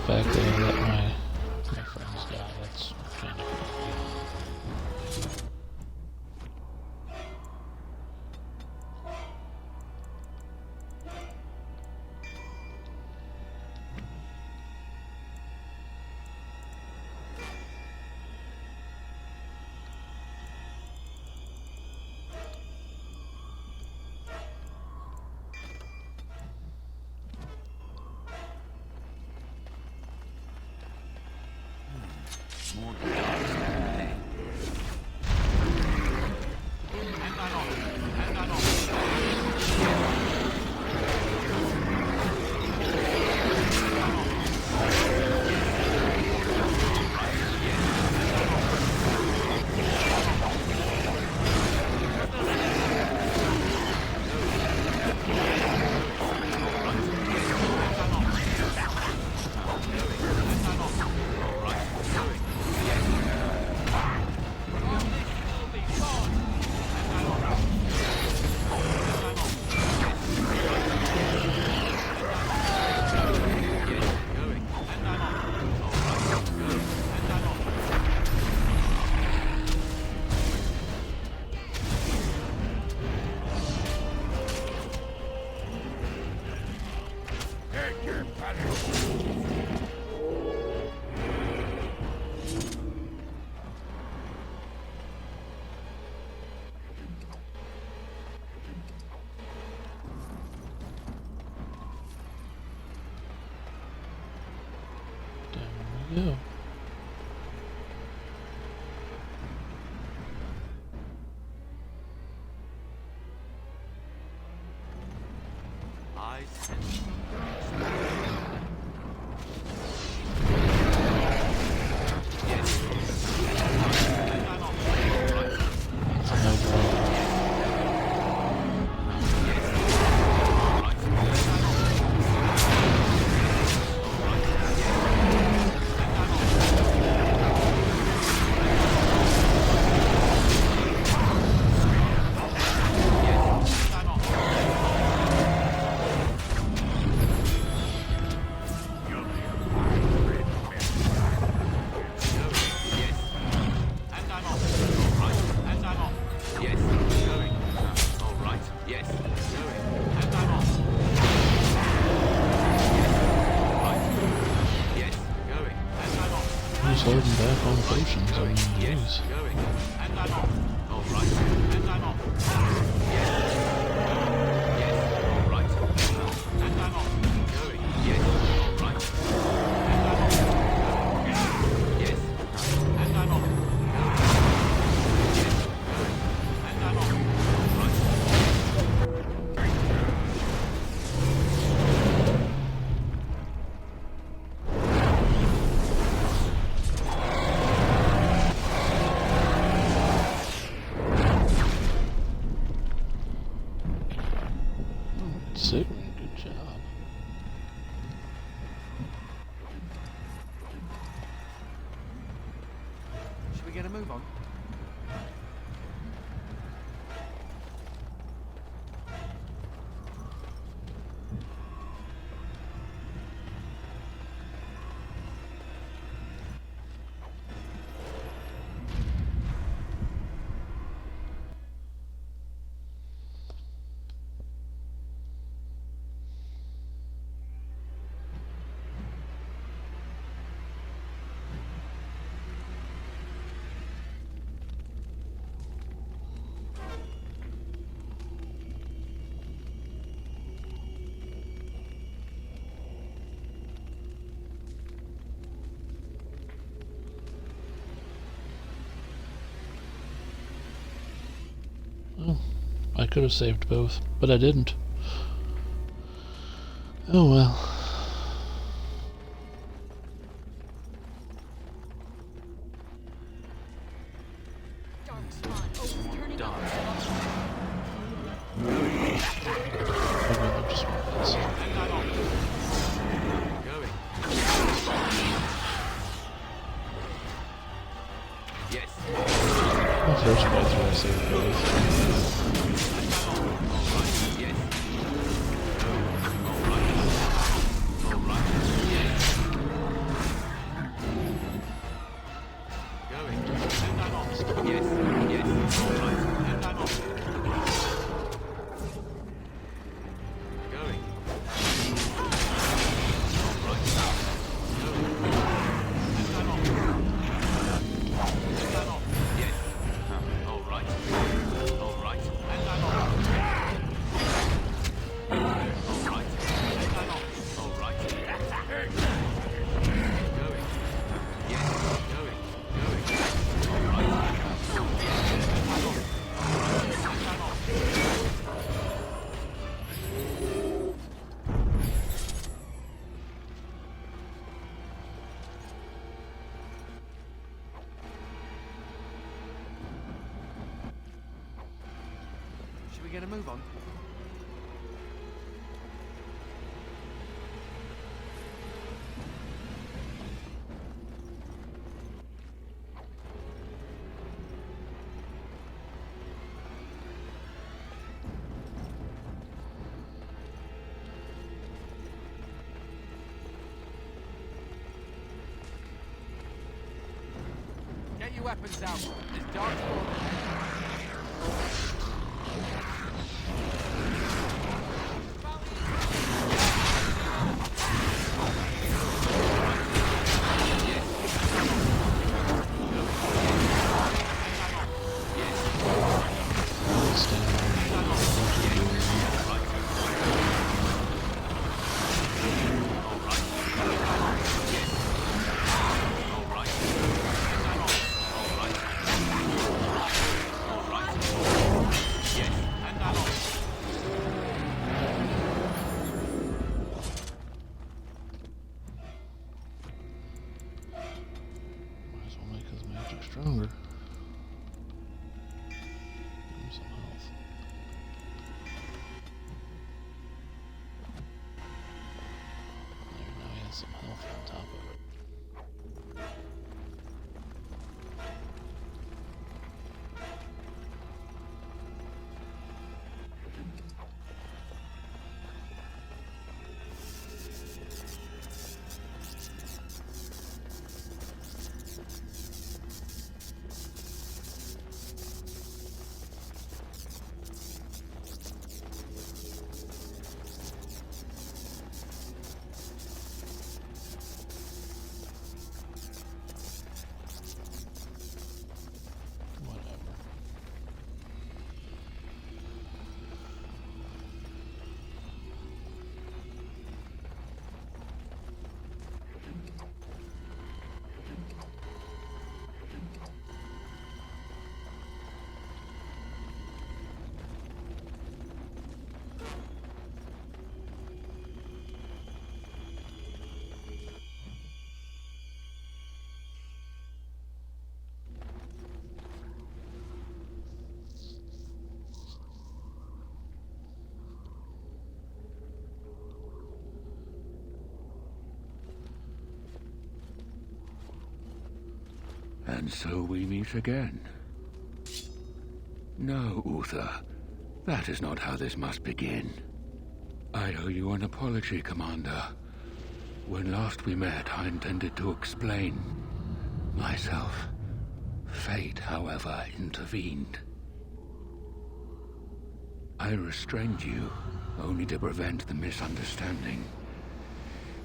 Fact that I let my friends die, that's kind of creepy. Yeah. I sense holding back on potions. I mean, jeez. Going. And I'm off. All right. And I'm off. Yes. Yes. All right. And I'm off. Going. Yes. All right. And I'm off. Yes. And I'm off. Yes. And I'm off. All right. Sigmund, good job. Should we get a move on? Oh, I could have saved both, but I didn't. Oh well. First playthrough I saved both. Get a move on. Get your weapons out. There's dark spawn. Stronger. Give him some health. There, now he has some health on top of it. And so we meet again. No, Uther. That is not how this must begin. I owe you an apology, Commander. When last we met, I intended to explain myself. Fate, however, intervened. I restrained you, only to prevent the misunderstanding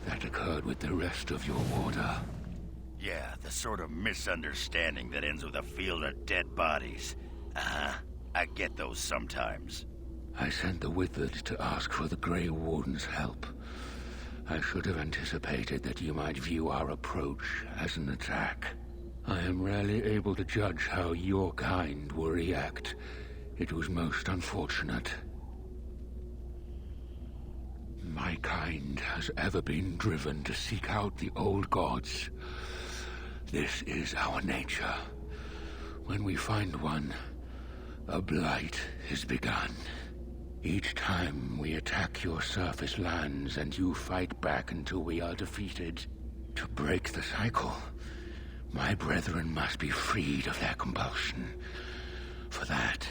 that occurred with the rest of your order. Yeah, the sort of misunderstanding that ends with a field of dead bodies. I get those sometimes. I sent the Withered to ask for the Grey Warden's help. I should have anticipated that you might view our approach as an attack. I am rarely able to judge how your kind will react. It was most unfortunate. My kind has ever been driven to seek out the old gods. This is our nature. When we find one, a blight is begun. Each time we attack your surface lands and you fight back until we are defeated. To break the cycle, my brethren must be freed of their compulsion. For that,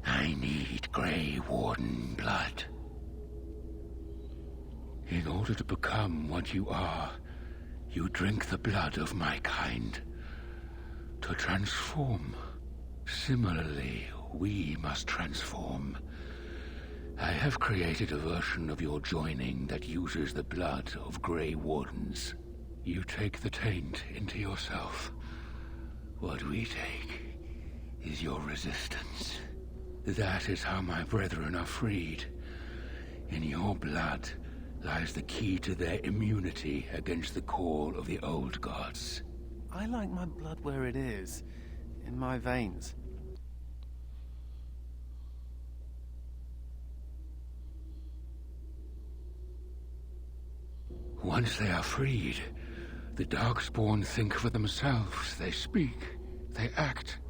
I need Grey Warden blood. In order to become what you are, you drink the blood of my kind. To transform. Similarly, we must transform. I have created a version of your joining that uses the blood of Grey Wardens. You take the taint into yourself. What we take is your resistance. That is how my brethren are freed. In your blood lies the key to their immunity against the call of the old gods. I like my blood where it is, in my veins. Once they are freed, the Darkspawn think for themselves. They speak, they act.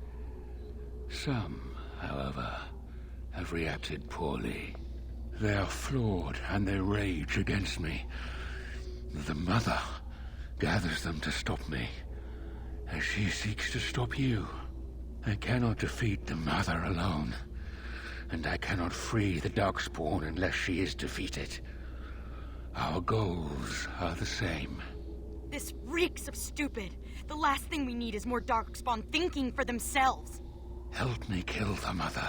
Some, however, have reacted poorly. They are flawed and they rage against me. The Mother gathers them to stop me, as she seeks to stop you. I cannot defeat the Mother alone, and I cannot free the Darkspawn unless she is defeated. Our goals are the same. This reeks of stupid. The last thing we need is more Darkspawn thinking for themselves. Help me kill the Mother,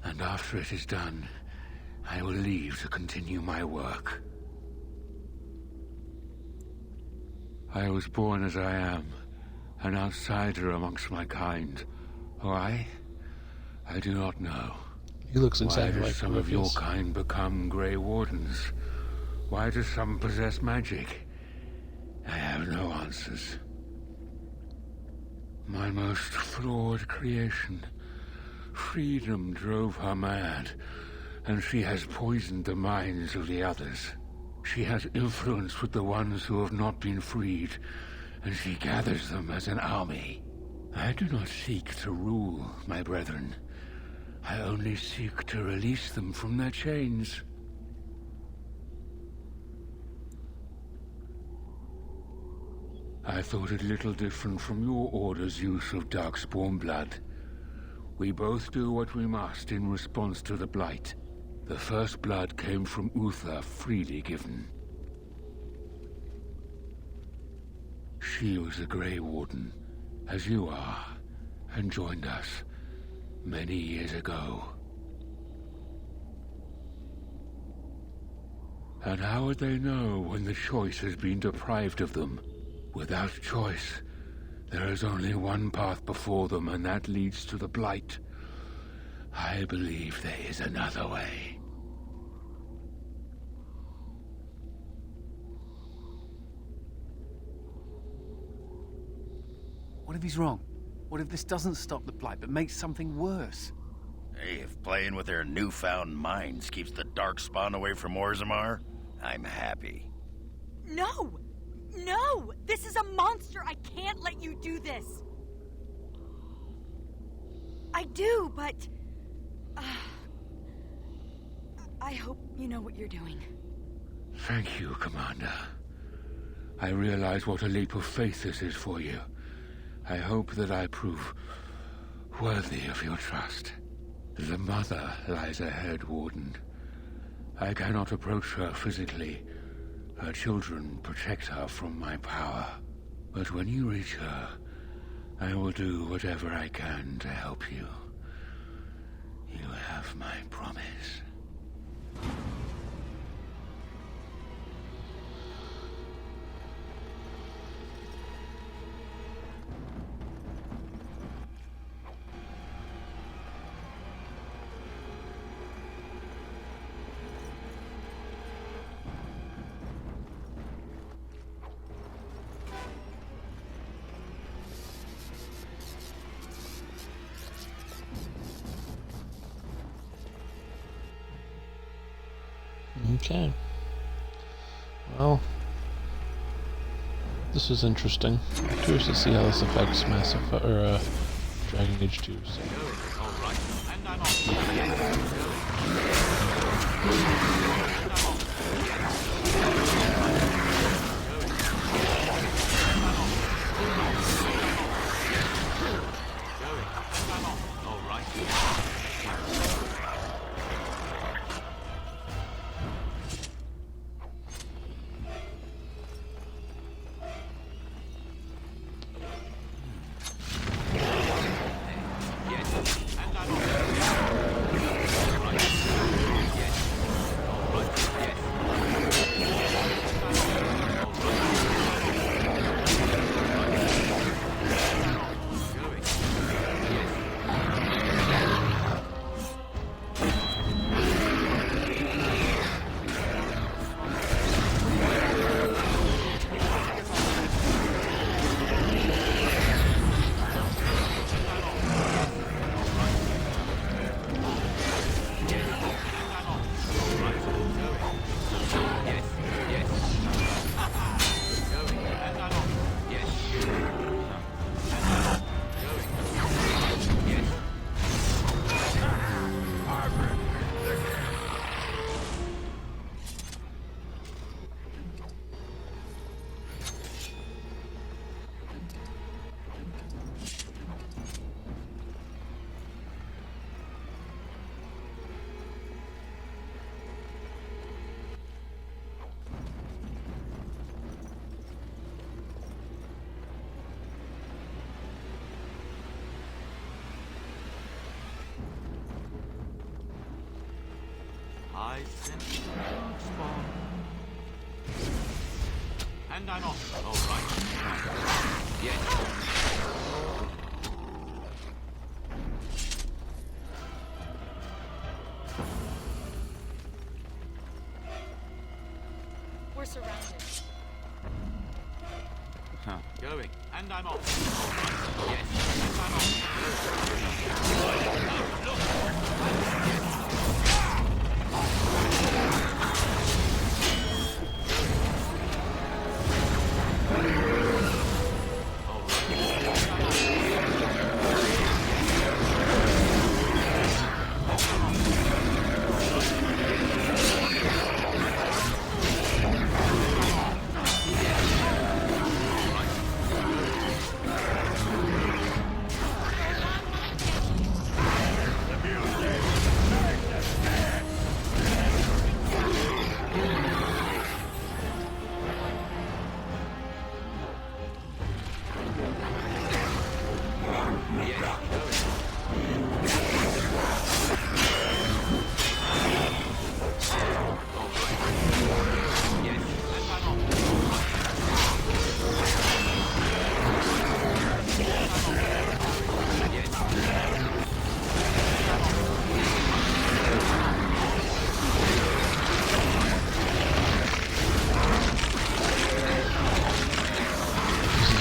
and after it is done, I will leave to continue my work. I was born as I am, an outsider amongst my kind. Why? I do not know. He looks exactly Why like do some of your Prometheus. kind become Grey Wardens? Why do some possess magic? I have no answers. My most flawed creation. Freedom drove her mad, and she has poisoned the minds of the others. She has influence with the ones who have not been freed, and she gathers them as an army. I do not seek to rule, my brethren. I only seek to release them from their chains. I thought it little different from your order's use of Darkspawn blood. We both do what we must in response to the Blight. The first blood came from Uther, freely given. She was a Grey Warden, as you are, and joined us many years ago. And how would they know when the choice has been deprived of them? Without choice, there is only one path before them, and that leads to the Blight. I believe there is another way. What if he's wrong? What if this doesn't stop the Blight, but makes something worse? Hey, if playing with their newfound minds keeps the Darkspawn away from Orzammar, I'm happy. No! No! This is a monster! I can't let you do this! I do, but... I hope you know what you're doing. Thank you, Commander. I realize what a leap of faith this is for you. I hope that I prove worthy of your trust. The mother lies ahead, Warden. I cannot approach her physically. Her children protect her from my power. But when you reach her, I will do whatever I can to help you. You have my promise. Okay. Well, this is interesting. I'm curious to see how this affects Mass Effect or Dragon Age 2. So. I sense the dark spawn. And I'm off. All right. Yes. We're surrounded. Huh. Going. And I'm off. All right. Yes. And I'm off. Look.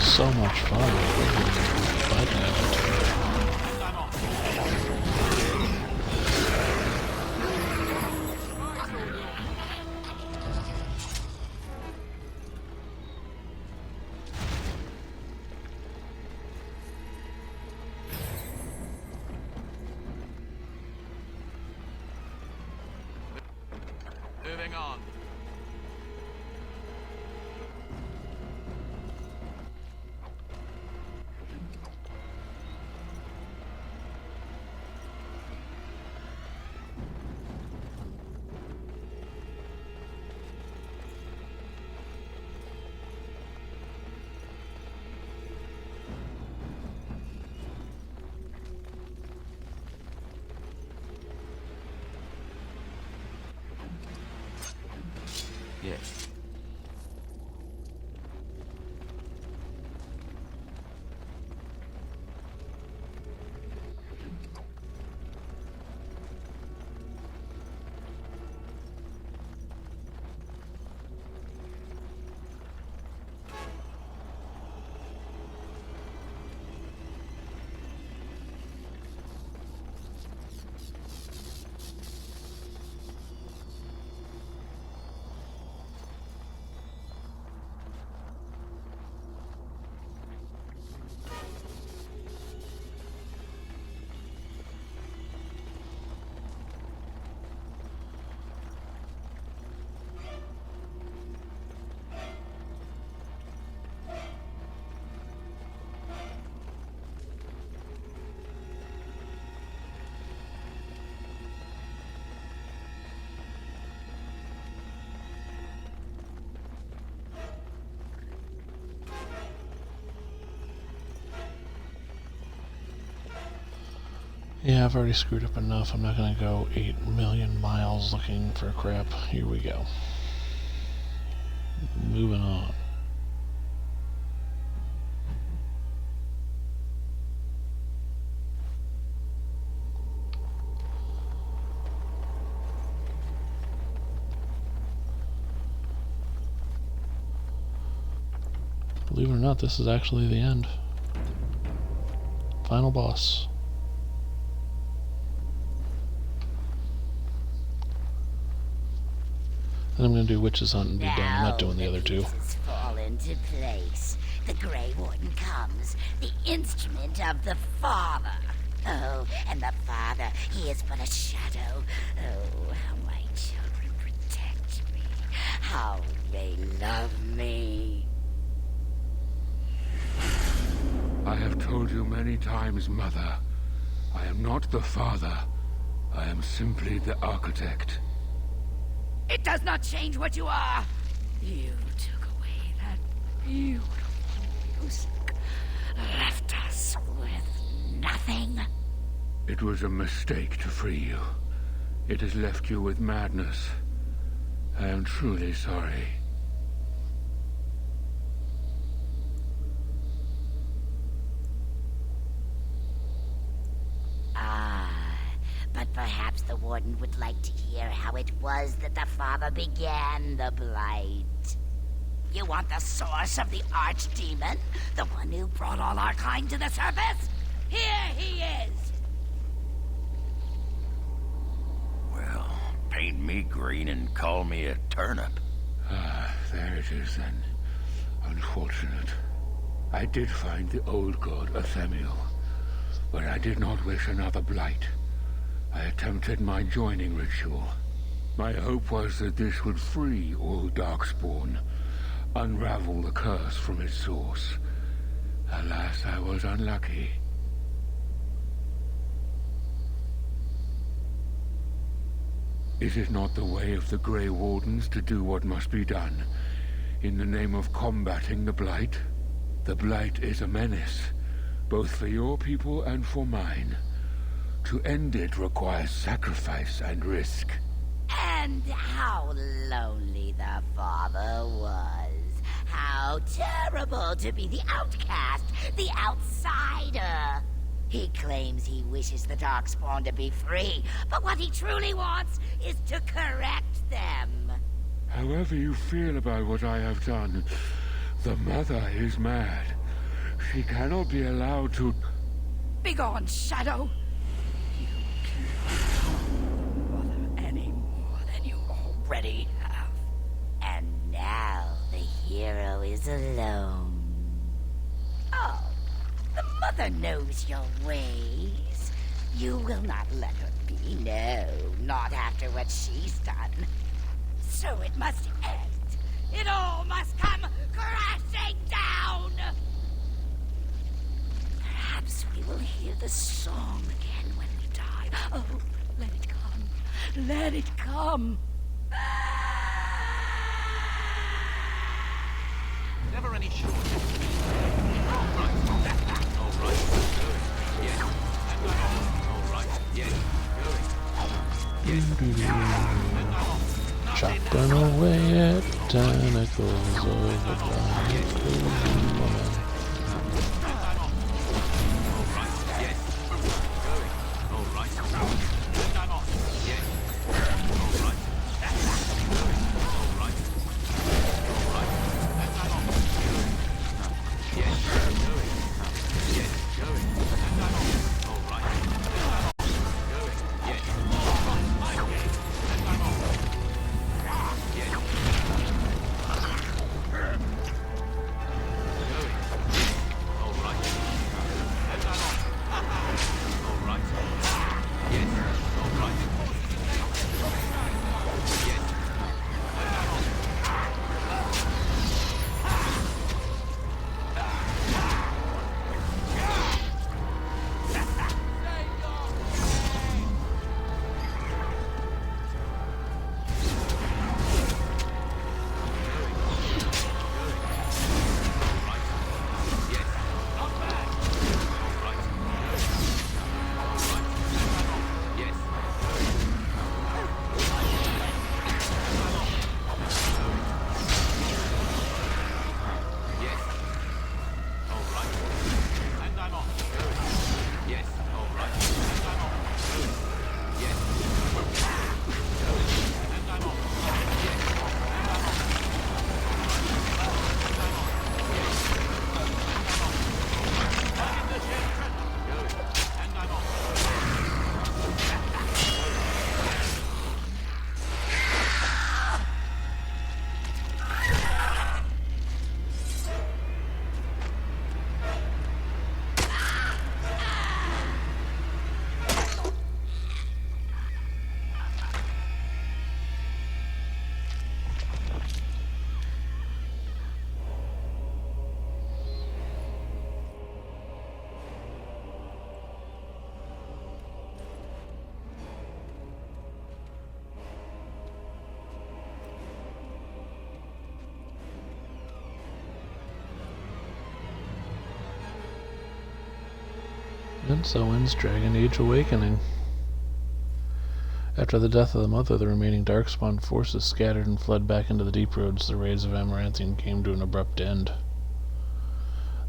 So much fun. Moving on. Yeah, I've already screwed up enough. I'm not gonna go 8 million miles looking for crap. Here we go. Moving on. Believe it or not, this is actually the end. Final boss. Then I'm going to do Witch's Hunt and be done. I'm not doing the other two. Fall into place. The Grey Warden comes, the instrument of the Father. Oh, and the Father, he is but a shadow. Oh, how my children protect me. How they love me. I have told you many times, Mother. I am not the Father. I am simply the Architect. It does not change what you are. You took away that beautiful music, left us with nothing. It was a mistake to free you. It has left you with madness. I am truly sorry. But perhaps the Warden would like to hear how it was that the Father began the Blight. You want the source of the Archdemon? The one who brought all our kind to the surface? Here he is! Well, paint me green and call me a turnip. Ah, there it is then. Unfortunate. I did find the old god Athemiel, but I did not wish another Blight. I attempted my joining ritual. My hope was that this would free all Darkspawn, unravel the curse from its source. Alas, I was unlucky. Is it not the way of the Grey Wardens to do what must be done, in the name of combating the Blight? The Blight is a menace, both for your people and for mine. To end it requires sacrifice and risk. And how lonely the Father was. How terrible to be the outcast, the outsider. He claims he wishes the Darkspawn to be free, but what he truly wants is to correct them. However you feel about what I have done, the Mother is mad. She cannot be allowed to... Begone, Shadow! Already have. And now the hero is alone. Oh, the Mother knows your ways. You will not let her be, no, not after what she's done. So it must end. It all must come crashing down! Perhaps we will hear the song again when we die. Oh, let it come. Let it come. Never any short. All right. Yeah. All right. Yeah. Chopping away at the tentacles of the blind woman. And so ends Dragonage Awakening. After the death of the mother, the remaining Darkspawn forces scattered and fled back into the deep roads. The raids of Amaranthine came to an abrupt end.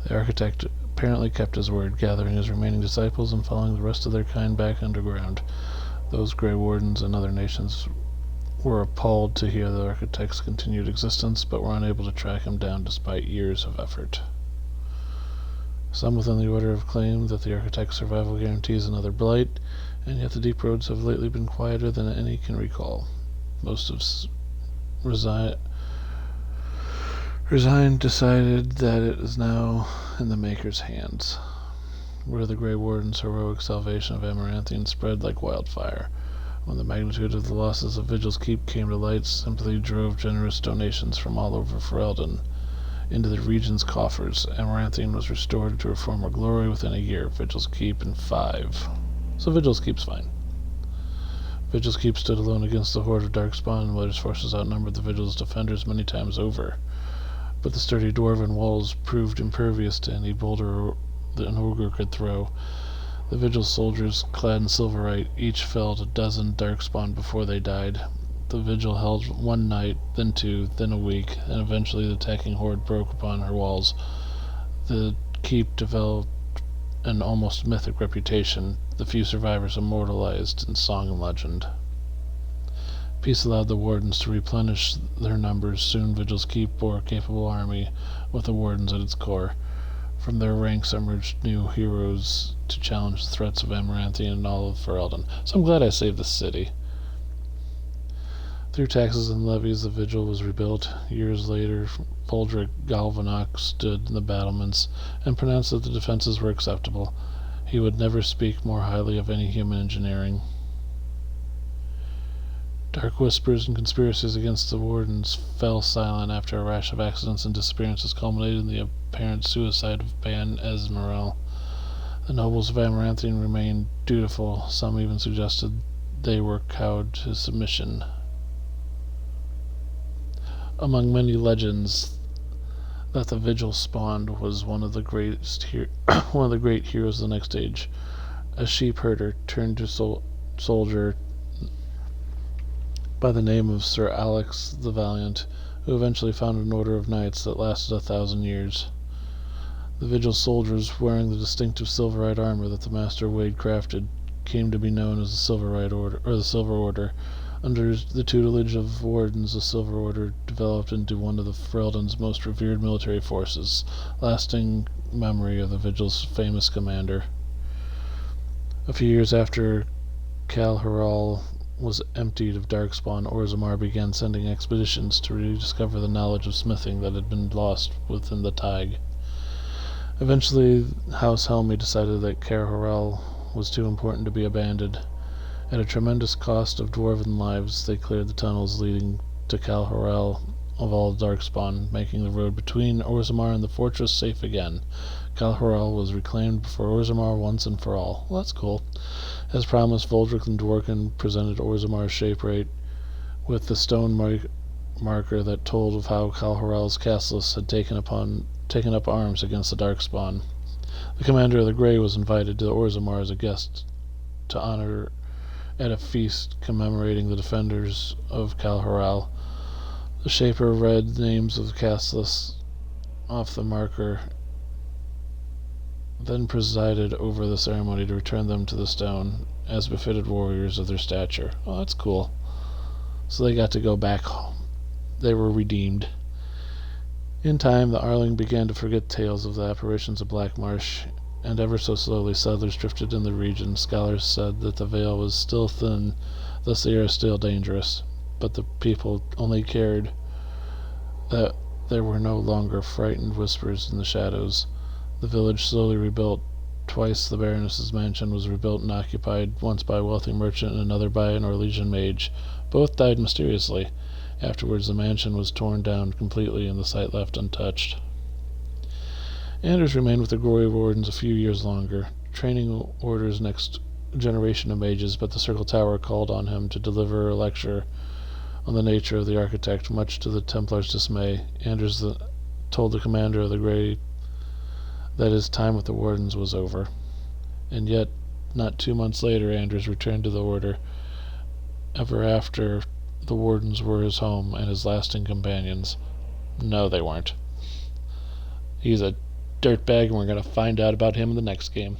The architect apparently kept his word, gathering his remaining disciples and following the rest of their kind back underground. Those Grey Wardens and other nations were appalled to hear the architect's continued existence, but were unable to track him down despite years of effort. Some within the Order have claimed that the architect's survival guarantees another blight, and yet the deep roads have lately been quieter than any can recall. Most have resigned, decided that it is now in the Maker's hands, where the Grey Warden's heroic salvation of Amaranthine spread like wildfire. When the magnitude of the losses of Vigil's Keep came to light, simply drove generous donations from all over Ferelden into the region's coffers. Amaranthine was restored to her former glory within a year, Vigil's Keep in 5. So Vigil's Keep's fine. Vigil's Keep stood alone against the horde of Darkspawn, and Wilder's forces outnumbered the Vigil's defenders many times over. But the sturdy dwarven walls proved impervious to any boulder that an ogre could throw. The Vigil soldiers, clad in silverite, each felled a dozen Darkspawn before they died. The Vigil held one night, then 2, then a week, and eventually the attacking horde broke upon her walls. The keep developed an almost mythic reputation, the few survivors immortalized in song and legend. Peace allowed the Wardens to replenish their numbers. Soon Vigil's Keep bore a capable army, with the Wardens at its core. From their ranks emerged new heroes to challenge the threats of Amaranthine and all of Ferelden. So I'm glad I saved the city. Through taxes and levies, the Vigil was rebuilt. Years later, Voldric Galvanok stood in the battlements and pronounced that the defenses were acceptable. He would never speak more highly of any human engineering. Dark whispers and conspiracies against the Wardens fell silent after a rash of accidents and disappearances culminated in the apparent suicide of Ban Esmeralda. The nobles of Amaranthine remained dutiful. Some even suggested they were cowed to submission. Among many legends that the Vigil spawned was one of the great heroes of the next age, a sheep herder turned to soldier by the name of Sir Alex the Valiant, who eventually founded an order of knights that lasted 1,000 years. The Vigil soldiers, wearing the distinctive silverite armor that the Master Wade crafted, came to be known as the Silverite Order, or the Silver Order. Under the tutelage of Wardens, the Silver Order developed into one of the Ferelden's most revered military forces, lasting memory of the Vigil's famous commander. A few years after Cal Harral was emptied of Darkspawn, Orzammar began sending expeditions to rediscover the knowledge of smithing that had been lost within the Tig. Eventually, House Helmi decided that Caer Harral was too important to be abandoned. At a tremendous cost of dwarven lives, they cleared the tunnels leading to Cal Harral of all Darkspawn, making the road between Orzammar and the fortress safe again. Cal Harral was reclaimed for Orzammar once and for all. Well, that's cool. As promised, Voldric and Dworkin presented Orzammar's shaperate with the stone marker that told of how Cal Harral's Castless had taken up arms against the Darkspawn. The commander of the Grey was invited to Orzammar as a guest to honor at a feast commemorating the defenders of Cal Harral. The shaper read the names of the Castless off the marker, then presided over the ceremony to return them to the stone, as befitted warriors of their stature. Oh, that's cool. So they got to go back home. They were redeemed. In time, the Arling began to forget tales of the apparitions of Black Marsh, and ever so slowly settlers drifted in the region. Scholars said that the veil was still thin, thus the air still dangerous, but the people only cared that there were no longer frightened whispers in the shadows. The village slowly rebuilt. Twice the Baroness's mansion was rebuilt and occupied, once by a wealthy merchant and another by an Orlesian mage. Both died mysteriously. Afterwards the mansion was torn down completely and the site left untouched. Anders remained with the Grey Wardens a few years longer, training Order's next generation of mages, but the Circle Tower called on him to deliver a lecture on the nature of the architect. Much to the Templars' dismay, Anders told the commander of the Grey that his time with the Wardens was over. And yet, not 2 months later, Anders returned to the Order. Ever after, the Wardens were his home and his lasting companions. No, they weren't. He's a dirtbag, and we're going to find out about him in the next game.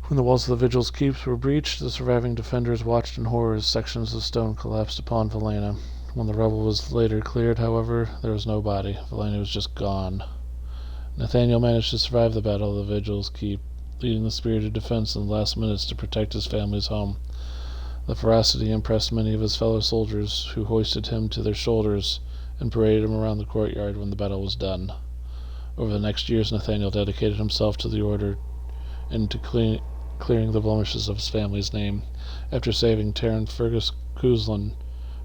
When the walls of the Vigil's keeps were breached, the surviving defenders watched in horror as sections of stone collapsed upon Valena. When the rubble was later cleared, however, there was no body. Valena was just gone. Nathaniel managed to survive the battle of the Vigil's keep, leading the spirited defense in the last minutes to protect his family's home. The ferocity impressed many of his fellow soldiers, who hoisted him to their shoulders and paraded him around the courtyard when the battle was done. Over the next years, Nathaniel dedicated himself to the Order and to clearing the blemishes of his family's name. After saving Terran Fergus Kuzlin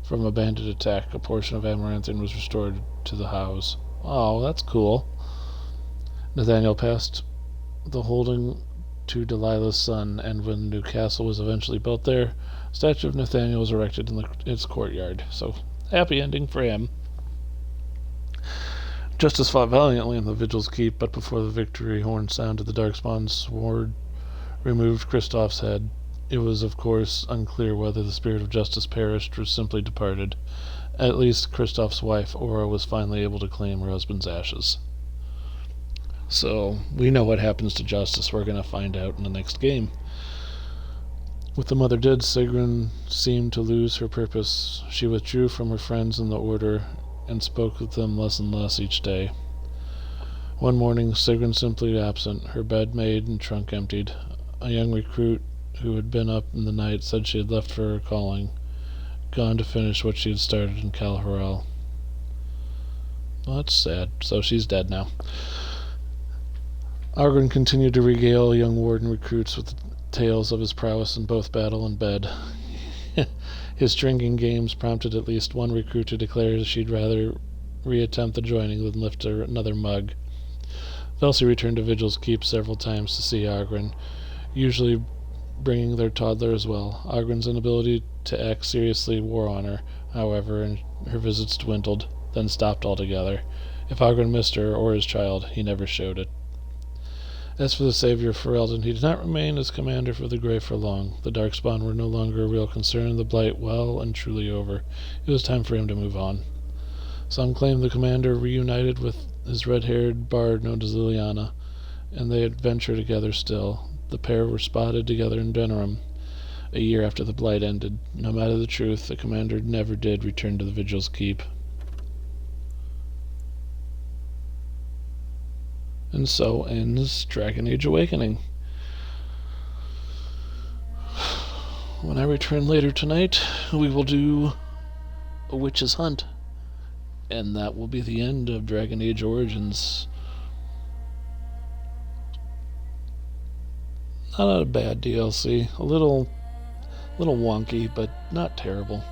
from a bandit attack, a portion of Amaranthin was restored to the house. Oh, that's cool. Nathaniel passed the holding to Delilah's son, and when the new castle was eventually built there, a statue of Nathaniel was erected in its courtyard. So, happy ending for him. Justice fought valiantly in the Vigil's keep, but before the victory horn sounded, the Darkspawn's sword removed Kristoff's head. It was, of course, unclear whether the spirit of justice perished or simply departed. At least Kristoff's wife, Aura, was finally able to claim her husband's ashes. So, we know what happens to Justice. We're going to find out in the next game. With the mother dead, Sigrun seemed to lose her purpose. She withdrew from her friends in the Order and spoke with them less and less each day. One morning, Sigrun simply absent, her bed made and trunk emptied. A young recruit who had been up in the night said she had left for her calling, gone to finish what she had started in Kalharel. Well, that's sad. So she's dead now. Argren continued to regale young Warden recruits with tales of his prowess in both battle and bed. His drinking games prompted at least one recruit to declare she'd rather reattempt the joining than lift another mug. Velsi returned to Vigil's Keep several times to see Argren, usually bringing their toddler as well. Argren's inability to act seriously wore on her, however, and her visits dwindled, then stopped altogether. If Argren missed her or his child, he never showed it. As for the savior of Ferelden, he did not remain as commander for the Grey for long. The Darkspawn were no longer a real concern, the Blight well and truly over. It was time for him to move on. Some claim the commander reunited with his red-haired bard known as Liliana, and they adventure together still. The pair were spotted together in Denerim a year after the Blight ended. No matter the truth, the commander never did return to the Vigil's Keep. And so ends Dragonage Awakening. When I return later tonight, we will do a Witch's Hunt. And that will be the end of Dragonage Origins. Not a bad DLC. A little wonky, but not terrible.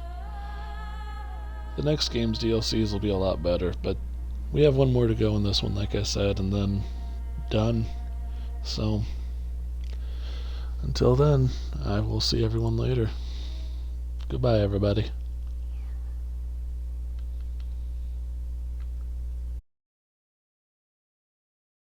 The next game's DLCs will be a lot better, but we have one more to go in this one, like I said, and then done. So, until then, I will see everyone later. Goodbye, everybody.